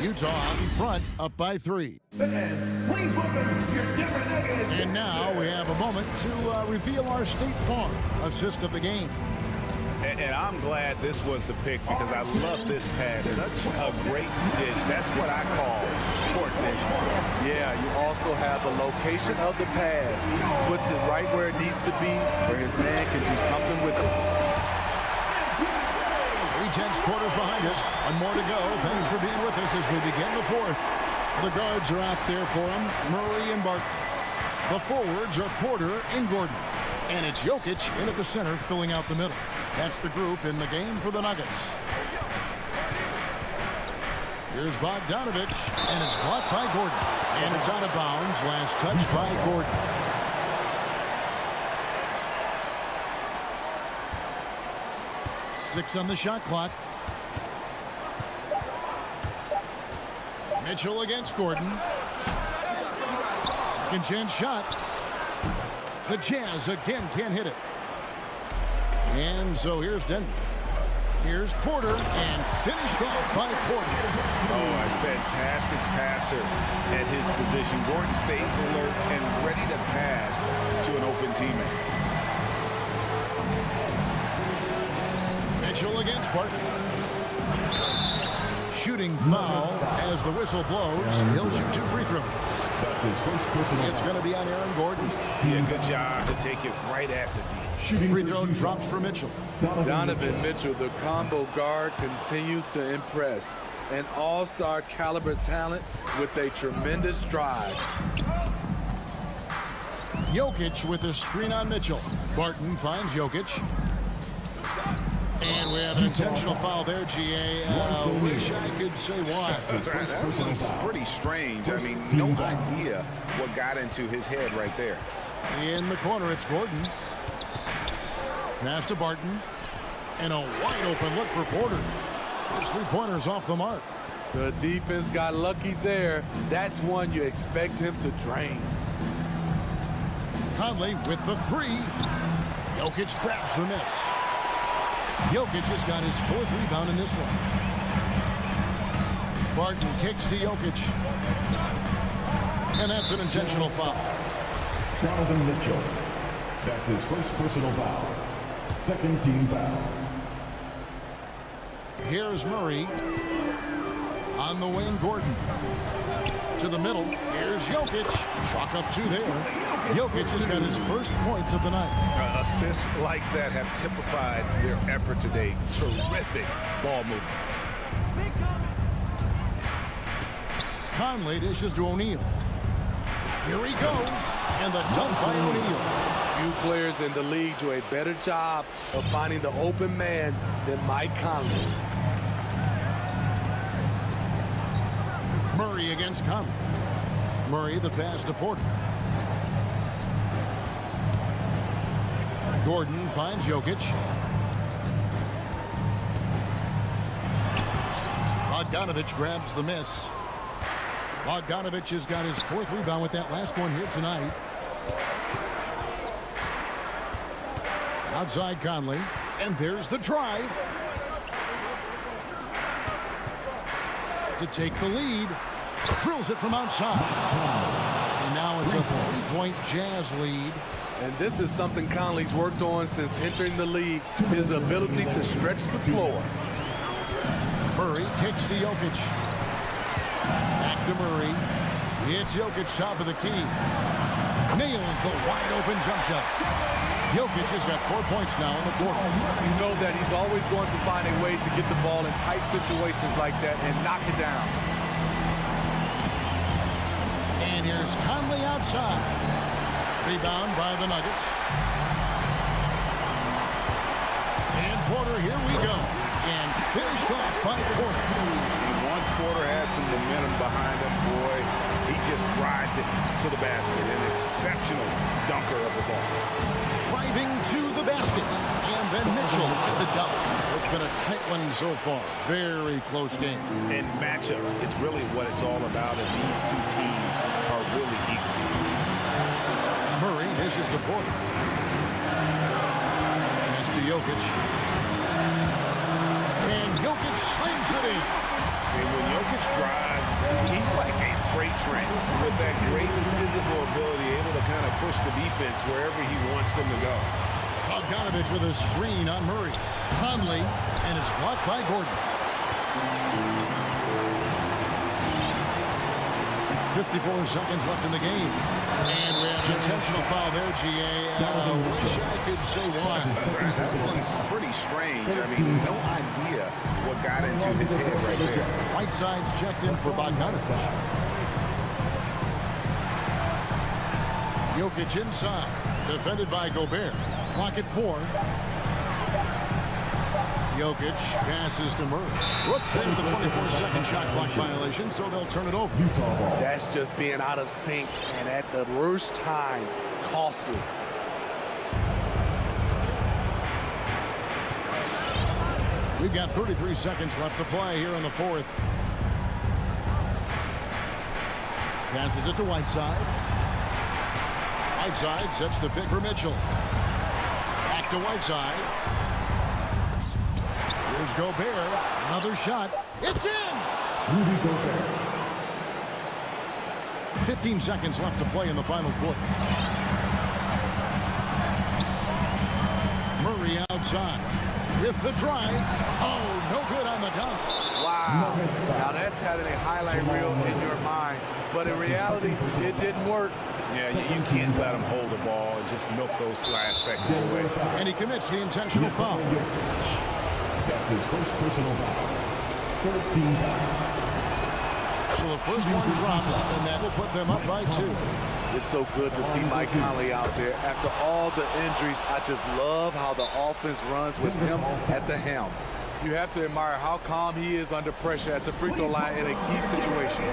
Utah out in front, up by 3. Fans, please welcome your Denver Nuggets. And now we have a moment to reveal our State Farm assist of the game. And I'm glad this was the pick because I love this pass. Such a great dish. That's what I call court vision. Yeah, you also have the location of the pass. Puts it right where it needs to be, where his man can do something with it. 3/10 quarters behind us. One more to go. Thanks for being with us as we begin the 4th. The guards are out there for him, Murray and Barton. The forwards are Porter and Gordon. And it's Jokic in at the center, filling out the middle. That's the group in the game for the Nuggets. Here's Bogdanovich, and it's blocked by Gordon. And it's out of bounds. Last touch by Gordon. Six on the shot clock. Mitchell against Gordon. Second chance shot. The Jazz again can't hit it. And so here's Denver. Here's Porter, and finished off by Porter. Oh, a fantastic passer at his position. Gordon stays alert and ready to pass to an open teammate. Mitchell against Barton. shooting foul as the whistle blows. He'll shoot 2 free throws. That's his first personal It's going to be on Aaron Gordon. Yeah, good job to take it right at the D. Free throw drops for Mitchell. Donovan Mitchell, the combo guard, continues to impress. An all-star caliber talent with a tremendous drive. Jokic with a screen on Mitchell. Barton finds Jokic. And we have an intentional foul there, GA. Wish I could say why. That was pretty strange. I mean, no idea what got into his head right there. In the corner, it's Gordon. Pass to Barton. And a wide open look for Porter. His 3-pointer's off the mark. The defense got lucky there. That's one you expect him to drain. Conley with the 3. Jokic grabs the miss. Jokic has got his 4th rebound in this one. Barton kicks to Jokic. And that's an intentional foul. Donovan Mitchell. That's his first personal foul. Second team foul. Here's Murray. On the wing, Gordon. To the middle. Here's Jokic. Chalk up 2 there. Jokic has got his first points of the night. Assists like that have typified their effort today. Terrific ball movement. Conley dishes to O'Neal. Here he goes. And the dunk by O'Neal. Few players in the league do a better job of finding the open man than Mike Conley. Murray against Conley. Murray the pass to Porter. Gordon finds Jokic. Bogdanovich grabs the miss. Bogdanovich has got his 4th rebound with that last one here tonight. Outside Conley. And there's the drive. To take the lead. Drills it from outside. And now it's a 3-point Jazz lead. And this is something Conley's worked on since entering the league, his ability to stretch the floor. Murray kicks to Jokic. Back to Murray. It's Jokic, top of the key. Nails the wide open jump shot. Jokic has got 4 points now in the quarter. You know that he's always going to find a way to get the ball in tight situations like that and knock it down. And here's Conley outside. Rebound by the Nuggets. And Porter, here we go. And finished off by Porter. And once Porter has some momentum behind him, boy, he just rides it to the basket. An exceptional dunker of the ball. Driving to the basket. And then Mitchell with the dunk. It's been a tight one so far. Very close game. In matchups, it's really what it's all about, and these two teams are really equal. Murray dishes to Porter. Pass to Jokic. And Jokic slams it in. And when Jokic drives, he's like a freight train with that great physical ability, able to kind of push the defense wherever he wants them to go. Bogdanovich with a screen on Murray. Conley, and it's blocked by Gordon. 54 seconds left in the game. And we have an intentional foul there, GA. Wish I could say why. That one's pretty strange. I mean, no idea what got into his head right there. Whiteside's checked in for Bogdanovich. Jokic inside. Defended by Gobert. Clock at 4. Jokic passes to Murray. Whoops, there's the 24-second shot clock violation, so they'll turn it over. That's just being out of sync, and at the worst time, costly. We've got 33 seconds left to play here in the 4th. Passes it to Whiteside. Whiteside sets the pick for Mitchell. Back to Whiteside. Here's Gobert. Another shot. It's in! Rudy Gobert. 15 seconds left to play in the final quarter. Murray outside with the drive. Oh, no good on the dunk. Wow, Wow. Now that's having a highlight reel in your mind, but in reality, it didn't work. Yeah, you can't let him hold the ball and just milk those last seconds away. And he commits the intentional foul. That's his first personal foul. 13 fouls. So the first one drops, and that will put them up by 2. It's so good to see Mike Conley out there. After all the injuries, I just love how the offense runs with him at the helm. You have to admire how calm he is under pressure at the free throw line in a key situation.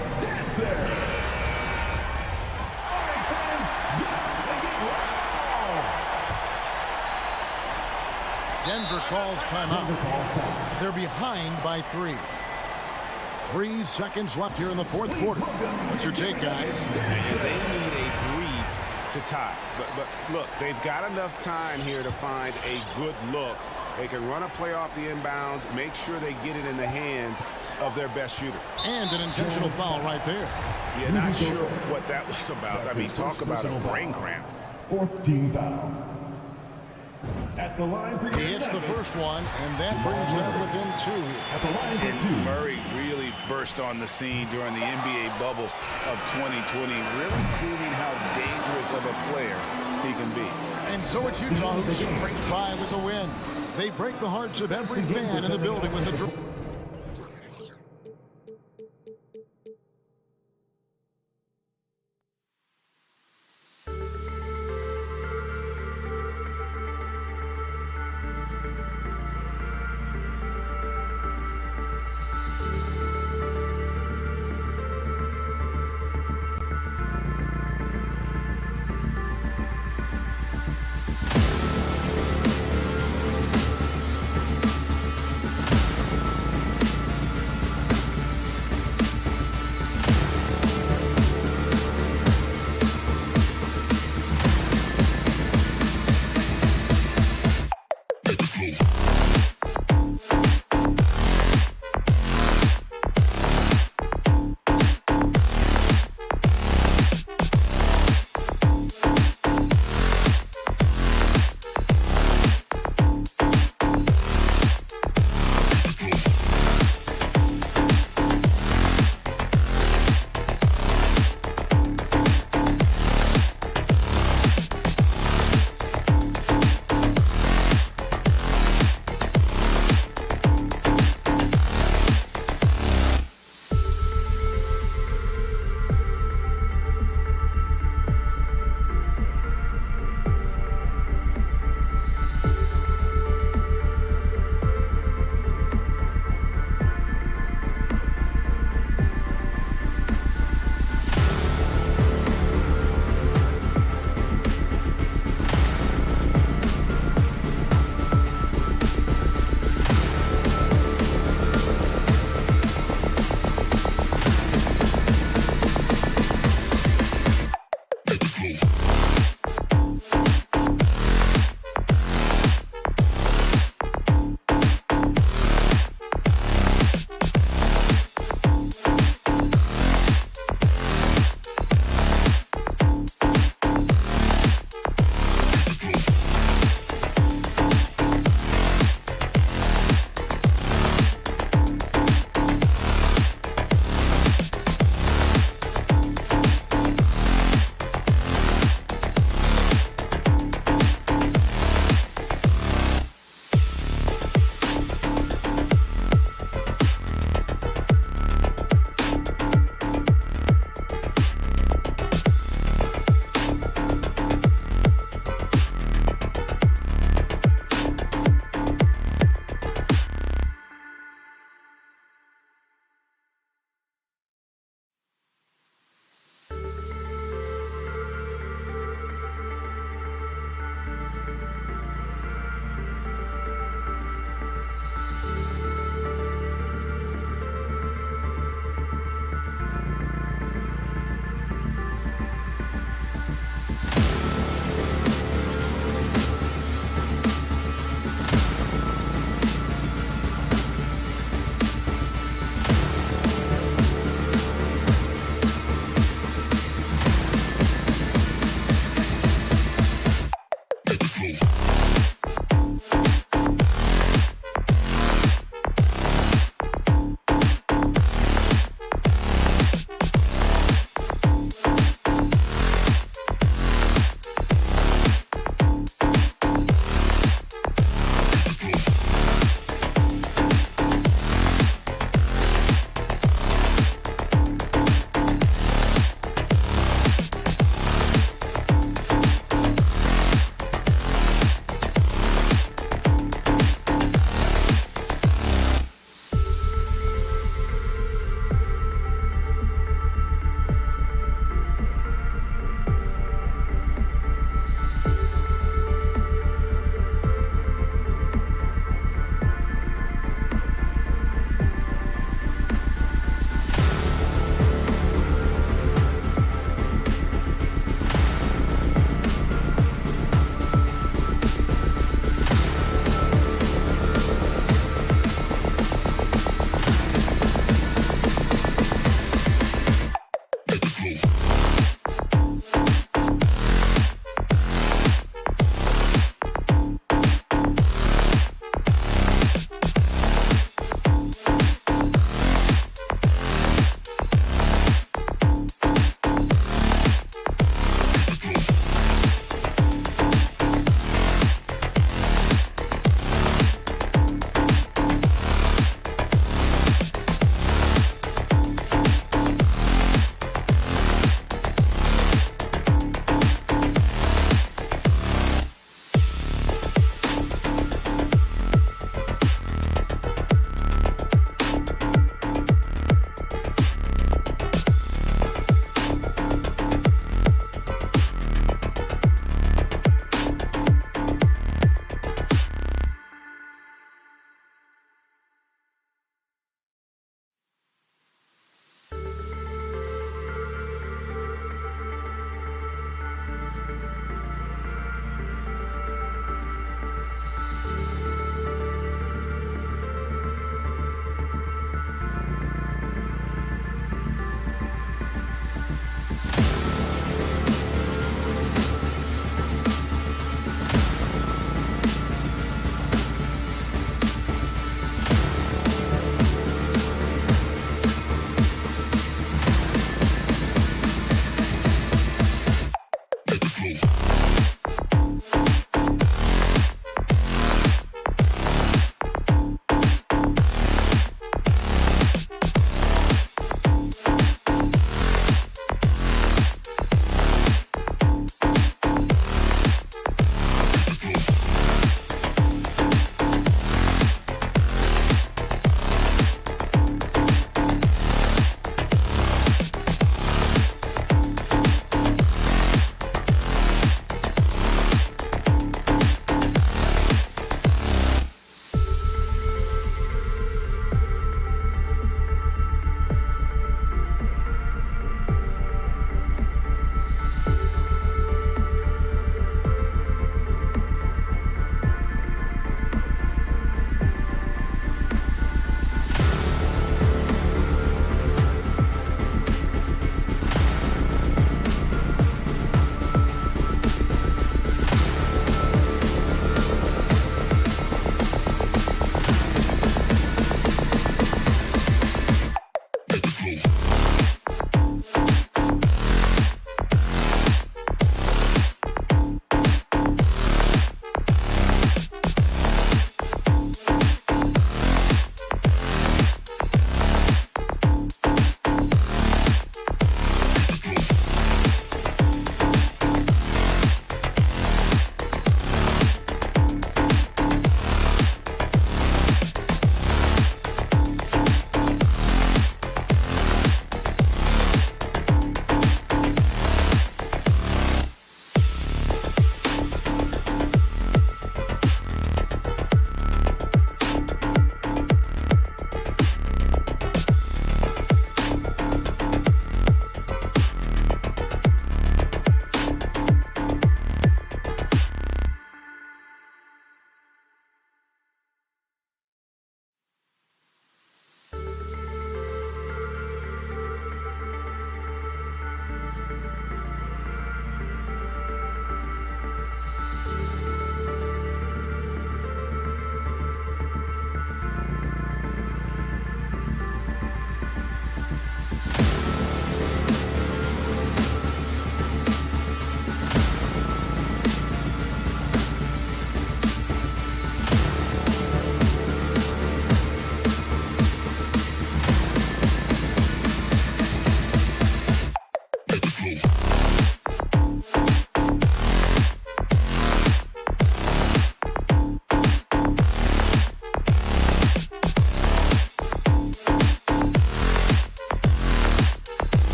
Denver calls timeout. They're behind by 3. 3 seconds left here in the fourth quarter. What's your take, guys? They need a breathe to tie. But look, they've got enough time here to find a good look. They can run a play off the inbounds, make sure they get it in the hands of their best shooter. And an intentional foul right there. Yeah, not sure what that was about. I mean, talk about a brain cramp. 4th team foul. At the line for He hits the first one, and that brings them within 2. At the line for 2. And Murray really burst on the scene during the NBA bubble of 2020, really proving how dangerous of a player he can be. And so it's Utah who scraped by with the win. They break the hearts of every fan in the building with the draw.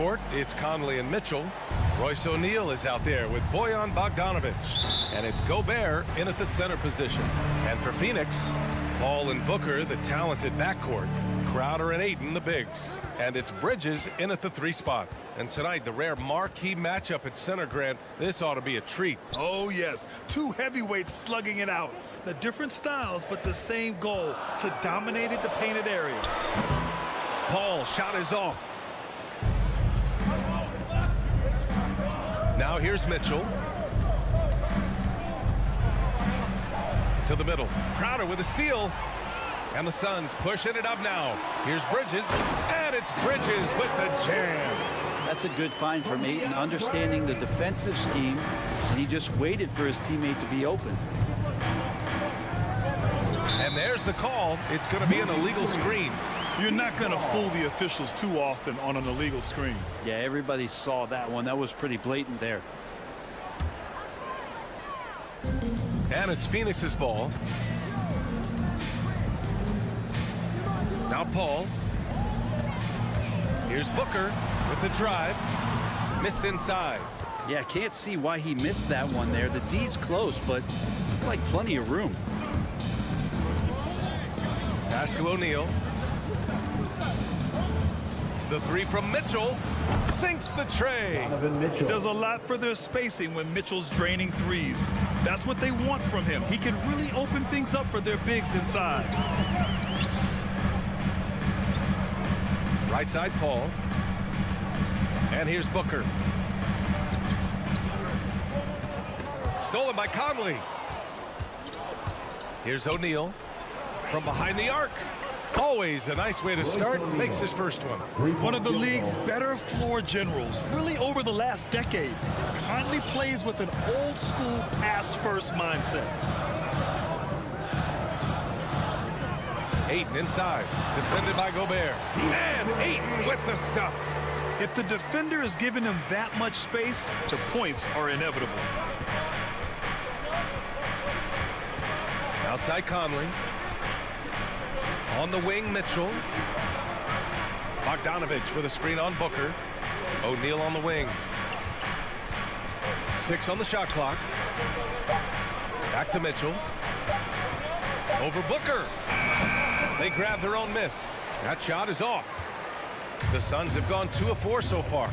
court, it's Conley and Mitchell. Royce O'Neal is out there with Bojan Bogdanovic. And it's Gobert in at the center position. And for Phoenix, Paul and Booker, the talented backcourt. Crowder and Ayton, the bigs. And it's Bridges in at the 3 spot. And tonight, the rare marquee matchup at center, Grant. This ought to be a treat. Oh, yes. 2 heavyweights slugging it out. The different styles, but the same goal, to dominate the painted area. Paul, shot is off. Now here's Mitchell. To the middle. Crowder with a steal. And the Suns pushing it up now. Here's Bridges. And it's Bridges with the jam. That's a good find from Ayton, understanding the defensive scheme. And he just waited for his teammate to be open. And there's the call. It's going to be an illegal screen. You're not going to fool the officials too often on an illegal screen. Yeah, everybody saw that one. That was pretty blatant there. And it's Phoenix's ball. Now Paul. Here's Booker with the drive. Missed inside. Yeah, can't see why he missed that one there. The D's close, but looked like plenty of room. Pass to O'Neal. The 3 from Mitchell. Sinks the tray. Donovan Mitchell. Does a lot for their spacing when Mitchell's draining threes. That's what they want from him. He can really open things up for their bigs inside. Right side, Paul. And here's Booker. Stolen by Conley. Here's O'Neal from behind the arc. Always a nice way to start. Makes his first one. One of the league's better floor generals, really over the last decade. Conley plays with an old-school pass-first mindset. Ayton inside, defended by Gobert. And Ayton with the stuff. If the defender is giving him that much space, the points are inevitable. Outside Conley. On the wing, Mitchell. Bogdanovic with a screen on Booker. O'Neal on the wing. 6 on the shot clock. Back to Mitchell. Over Booker. They grab their own miss. That shot is off. The Suns have gone 2 of 4 so far.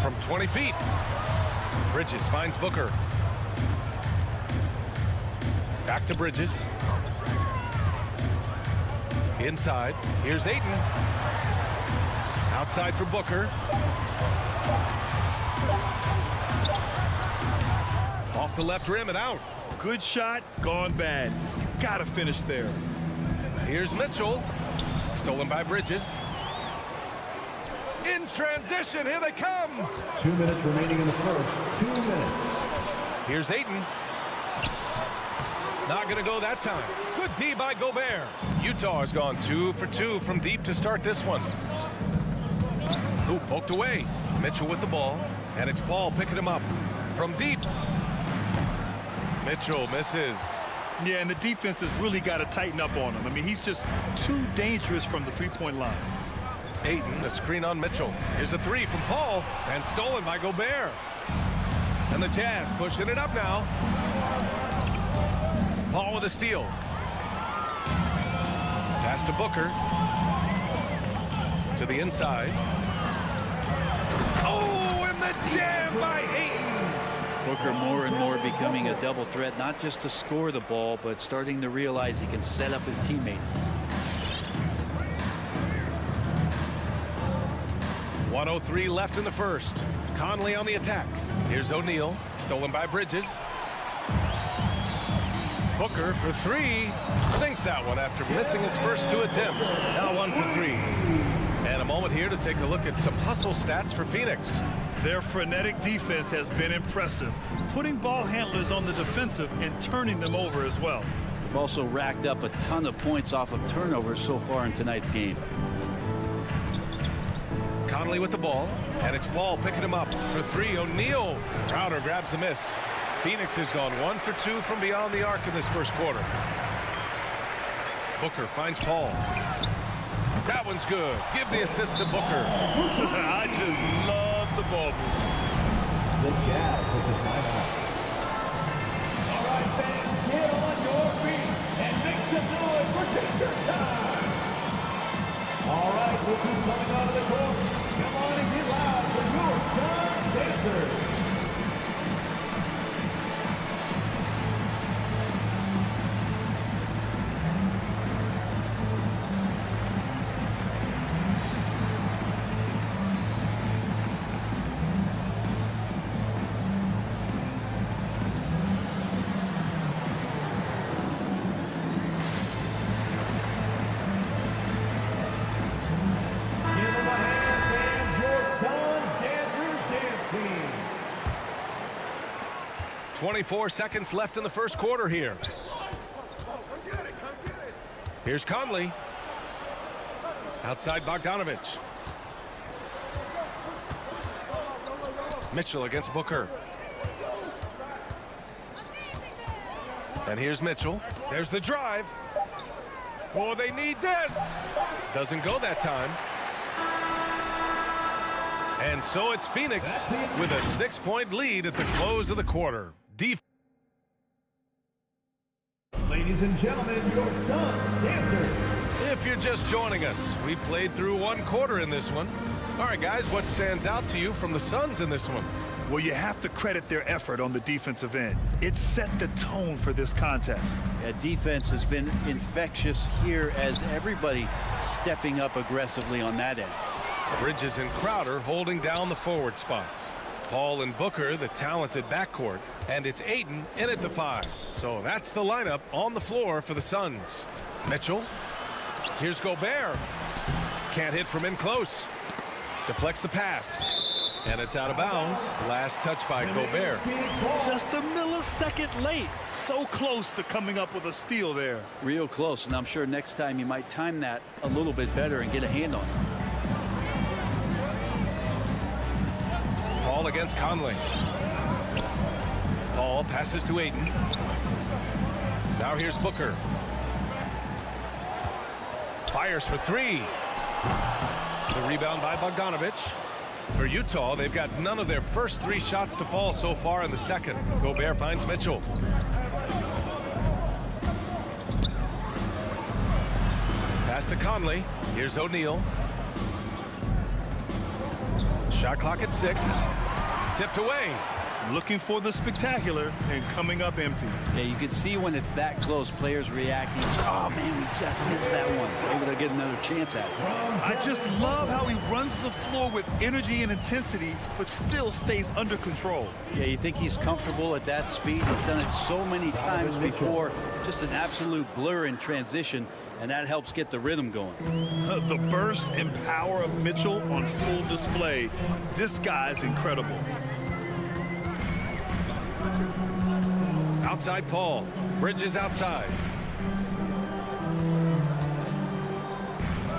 From 20 feet. Bridges finds Booker. Back to Bridges. Inside. Here's Ayton. Outside for Booker. Off the left rim and out. Good shot, gone bad. Gotta finish there. Here's Mitchell. Stolen by Bridges. In transition, here they come. 2 minutes remaining in the first. 2 minutes. Here's Ayton. Not going to go that time. Good D by Gobert. Utah has gone 2 for 2 from deep to start this one. Ooh, poked away. Mitchell with the ball. And it's Paul picking him up. From deep. Mitchell misses. Yeah, and the defense has really got to tighten up on him. I mean, he's just too dangerous from the three-point line. Ayton, a screen on Mitchell. Here's a 3 from Paul. And stolen by Gobert. And the Jazz pushing it up now. Paul with a steal. Pass to Booker. To the inside. Oh, and the jam by Ayton. Booker more and more becoming a double threat, not just to score the ball, but starting to realize he can set up his teammates. 1:03 left in the first. Conley on the attack. Here's O'Neal. Stolen by Bridges. Booker for 3. Sinks that one after missing his first 2 attempts. Now 1 for 3. And a moment here to take a look at some hustle stats for Phoenix. Their frenetic defense has been impressive, putting ball handlers on the defensive and turning them over as well. They've also racked up a ton of points off of turnovers so far in tonight's game. Conley with the ball, and it's Paul picking him up for 3. O'Neal. Crowder grabs the miss. Phoenix has gone 1 for 2 from beyond the arc in this first quarter. Booker finds Paul. That one's good. Give the assist to Booker. I just love the ball movement. The Jazz with the timeout. All right, fans, get on your feet and make some noise for Danger Time. All right, look who's coming out of the court. Come on and get loud for your Sun Dancers. Give them a hand, fans, your Sun Dancers dance team. 24 seconds left in the first quarter here. Here's Conley. Outside Bogdanovich. Mitchell against Booker. And here's Mitchell. There's the drive. Oh, they need this. Doesn't go that time. And so it's Phoenix with a 6-point lead at the close of the quarter. Ladies and gentlemen, your Sun Dancers. If you're just joining us, we played through one quarter in this one. All right, guys, what stands out to you from the Suns in this one? Well, you have to credit their effort on the defensive end. It set the tone for this contest. Yeah, defense has been infectious here as everybody stepping up aggressively on that end. Bridges and Crowder holding down the forward spots. Paul and Booker, the talented backcourt. And it's Ayton in at the 5. So that's the lineup on the floor for the Suns. Mitchell. Here's Gobert. Can't hit from in close. Deflects the pass. And it's out of bounds. Last touch by Gobert. Just a millisecond late. So close to coming up with a steal there. Real close, and I'm sure next time you might time that a little bit better and get a hand on it. Paul against Conley. Paul passes to Ayton. Now here's Booker. Fires for 3. The rebound by Bogdanovich. For Utah, they've got none of their first 3 shots to fall so far in the second. Gobert finds Mitchell. Pass to Conley. Here's O'Neal. Shot clock at 6. Tipped away. Looking for the spectacular and coming up empty. Yeah, you can see when it's that close, players reacting. Oh, man, we just missed that one. Maybe they'll get another chance at it. I just love how he runs the floor with energy and intensity, but still stays under control. Yeah, you think he's comfortable at that speed. He's done it so many times before. Just an absolute blur in transition, and that helps get the rhythm going. The burst and power of Mitchell on full display. This guy's incredible. Outside Paul. Bridges outside.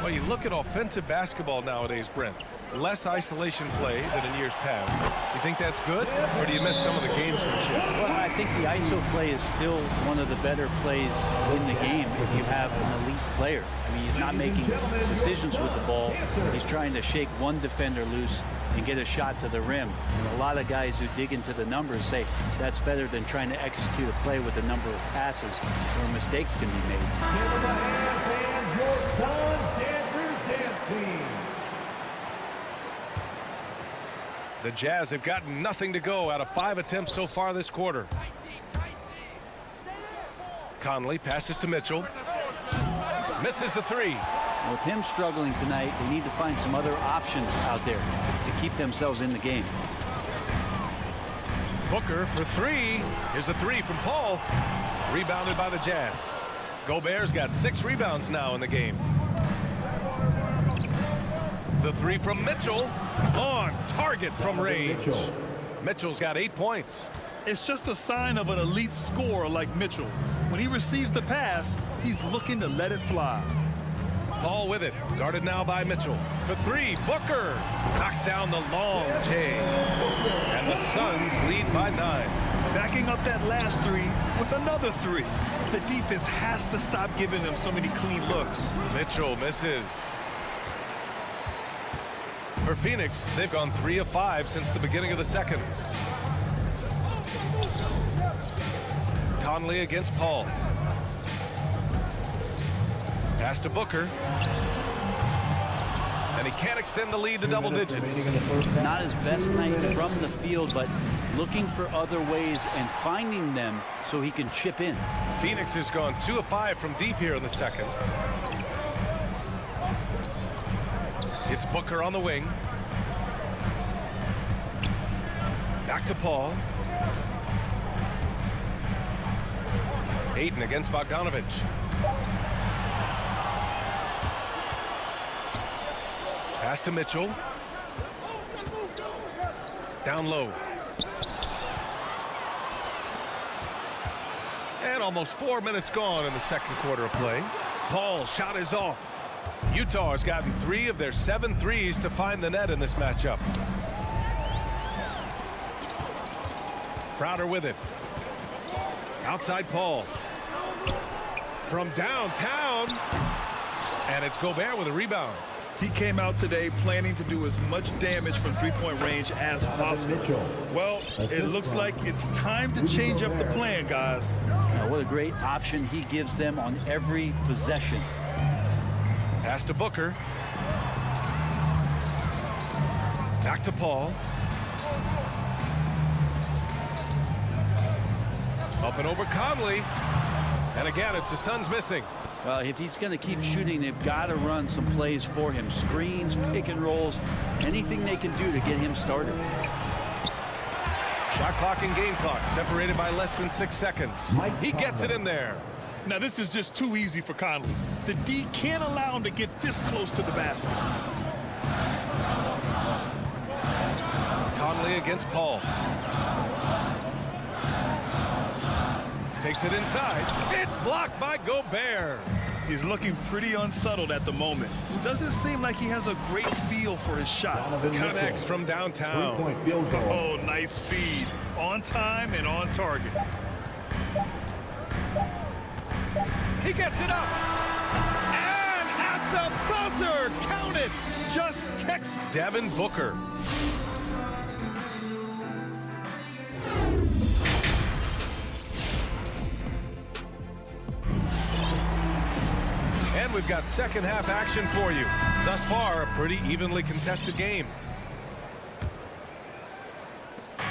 Well, you look at offensive basketball nowadays, Brent. Less isolation play than in years past. You think that's good, or do you miss some of the gamesmanship? Well, I think the ISO play is still one of the better plays in the game if you have an elite player. I mean, he's not making decisions with the ball. He's trying to shake one defender loose and get a shot to the rim. And a lot of guys who dig into the numbers say that's better than trying to execute a play with a number of passes where mistakes can be made. Give them a hand, fans, your Sun Dancers dance team. The Jazz have gotten nothing to go out of 5 attempts so far this quarter. Conley passes to Mitchell. Misses the 3. With him struggling tonight, they need to find some other options out there to keep themselves in the game. Booker for 3. Here's a 3 from Paul. Rebounded by the Jazz. Gobert's got 6 rebounds now in the game. The 3 from Mitchell. On target from range. Mitchell's got 8 points. It's just a sign of an elite scorer like Mitchell. When he receives the pass, he's looking to let it fly. Paul with it. Guarded now by Mitchell. For 3, Booker knocks down the long J. And the Suns lead by 9. Backing up that last 3 with another 3. The defense has to stop giving them so many clean looks. Mitchell misses. For Phoenix, they've gone 3 of 5 since the beginning of the second. Conley against Paul. Pass to Booker. And he can't extend the lead to double digits. Not his best night from the field, but looking for other ways and finding them so he can chip in. Phoenix has gone 2 of 5 from deep here in the second. It's Booker on the wing. Back to Paul. Ayton against Bogdanovich. Pass to Mitchell. Down low. And almost 4 minutes gone in the second quarter of play. Paul's shot is off. Utah has gotten 3 of their 7 threes to find the net in this matchup. Crowder with it. Outside Paul. From downtown. And it's Gobert with a rebound. He came out today planning to do as much damage from three-point range as possible. Well, it looks like it's time to change up the plan, guys. What a great option he gives them on every possession. Pass to Booker. Back to Paul. Up and over Conley. And again, it's the Suns missing. Well, if he's going to keep shooting, they've got to run some plays for him. Screens, pick and rolls, anything they can do to get him started. Shot clock and game clock separated by less than 6 seconds. He gets it in there. Now, this is just too easy for Conley. The D can't allow him to get this close to the basket. Conley against Paul. Takes it inside. It's blocked by Gobert. He's looking pretty unsettled at the moment. Doesn't seem like he has a great feel for his shot. Connects from downtown. Oh, nice feed. On time and on target. He gets it up. And at the buzzer, count it. Just text Devin Booker. And we've got second half action for you. Thus far, a pretty evenly contested game.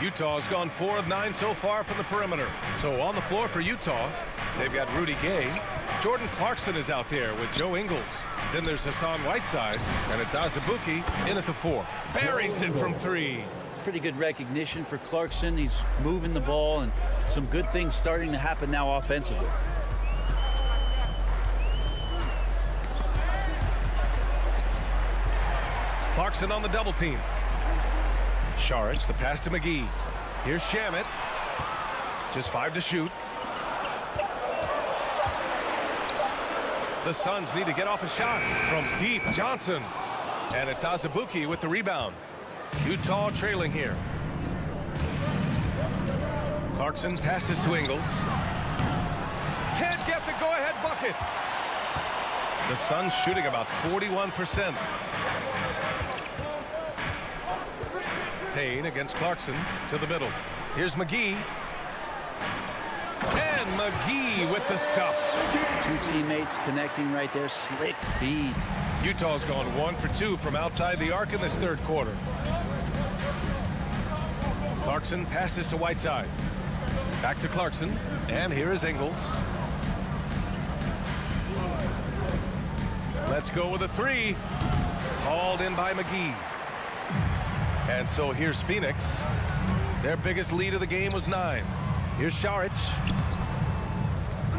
Utah's gone 4 of 9 so far from the perimeter. So on the floor for Utah, they've got Rudy Gay. Jordan Clarkson is out there with Joe Ingles. Then there's Hassan Whiteside, and it's Azubuike in at the 4. Buries it from 3. Pretty good recognition for Clarkson. He's moving the ball, and some good things starting to happen now offensively. Clarkson on the double team. Saric, the pass to McGee. Here's Shamet. Just 5 to shoot. The Suns need to get off a shot from deep. Johnson. And it's Azubuike with the rebound. Utah trailing here. Clarkson passes to Ingles. Can't get the go-ahead bucket. The Suns shooting about 41%. Payne against Clarkson to the middle. Here's McGee. And McGee with the stuff. 2 teammates connecting right there. Slick feed. Utah's gone 1 for 2 from outside the arc in this third quarter. Clarkson passes to Whiteside. Back to Clarkson. And here is Ingles. Let's go with a 3. Hauled in by McGee. And so here's Phoenix. Their biggest lead of the game was 9. Here's Saric.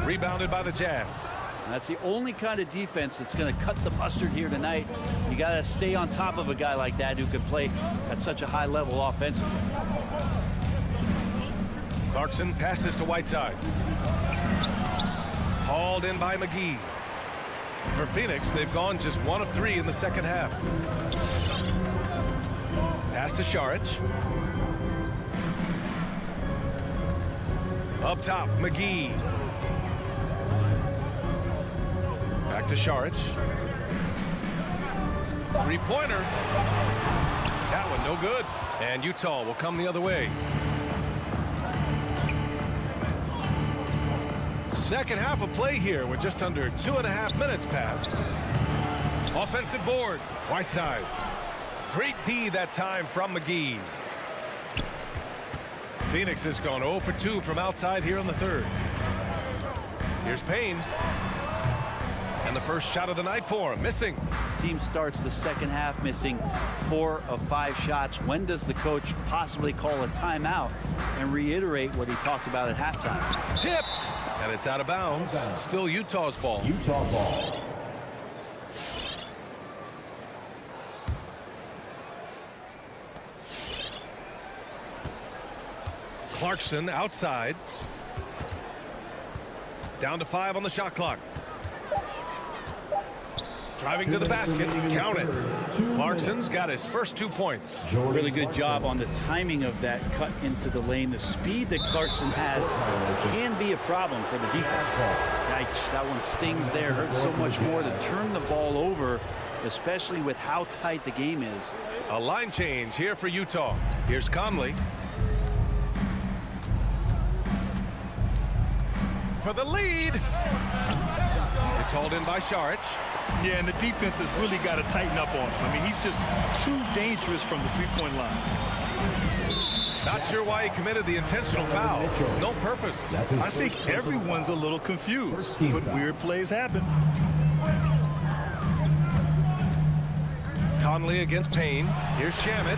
Rebounded by the Jazz. That's the only kind of defense that's going to cut the mustard here tonight. You got to stay on top of a guy like that who can play at such a high level offensively. Clarkson passes to Whiteside. Hauled in by McGee. For Phoenix, they've gone just 1 of 3 in the second half. Pass to Saric. Up top, McGee. Back to Saric. 3-pointer. No good. And Utah will come the other way. Second half of play here with just under 2.5 minutes passed. Offensive board. Whiteside. Great D that time from McGee. Phoenix has gone 0 for 2 from outside here in the third. Here's Payne. And the first shot of the night for him. Missing. Team starts the second half missing 4 of 5 shots. When does the coach possibly call a timeout and reiterate what he talked about at halftime? Tipped. And it's out of bounds. Still Utah's ball. Utah ball. Clarkson outside. Down to 5 on the shot clock. Driving to the basket. Count it. Clarkson's got his first 2 points. Really good job on the timing of that cut into the lane. The speed that Clarkson has can be a problem for the defense. Yikes, that one stings there. Hurts so much more to turn the ball over, especially with how tight the game is. A line change here for Utah. Here's Conley. For the lead. It's hauled in by Saric. Yeah, and the defense has really got to tighten up on him. I mean, he's just too dangerous from the three-point line. Not sure why he committed the intentional foul. No purpose. I think everyone's a little confused, but weird plays happen. Conley against Payne. Here's Shamet.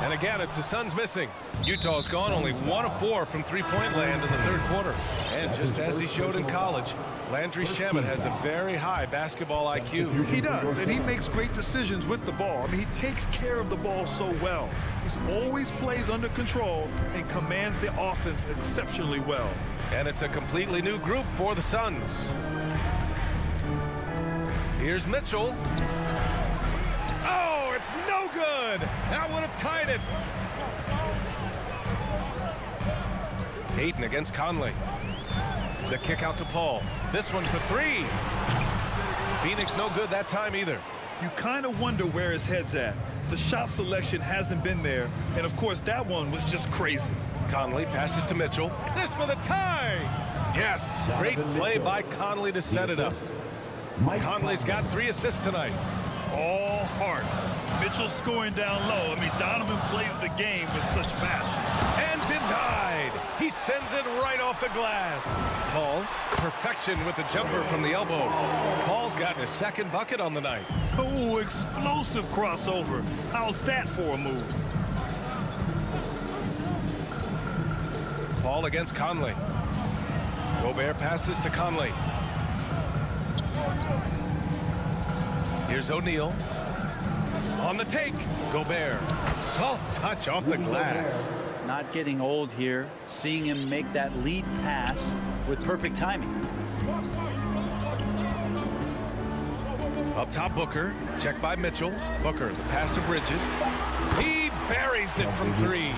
And again, it's the Suns missing. Utah's gone only 1 of 4 from three-point land in the third quarter. And just as he showed in college, Landry Shamet has a very high basketball IQ. He does, and he makes great decisions with the ball. I mean, he takes care of the ball so well. He always plays under control and commands the offense exceptionally well. And it's a completely new group for the Suns. Here's Mitchell. Oh, it's no good. That would have tied it. Ayton against Conley. The kick out to Paul. This one for 3. Phoenix no good that time either. You kind of wonder where his head's at. The shot selection hasn't been there, and of course that one was just crazy. Conley passes to Mitchell. This for the tie. Yes, great play by Conley to set it up. Conley's got 3 assists tonight. All heart. Mitchell scoring down low. I mean, Donovan plays the game with such passion. And denied. He sends it right off the glass. Paul, perfection with the jumper from the elbow. Paul's gotten his second bucket on the night. Oh, explosive crossover. How's that for a move? Paul against Conley. Gobert passes to Conley. Here's O'Neal. On the take. Gobert. Soft touch off the glass. Not getting old here. Seeing him make that lead pass with perfect timing. Up top, Booker. Checked by Mitchell. Booker, the pass to Bridges. He buries it from 3.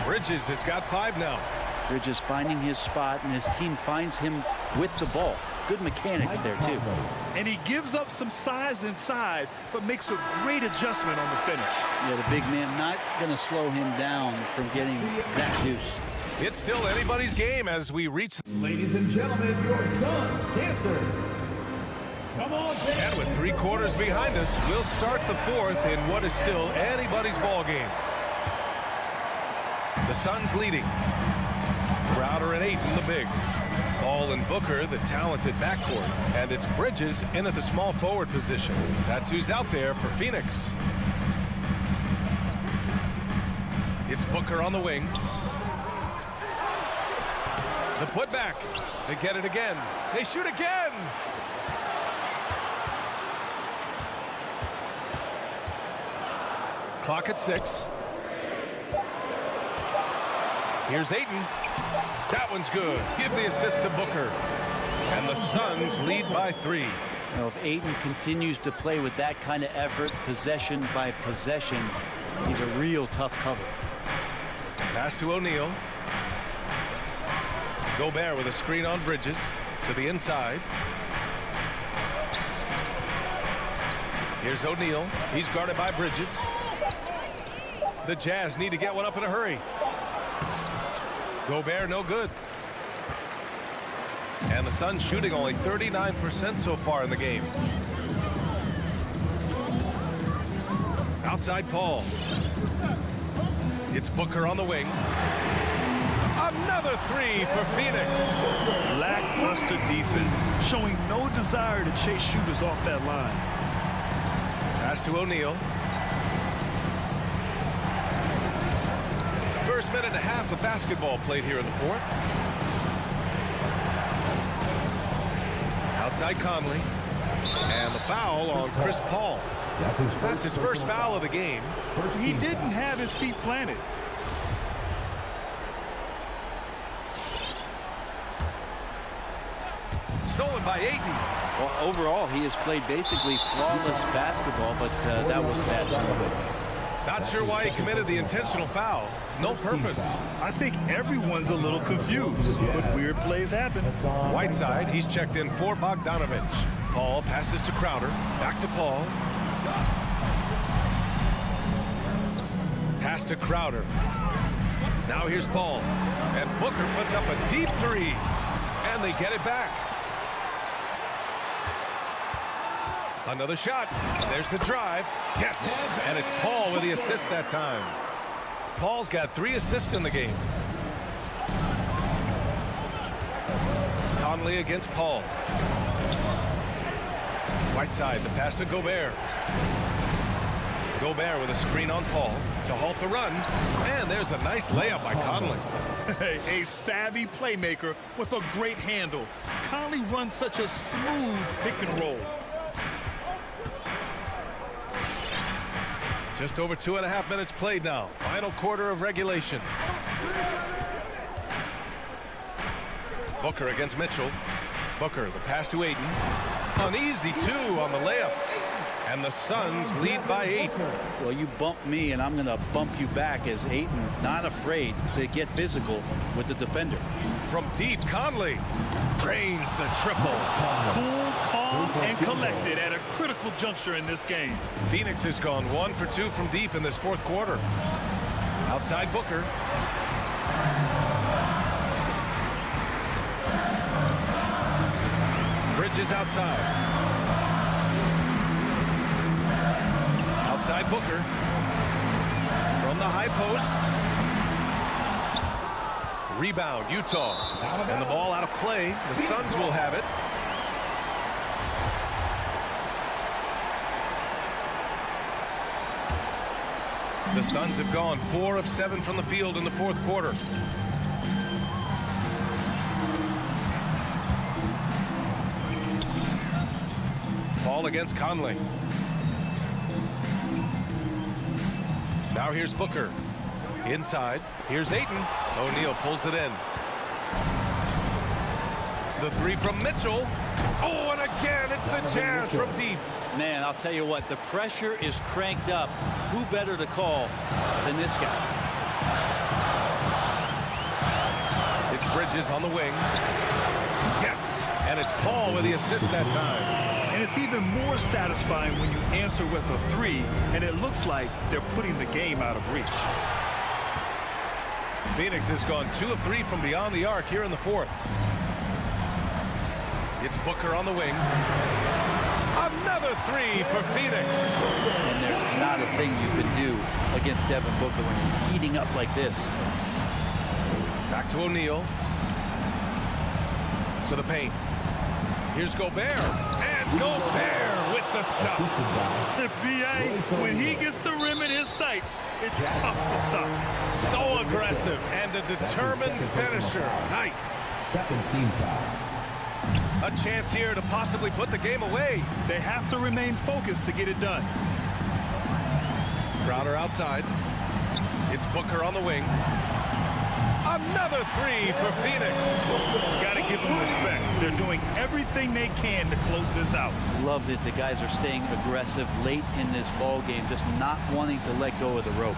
Bridges has got 5 now. Bridges finding his spot, and his team finds him with the ball. Good mechanics there, too. And he gives up some size inside, but makes a great adjustment on the finish. Yeah, the big man not going to slow him down from getting that deuce. It's still anybody's game as we reach. Ladies and gentlemen, your Suns dancers. Come on, baby. And with 3 quarters behind us, we'll start the 4th in what is still anybody's ball game. The Suns leading. Crowder and Ayton, the bigs. Paul and Booker, the talented backcourt. And it's Bridges in at the small forward position. That's who's out there for Phoenix. It's Booker on the wing. The putback. They get it again. They shoot again. Clock at 6. Here's Ayton. That one's good. Give the assist to Booker. And the Suns lead by 3. You know, if Ayton continues to play with that kind of effort, possession by possession, he's a real tough cover. Pass to O'Neal. Gobert with a screen on Bridges to the inside. Here's O'Neal. He's guarded by Bridges. The Jazz need to get one up in a hurry. Gobert, no good. And the Suns shooting only 39% so far in the game. Outside Paul. It's Booker on the wing. Another three for Phoenix. Lackluster defense, showing no desire to chase shooters off that line. Pass to O'Neal. First minute and a half of basketball played here in the fourth. Outside Conley. And the foul on Chris Paul. That's his first foul of the game. He didn't have his feet planted. Stolen by Ayton. Well, overall, he has played basically flawless basketball, but that was bad. Not sure why he committed the intentional foul. No purpose. I think everyone's a little confused, but weird plays happen. Whiteside, he's checked in for Bogdanovich. Paul passes to Crowder. Back to Paul. Pass to Crowder. Now here's Paul. And Booker puts up a deep three. And they get it back. Another shot. There's the drive. Yes. And it's Paul with the assist that time. Paul's got 3 assists in the game. Conley against Paul. Whiteside, the pass to Gobert. Gobert with a screen on Paul to halt the run. And there's a nice layup by Conley. A savvy playmaker with a great handle. Conley runs such a smooth pick and roll. Just over 2.5 minutes played now. Final quarter of regulation. Booker against Mitchell. Booker, the pass to Ayton. An easy 2 on the layup. And the Suns lead by 8. Well, you bump me, and I'm going to bump you back as Ayton not afraid to get physical with the defender. From deep, Conley drains the triple. Cool, calm, and collected at a critical juncture in this game. Phoenix has gone 1 for 2 from deep in this fourth quarter. Outside Booker. Bridges outside. Outside Booker. From the high post. Rebound, Utah. And the ball out of play. The Suns will have it. The Suns have gone 4 of 7 from the field in the fourth quarter. Paul against Conley. Now here's Booker. Inside. Here's Ayton. O'Neal pulls it in. The 3 from Mitchell. Oh, and again, it's the Jazz from deep. Man, I'll tell you what, the pressure is cranked up. Who better to call than this guy? It's Bridges on the wing. Yes, and it's Paul with the assist that time. And it's even more satisfying when you answer with a 3, and it looks like they're putting the game out of reach. Phoenix has gone 2 of 3 from beyond the arc here in the fourth. It's Booker on the wing. Another 3 for Phoenix. And there's not a thing you can do against Devin Booker when he's heating up like this. Back to O'Neal. To the paint. Here's Gobert. And Gobert with the stuff. The PA, when he gets the rim in his sights, it's tough to stop. So aggressive and a determined finisher. Nice. Second team foul. A chance here to possibly put the game away. They have to remain focused to get it done. Crowder outside. It's Booker on the wing. Another 3 for Phoenix. Got to give them respect. They're doing everything they can to close this out. Loved it. The guys are staying aggressive late in this ball game, just not wanting to let go of the rope.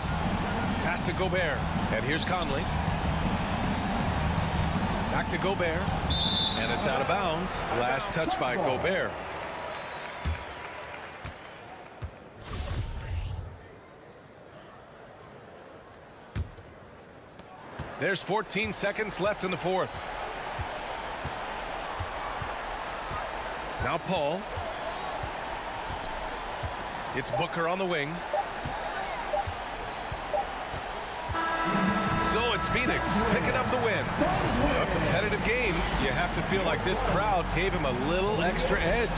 Pass to Gobert. And here's Conley. Back to Gobert. And it's out of bounds. Last touch by Gobert. There's 14 seconds left in the fourth. Now Paul. It's Booker on the wing. So it's Phoenix picking up the win. A competitive game. You have to feel like this crowd gave him a little extra edge.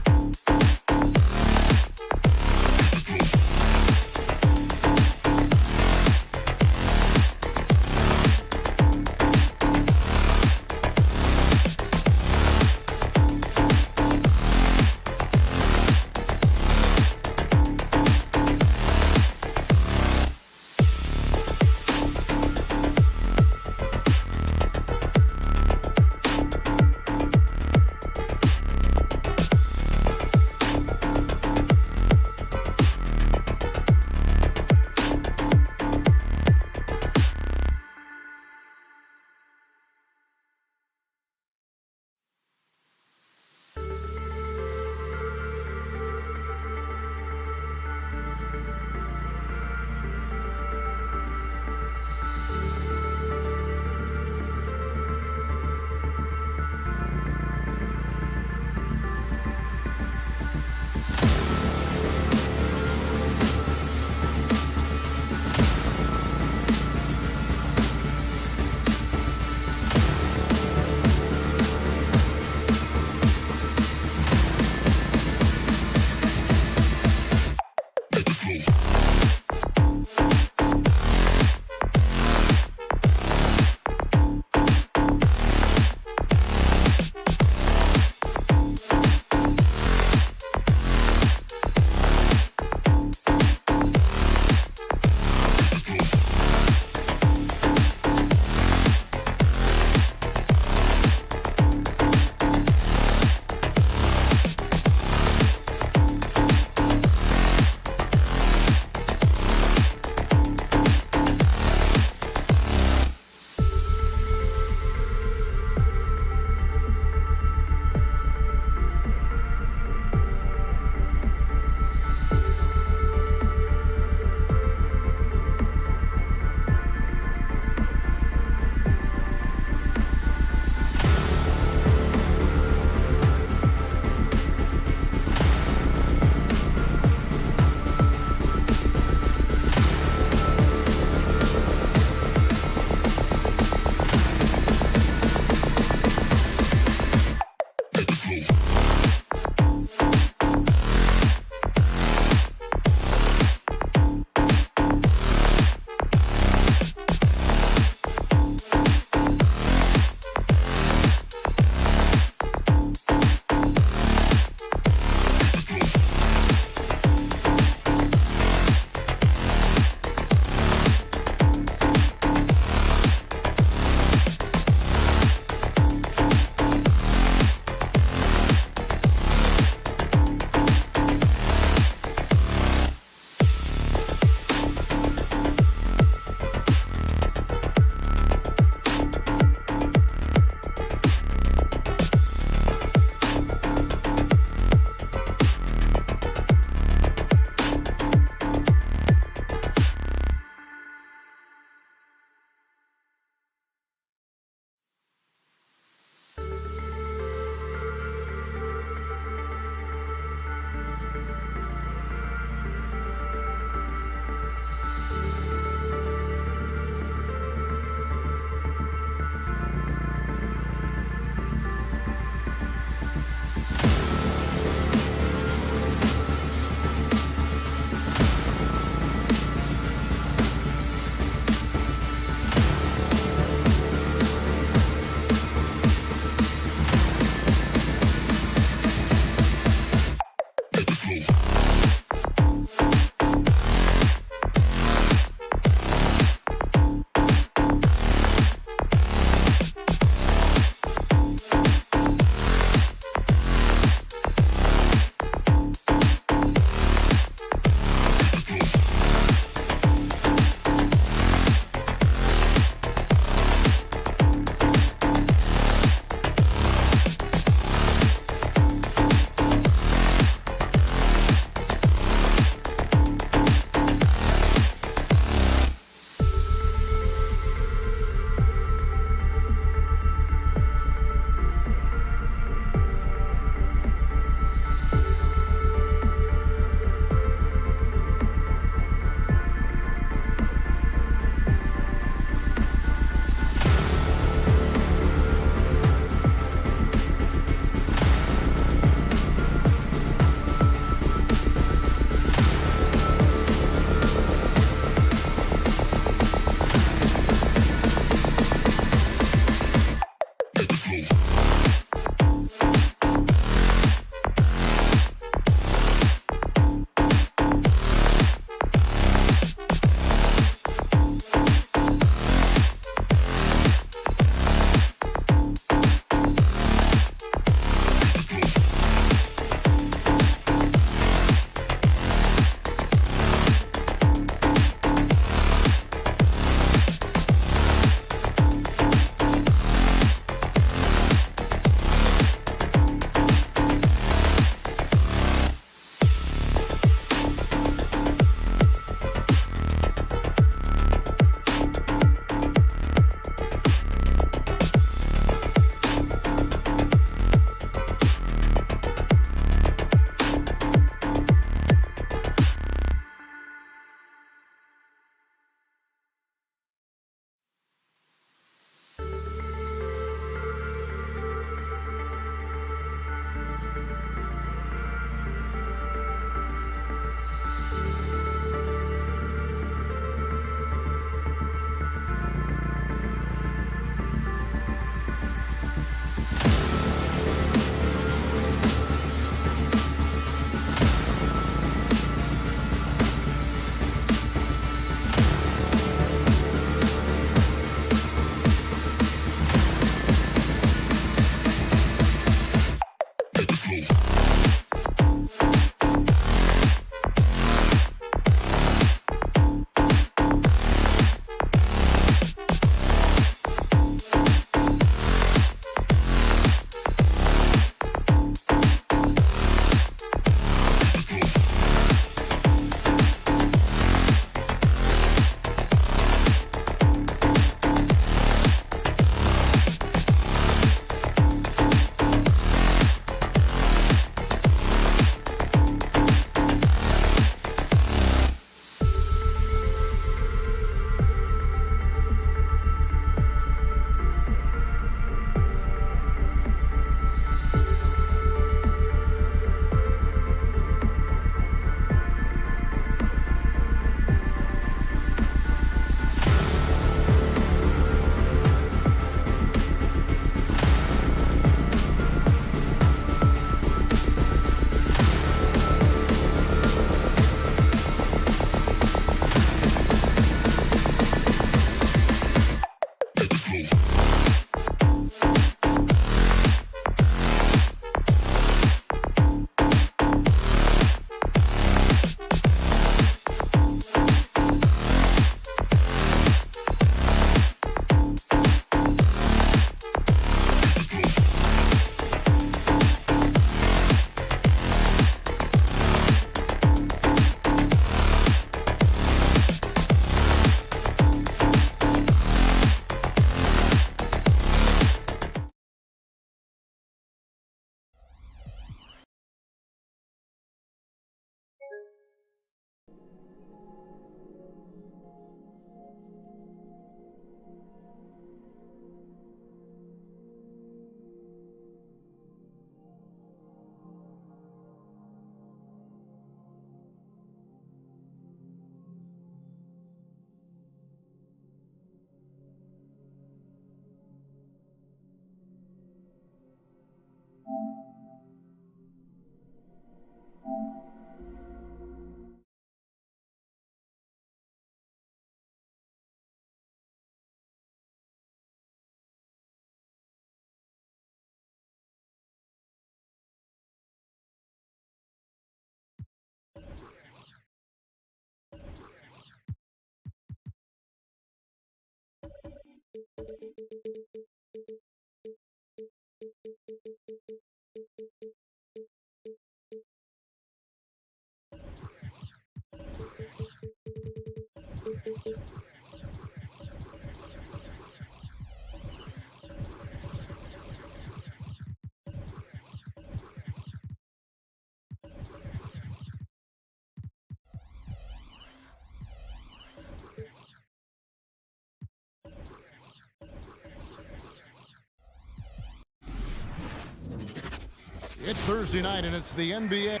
It's Thursday night, and it's the NBA.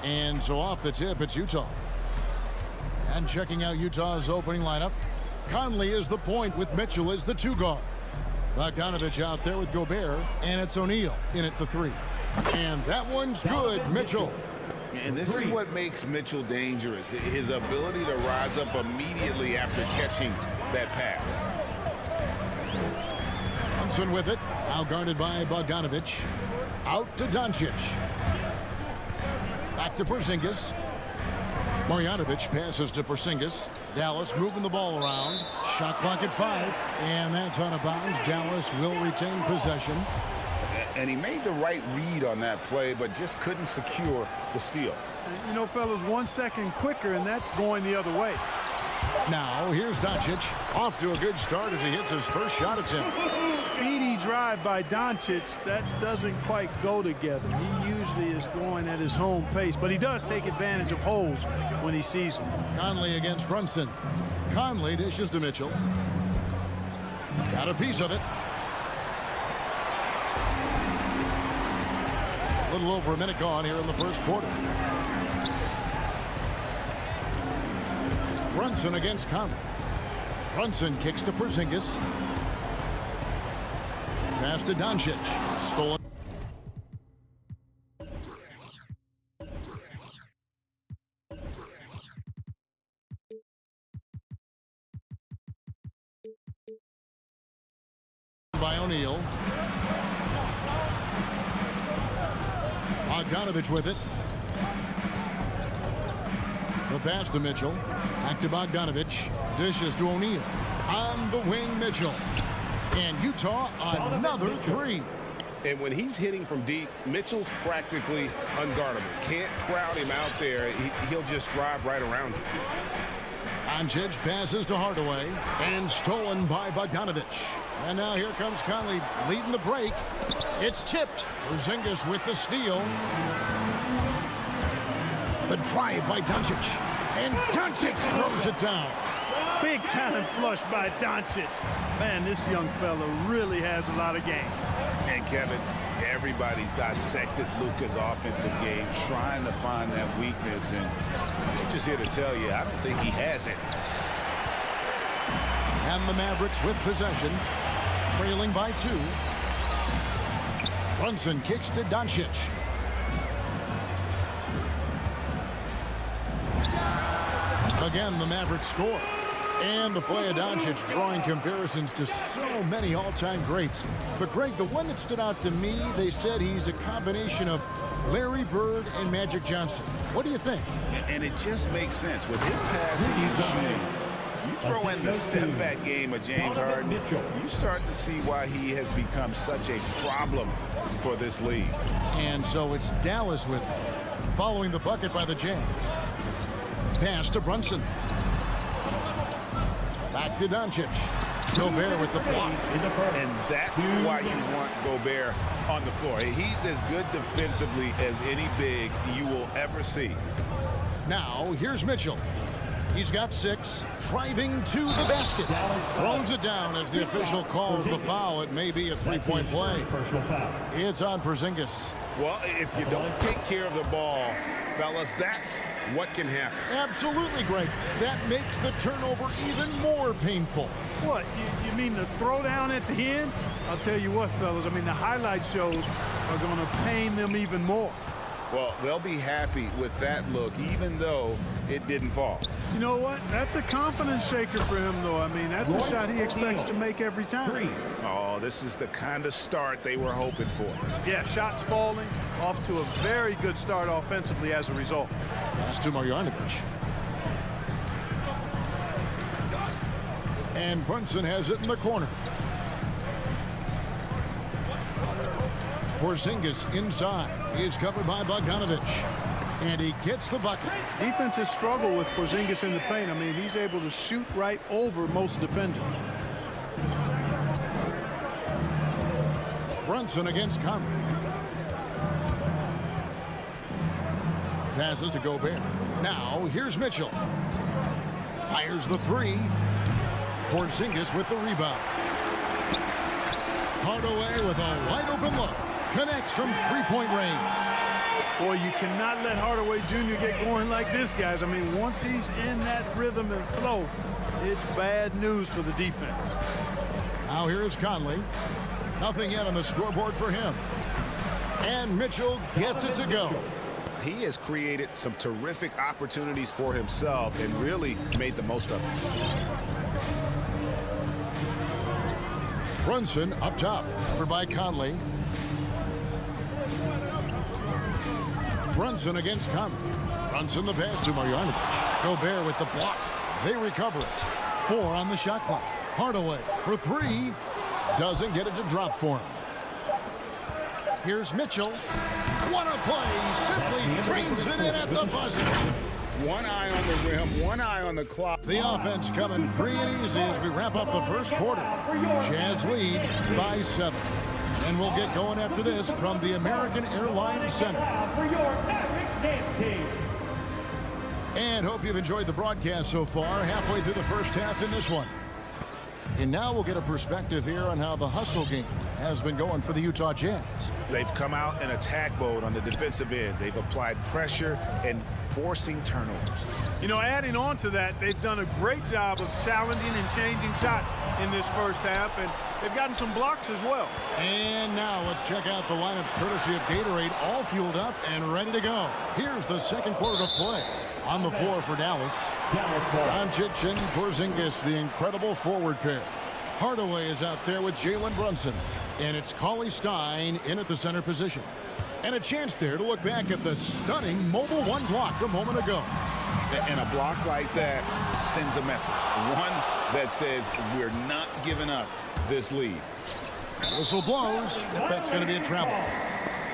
And so off the tip, it's Utah. And checking out Utah's opening lineup, Conley is the point with Mitchell as the two guard. Bogdanovich out there with Gobert, and it's O'Neal in at the three. And that one's good, Mitchell. And this is what makes Mitchell dangerous, his ability to rise up immediately after catching that pass. Brunson with it, now guarded by Bogdanovich. Out to Doncic. Back to Porzingis. Marjanovic passes to Porzingis. Dallas moving the ball around. Shot clock at 5, and that's out of bounds. Dallas will retain possession. And he made the right read on that play, but just couldn't secure the steal. You know, fellas, 1 second quicker, and that's going the other way. Now, here's Doncic. Off to a good start as he hits his first shot attempt. Speedy drive by Doncic. That doesn't quite go together. He usually is going at his home pace, but he does take advantage of holes when he sees them. Conley against Brunson. Conley dishes to Mitchell. Got a piece of it. A little over a minute gone here in the first quarter. Brunson against Conley. Brunson kicks to Porzingis. Pass to Doncic. Stolen. By O'Neal. Bogdanovich with it. The pass to Mitchell. Back to Bogdanovich. Dishes to O'Neal. On the wing, Mitchell. And Utah, another three. And when he's hitting from deep, Mitchell's practically unguardable. Can't crowd him out there. He'll just drive right around him. Doncic passes to Hardaway. And stolen by Bogdanovich. And now here comes Conley leading the break. It's tipped. Porzingis with the steal. The drive by Doncic. And Doncic throws it down. Big time flush by Doncic. Man, this young fella really has a lot of game. And Kevin, everybody's dissected Luka's offensive game, trying to find that weakness. And I'm just here to tell you, I don't think he has it. And the Mavericks with possession, trailing by 2. Brunson kicks to Doncic. Again, the Mavericks score. And the play of Doncic drawing comparisons to so many all-time greats. But, Greg, the one that stood out to me, they said he's a combination of Larry Bird and Magic Johnson. What do you think? And it just makes sense. With his passing and shooting, you throw in the step-back game of James Harden, you start to see why he has become such a problem for this league. And so it's Dallas with it, following the bucket by the Jazz. Pass to Brunson. Back to Doncic. Gobert with the block. And that's why you want Gobert on the floor. He's as good defensively as any big you will ever see. Now, here's Mitchell. He's got 6, driving to the basket. Throws it down as the official calls the foul. It may be a three-point play. It's on Porzingis. Well, if you don't take care of the ball, fellas, that's what can happen. Absolutely, Greg. That makes the turnover even more painful. What, you mean the throwdown at the end? I'll tell you what, fellas, I mean, the highlight shows are going to pain them even more. Well, they'll be happy with that look, even though it didn't fall. You know what? That's a confidence shaker for him, though. I mean, that's a shot he expects to make every time. Oh, this is the kind of start they were hoping for. Yeah, shots falling, off to a very good start offensively as a result. Pass to Marjanovic. And Brunson has it in the corner. Porzingis inside. He is covered by Bogdanovic. And he gets the bucket. Defenses struggle with Porzingis in the paint. I mean, he's able to shoot right over most defenders. Brunson against Conley. Passes to Gobert. Now, here's Mitchell. Fires the 3. Porzingis with the rebound. Hardaway with a wide open look. Connects from three-point range. Boy, you cannot let Hardaway Jr. get going like this, guys. I mean, once he's in that rhythm and flow, it's bad news for the defense. Now here is Conley. Nothing yet on the scoreboard for him. And Mitchell gets it to go. He has created some terrific opportunities for himself and really made the most of it. Brunson up top, covered by Conley. Brunson against Conley. Brunson the pass to Marjanovic. Gobert with the block. They recover it. 4 on the shot clock. Hardaway for 3. Doesn't get it to drop for him. Here's Mitchell. What a play. Simply drains it in at the buzzer. One eye on the rim, one eye on the clock. The offense coming free and easy as we wrap up the first quarter. Jazz lead by 7. And we'll get going after this from the American Airlines Center. And hope you've enjoyed the broadcast so far. Halfway through the first half in this one. And now we'll get a perspective here on how the hustle game has been going for the Utah Jazz. They've come out in attack mode on the defensive end. They've applied pressure and forcing turnovers. You know, adding on to that, they've done a great job of challenging and changing shots in this first half, and they've gotten some blocks as well. And now let's check out the lineups courtesy of Gatorade, all fueled up and ready to go. Here's the second quarter of play. On the floor for Dallas, Doncic and Porzingis, the incredible forward pair. Hardaway is out there with Jalen Brunson, and it's Cauley Stein in at the center position. And a chance there to look back at the stunning mobile 1 block a moment ago. And a block like that sends a message. One that says we're not giving up this lead. Whistle blows. That's going to be a travel.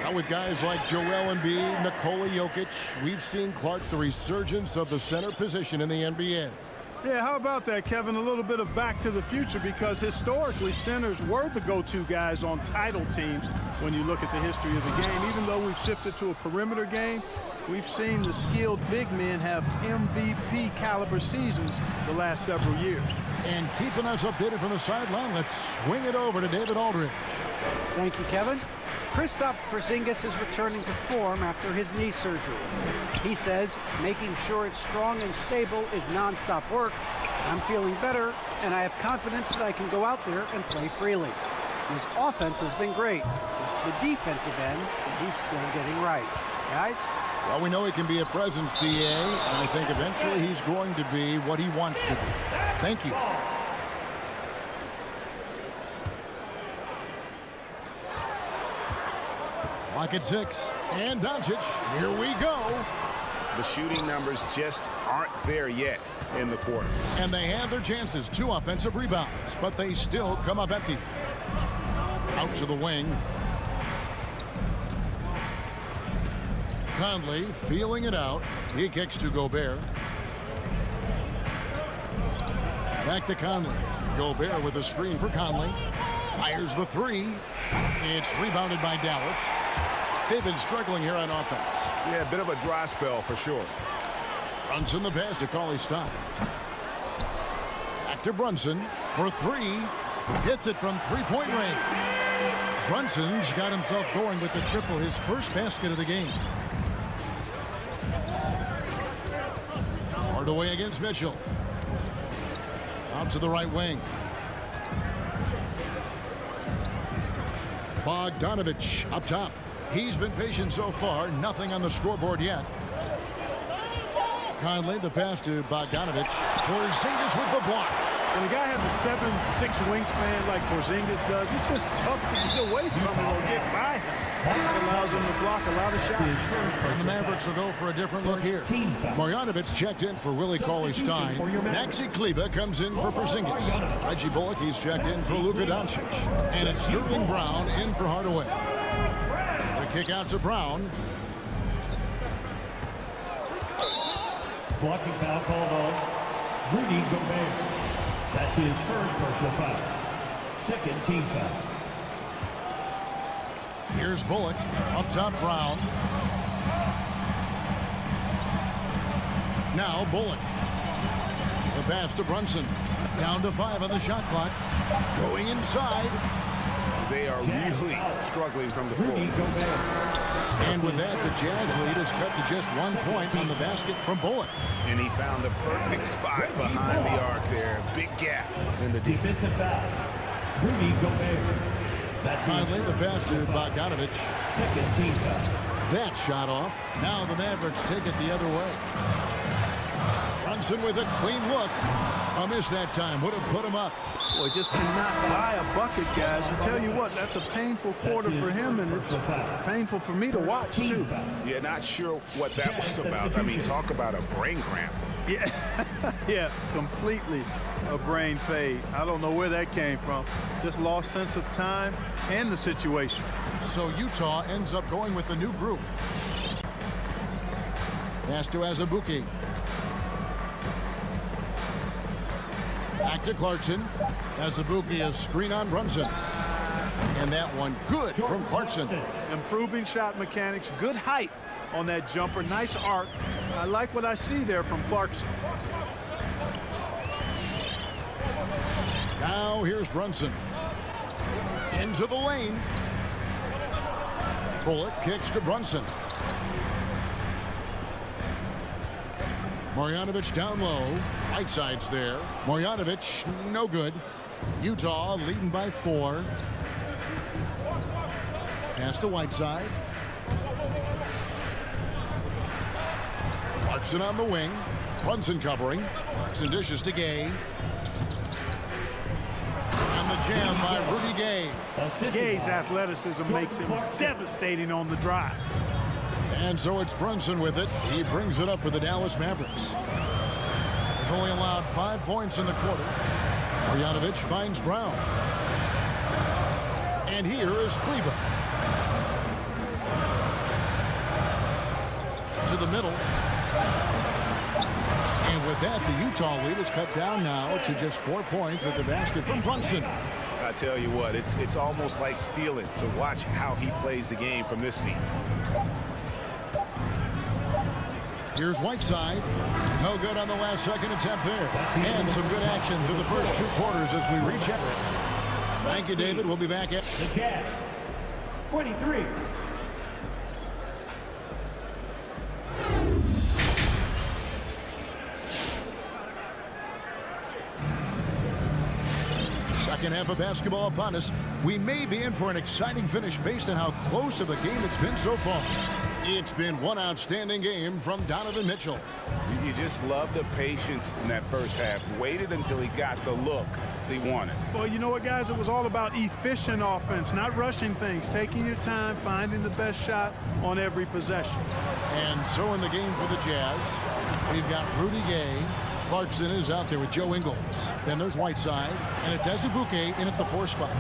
Now with guys like Joel Embiid, Nikola Jokic, we've seen, Clark, the resurgence of the center position in the NBA. Yeah, how about that, Kevin? A little bit of back to the future, because historically centers were the go-to guys on title teams when you look at the history of the game. Even though we've shifted to a perimeter game, we've seen the skilled big men have MVP caliber seasons the last several years. And keeping us updated from the sideline, let's swing it over to David Aldridge. Thank you, Kevin. Kristaps Porzingis is returning to form after his knee surgery. He says making sure it's strong and stable is nonstop work. I'm feeling better, and I have confidence that I can go out there and play freely. His offense has been great. It's the defensive end that he's still getting right. Guys? Well, we know he can be a presence, DA, and I think eventually he's going to be what he wants to be. Thank you. Clock at 6. And Doncic, here we go. The shooting numbers just aren't there yet in the quarter. And they had their chances. 2 offensive rebounds, but they still come up empty. Out to the wing. Conley feeling it out. He kicks to Gobert. Back to Conley. Gobert with a screen for Conley. Fires the three. It's rebounded by Dallas. They've been struggling here on offense. Yeah, a bit of a dry spell for sure. Brunson the pass to Cauley-Stein. Back to Brunson for three. Hits it from three-point range. Brunson's got himself going with the triple, his first basket of the game. Hardaway against Mitchell. Out to the right wing. Bogdanovich up top. He's been patient so far. Nothing on the scoreboard yet. Conley, the pass to Bogdanovich. Porzingis with the block. When a guy has a 7'6" wingspan like Porzingis does, it's just tough to get away from him or get by him. It allows him to block a lot of shots. And the Mavericks will go for a different look here. Marjanovic checked in for Willie Cauley-Stein. Maxi Kleber comes in for Porzingis. Reggie Bullock, he's checked in for Luka Doncic. And it's Sterling Brown in for Hardaway. The kick out to Brown. Blocking foul called on Rudy Gobert. That's his first personal foul. Second team foul. Here's Bullock. Up top, Brown. Now Bullock. The pass to Brunson. Down to 5 on the shot clock. Going inside. They are really struggling from the floor. And with that, the Jazz lead is cut to just 1 point on the basket from Bullock. And he found the perfect spot behind the arc there. Big gap in the defense. Defensive foul. Rudy Gobert. Finally, the pass to Bogdanovich. Second team foul. That shot off. Now the Mavericks take it the other way. Brunson with a clean look. A miss that time. Would have put him up. Boy, just cannot buy a bucket, guys. I tell you what, that's a painful quarter for him, and it's painful for me to watch, too. Yeah, not sure what that was about. I mean, talk about a brain cramp. Yeah, yeah, completely a brain fade. I don't know where that came from. Just lost sense of time and the situation. So Utah ends up going with the new group. Pass to Azubuike. Back to Clarkson. Azubuike, a screen on Brunson. And that one good from Clarkson. Improving shot mechanics, good height on that jumper, nice arc. I like what I see there from Clarkson. Now here's Brunson. Into the lane. Bullock kicks to Brunson. Marjanovic down low. Whiteside's there. Marjanovic, no good. Utah leading by 4. Pass to Whiteside. Clarkson on the wing. Brunson covering. Clarkson dishes to Gay. And the jam by Rudy Gay. Gay's athleticism makes him devastating on the drive. And so it's Brunson with it. He brings it up for the Dallas Mavericks. They've only allowed 5 points in the quarter. Marjanovic finds Brown. And here is Kleber. To the middle. And with that, the Utah lead is cut down now to just 4 points at the basket from Brunson. I tell you what, it's almost like stealing to watch how he plays the game from this seat. Here's Whiteside. No good on the last second attempt there. And some good action through the first 2 quarters as we reach out. Thank you, David. We'll be back at The Jazz. 23. second half of basketball upon us. We may be in for an exciting finish based on how close of a game it's been so far. It's been one outstanding game from Donovan Mitchell. You just love the patience in that first half. Waited until he got the look he wanted. Well, you know what, guys? It was all about efficient offense, not rushing things, taking your time, finding the best shot on every possession. And so in the game for the Jazz, we've got Rudy Gay. Clarkson is out there with Joe Ingles. Then there's Whiteside, and it's Azubuike in at the 4 spot.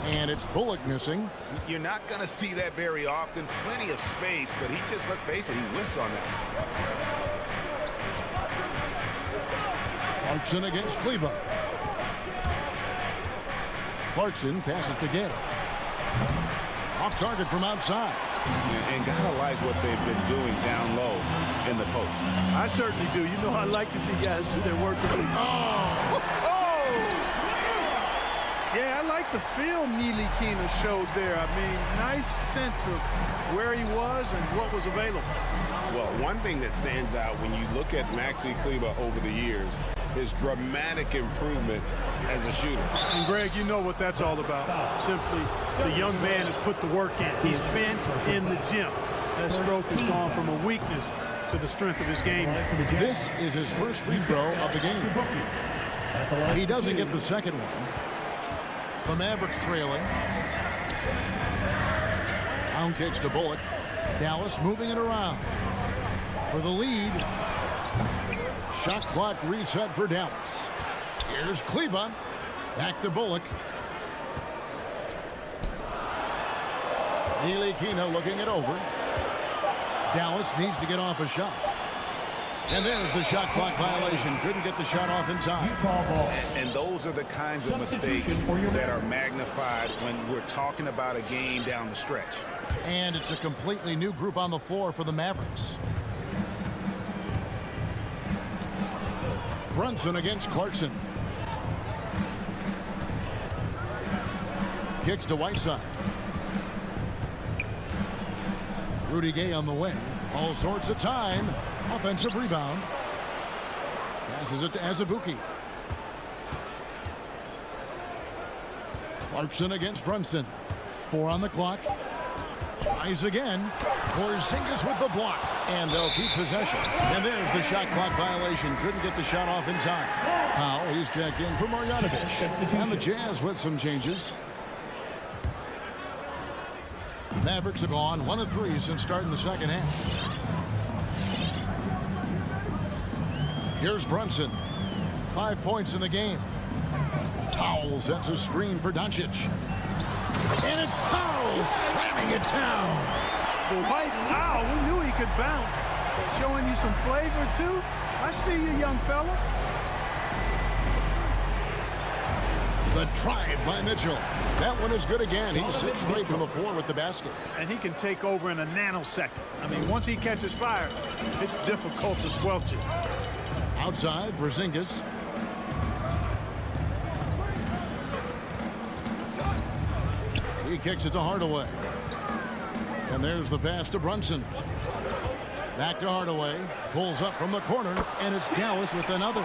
And it's Bullock missing. You're not going to see that very often. Plenty of space, but he just, let's face it, he whiffs on that. Clarkson against Kleber. Clarkson passes to Gay. Off target from outside. And gotta like what they've been doing down low in the post. I certainly do. You know I like to see guys do their work. Oh! Yeah, I like the feel Ntilikina showed there. I mean, nice sense of where he was and what was available. Well, one thing that stands out when you look at Maxi Kleber over the years is dramatic improvement as a shooter. And Greg, you know what that's all about. Simply, the young man has put the work in. He's been in the gym. That stroke has gone from a weakness to the strength of his game. This is his first free throw of the game. He doesn't get the second one. The Mavericks trailing. Down kicks to Bullock. Dallas moving it around. For the lead. Shot clock reset for Dallas. Here's Kleber. Back to Bullock. Ntilikina looking it over. Dallas needs to get off a shot. And there's the shot clock violation. Couldn't get the shot off in time. And those are the kinds of mistakes that are magnified when we're talking about a game down the stretch. And it's a completely new group on the floor for the Mavericks. Brunson against Clarkson. Kicks to Whiteside. Rudy Gay on the wing. All sorts of time. Offensive rebound. Passes it to Azubuike. Clarkson against Brunson. 4 on the clock. Tries again. Porzingis with the block. And they'll keep possession. And there's the shot clock violation. Couldn't get the shot off in time. Powell, he's checked in for Marjanovic. And the Jazz with some changes. Mavericks have gone 1 of 3 since starting the second half. Here's Brunson. 5 points in the game. Powell sets a screen for Doncic. And it's Powell slamming it down. The white Powell, we knew he could bounce. Showing you some flavor, too. I see you, young fella. The drive by Mitchell. That one is good again. He's 6 straight from the floor with the basket. And he can take over in a nanosecond. I mean, once he catches fire, it's difficult to squelch it. Outside, Porzingis. He kicks it to Hardaway. And there's the pass to Brunson. Back to Hardaway. Pulls up from the corner, and it's Dallas with another.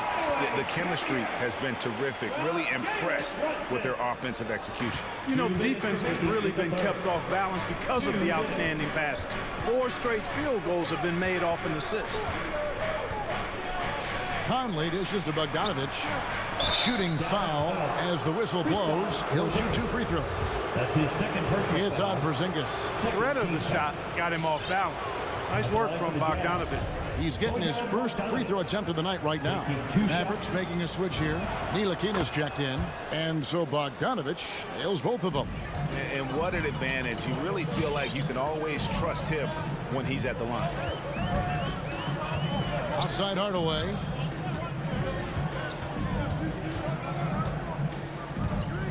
The chemistry has been terrific. Really impressed with their offensive execution. You know, the defense has really been kept off balance because of the outstanding passes. 4 straight field goals have been made off an assist. Conley dishes to Bogdanovic. Shooting foul as the whistle blows. He'll shoot 2 free throws. That's his second personal It's on Porzingis. Threat of the shot got him off balance. Nice work from Bogdanovic. He's getting his first free throw attempt of the night right now. Mavericks making a switch here. Ntilikina's checked in. And so Bogdanovic nails both of them. And what an advantage. You really feel like you can always trust him when he's at the line. Outside Hardaway.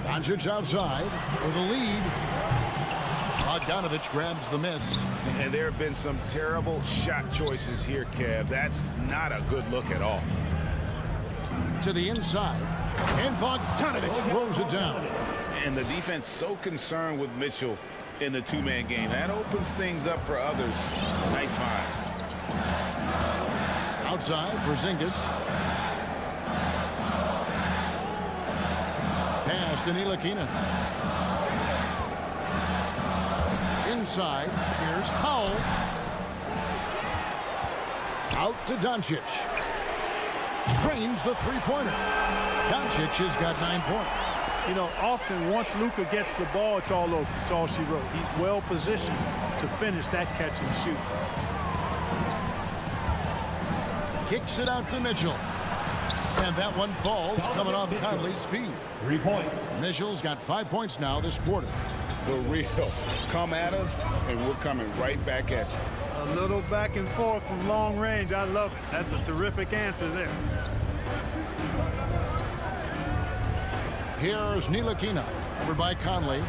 Doncic outside for the lead. Bogdanovic grabs the miss. And there have been some terrible shot choices here, Kev. That's not a good look at all. To the inside. And Bogdanovic throws it down. And the defense so concerned with Mitchell in the 2-man game. That opens things up for others. Nice find. Outside, Porzingis. Pass to Ntilikina. Inside, here's Powell. Out to Doncic. Drains the 3-pointer. Doncic has got 9 points. You know, often once Luka gets the ball, it's all over. It's all she wrote. He's well positioned to finish that catch and shoot. Kicks it out to Mitchell. And that one falls coming off Conley's feet. 3 points. Mitchell's got 5 points now this quarter. The real come at us, and we're coming right back at you. A little back and forth from long range. I love it. That's a terrific answer there. Here's Ntilikina. Covered by Conley.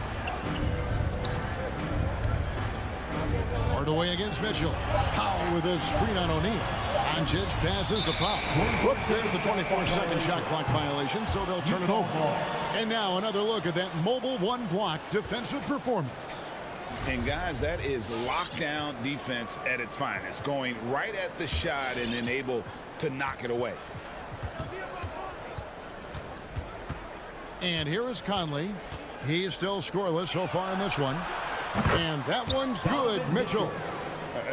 Hardaway against Mitchell. Powell with a screen on O'Neal. Doncic passes to Powell. Whoops, there's the 24-second shot clock violation, so they'll turn it over. And now another look at that mobile one-block defensive performance. And guys, that is lockdown defense at its finest. Going right at the shot and then able to knock it away. And here is Conley. He's still scoreless so far in this one. And that one's good, Mitchell.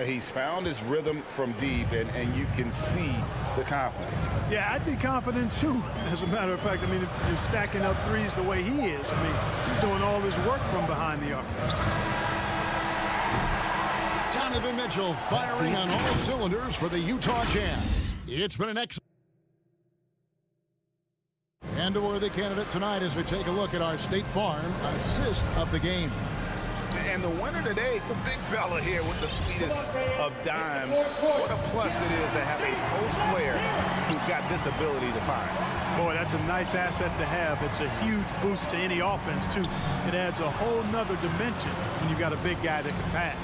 He's found his rhythm from deep, and you can see the confidence. Yeah, I'd be confident too. As a matter of fact, I mean, if you're stacking up threes the way he is, I mean, he's doing all his work from behind the arc. Donovan Mitchell firing on all cylinders for the Utah Jazz. It's been an excellent and a worthy candidate tonight as we take a look at our State Farm assist of the game. And the winner today, the big fella here with the sweetest of dimes. What a plus it is to have a post player who's got this ability to find. Boy, that's a nice asset to have. It's a huge boost to any offense, too. It adds a whole nother dimension when you've got a big guy that can pass.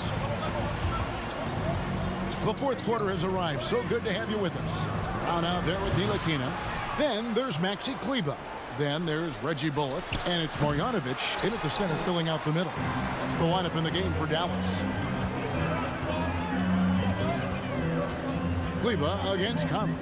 The fourth quarter has arrived. So good to have you with us. Brown out there with Ntilikina. Then there's Maxi Kleber. Then there's Reggie Bullock. And it's Marjanovic in at the center filling out the middle. That's the lineup in the game for Dallas. Kleber against Conley.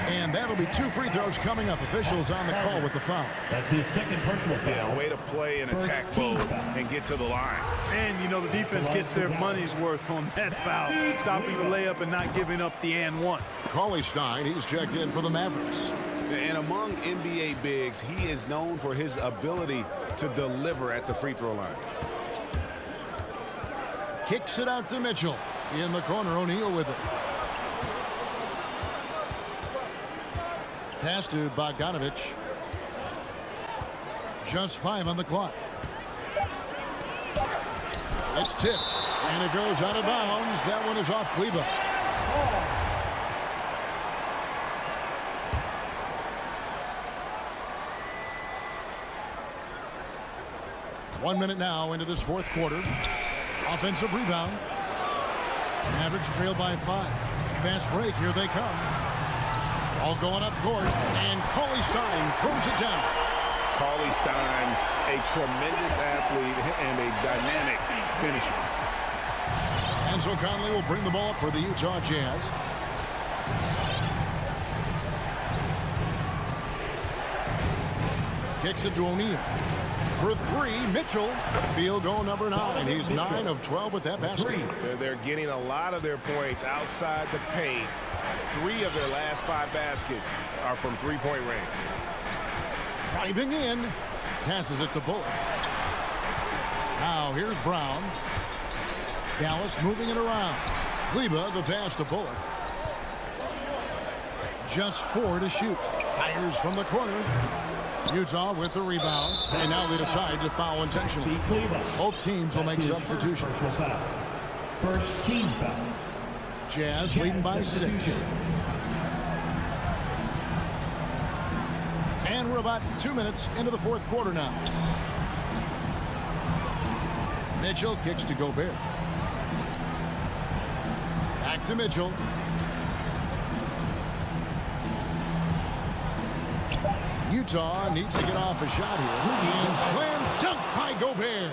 And that'll be 2 free throws coming up. Officials on the call with the foul. That's his second personal foul. Yeah, way to play in attack mode and get to the line. And, you know, the defense gets their money's worth on that foul. Stopping the layup and not giving up the and one. Cauley-Stein, he's checked in for the Mavericks. And among NBA bigs, he is known for his ability to deliver at the free throw line. Kicks it out to Mitchell. In the corner, O'Neal with it. Pass to Bogdanovich. Just 5 on the clock. It's tipped, and it goes out of bounds. That one is off Kleber. 1 minute now into this fourth quarter. Offensive rebound. Mavericks trail by 5. Fast break, here they come. All going up court, and Cauley-Stein throws it down. Cauley-Stein, a tremendous athlete and a dynamic finisher. And so Conley will bring the ball up for the Utah Jazz. Kicks it to O'Neal. For 3, Mitchell. Field goal number 9. He's 9 of 12 with that basket. They're getting a lot of their points outside the paint. 3 of their last 5 baskets are from three-point range. Driving in. Passes it to Bullock. Now here's Brown. Dallas moving it around. Kleber, the pass to Bullock. Just 4 to shoot. Fires from the corner. Utah with the rebound. And now they decide to foul intentionally. Both teams will make substitutions. First team foul. Jazz leading by 6. And we're about 2 minutes into the fourth quarter now. Mitchell kicks to Gobert. Back to Mitchell. Utah needs to get off a shot here. And slam dunk by Gobert.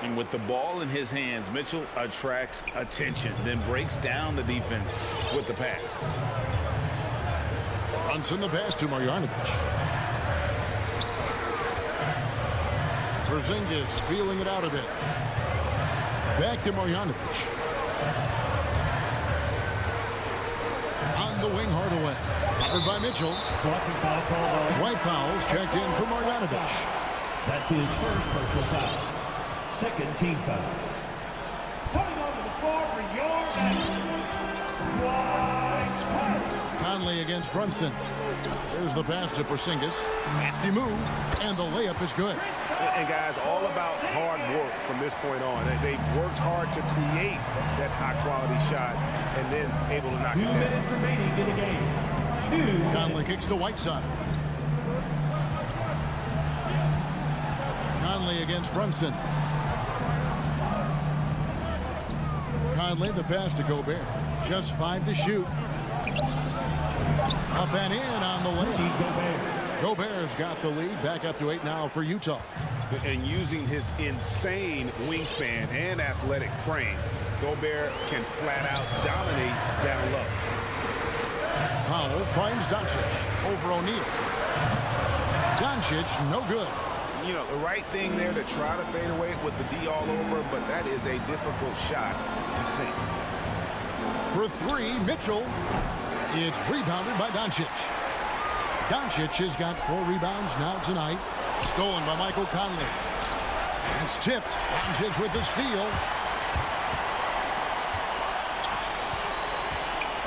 And with the ball in his hands, Mitchell attracts attention, then breaks down the defense with the pass. Brunson the pass to Marjanovic. Porzingis feeling it out a bit. Back to Marjanovic. On the wing, Hardaway. Covered by Mitchell. Dwight Powell's checked in for Marjanovic. That's his first personal foul. Second team foul. Coming onto the floor for your Conley against Brunson. There's the pass to Porzingis. Crafty move, and the layup is good. And guys, all about hard work from this point on. They've worked hard to create that high-quality shot and then able to knock it down. 2 minutes remaining in the game. Conley kicks to Whiteside. Conley against Brunson. Conley, the pass to Gobert. Just 5 to shoot. Up and in on the layup. Gobert's got the lead. Back up to 8 now for Utah. And using his insane wingspan and athletic frame, Gobert can flat out dominate down low. Powell finds Doncic over O'Neal. Doncic, no good. You know, the right thing there to try to fade away with the D all over, but that is a difficult shot to sink. For 3, Mitchell. It's rebounded by Doncic. Doncic has got 4 rebounds now tonight. Stolen by Michael Conley. It's tipped. Doncic with the steal.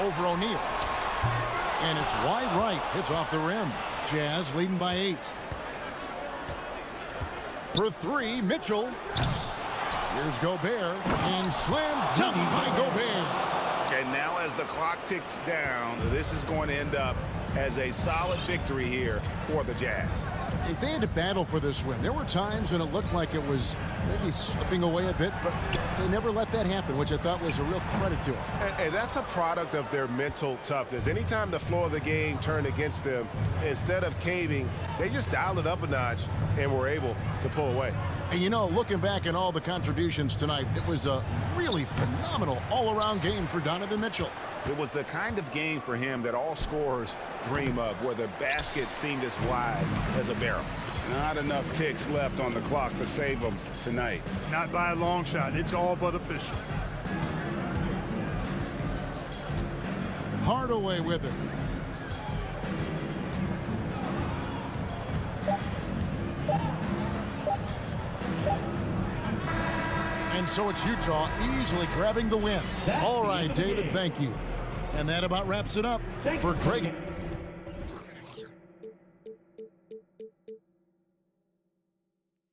Over O'Neal. And it's wide right. It's off the rim. Jazz leading by 8. For 3, Mitchell. Here's Gobert. And slam dunk by Gobert. And now as the clock ticks down, this is going to end up as a solid victory here for the Jazz. If they had to battle for this win, there were times when it looked like it was maybe slipping away a bit, but they never let that happen, which I thought was a real credit to them. And that's a product of their mental toughness. Anytime the floor of the game turned against them, instead of caving, they just dialed it up a notch and were able to pull away. And you know, looking back at all the contributions tonight, it was a really phenomenal all-around game for Donovan Mitchell. It was the kind of game for him that all scorers dream of, where the basket seemed as wide as a barrel. Not enough ticks left on the clock to save him tonight. Not by a long shot. It's all but official. Hardaway with it. And so it's Utah easily grabbing the win. All right, David, thank you. And that about wraps it up for Greg.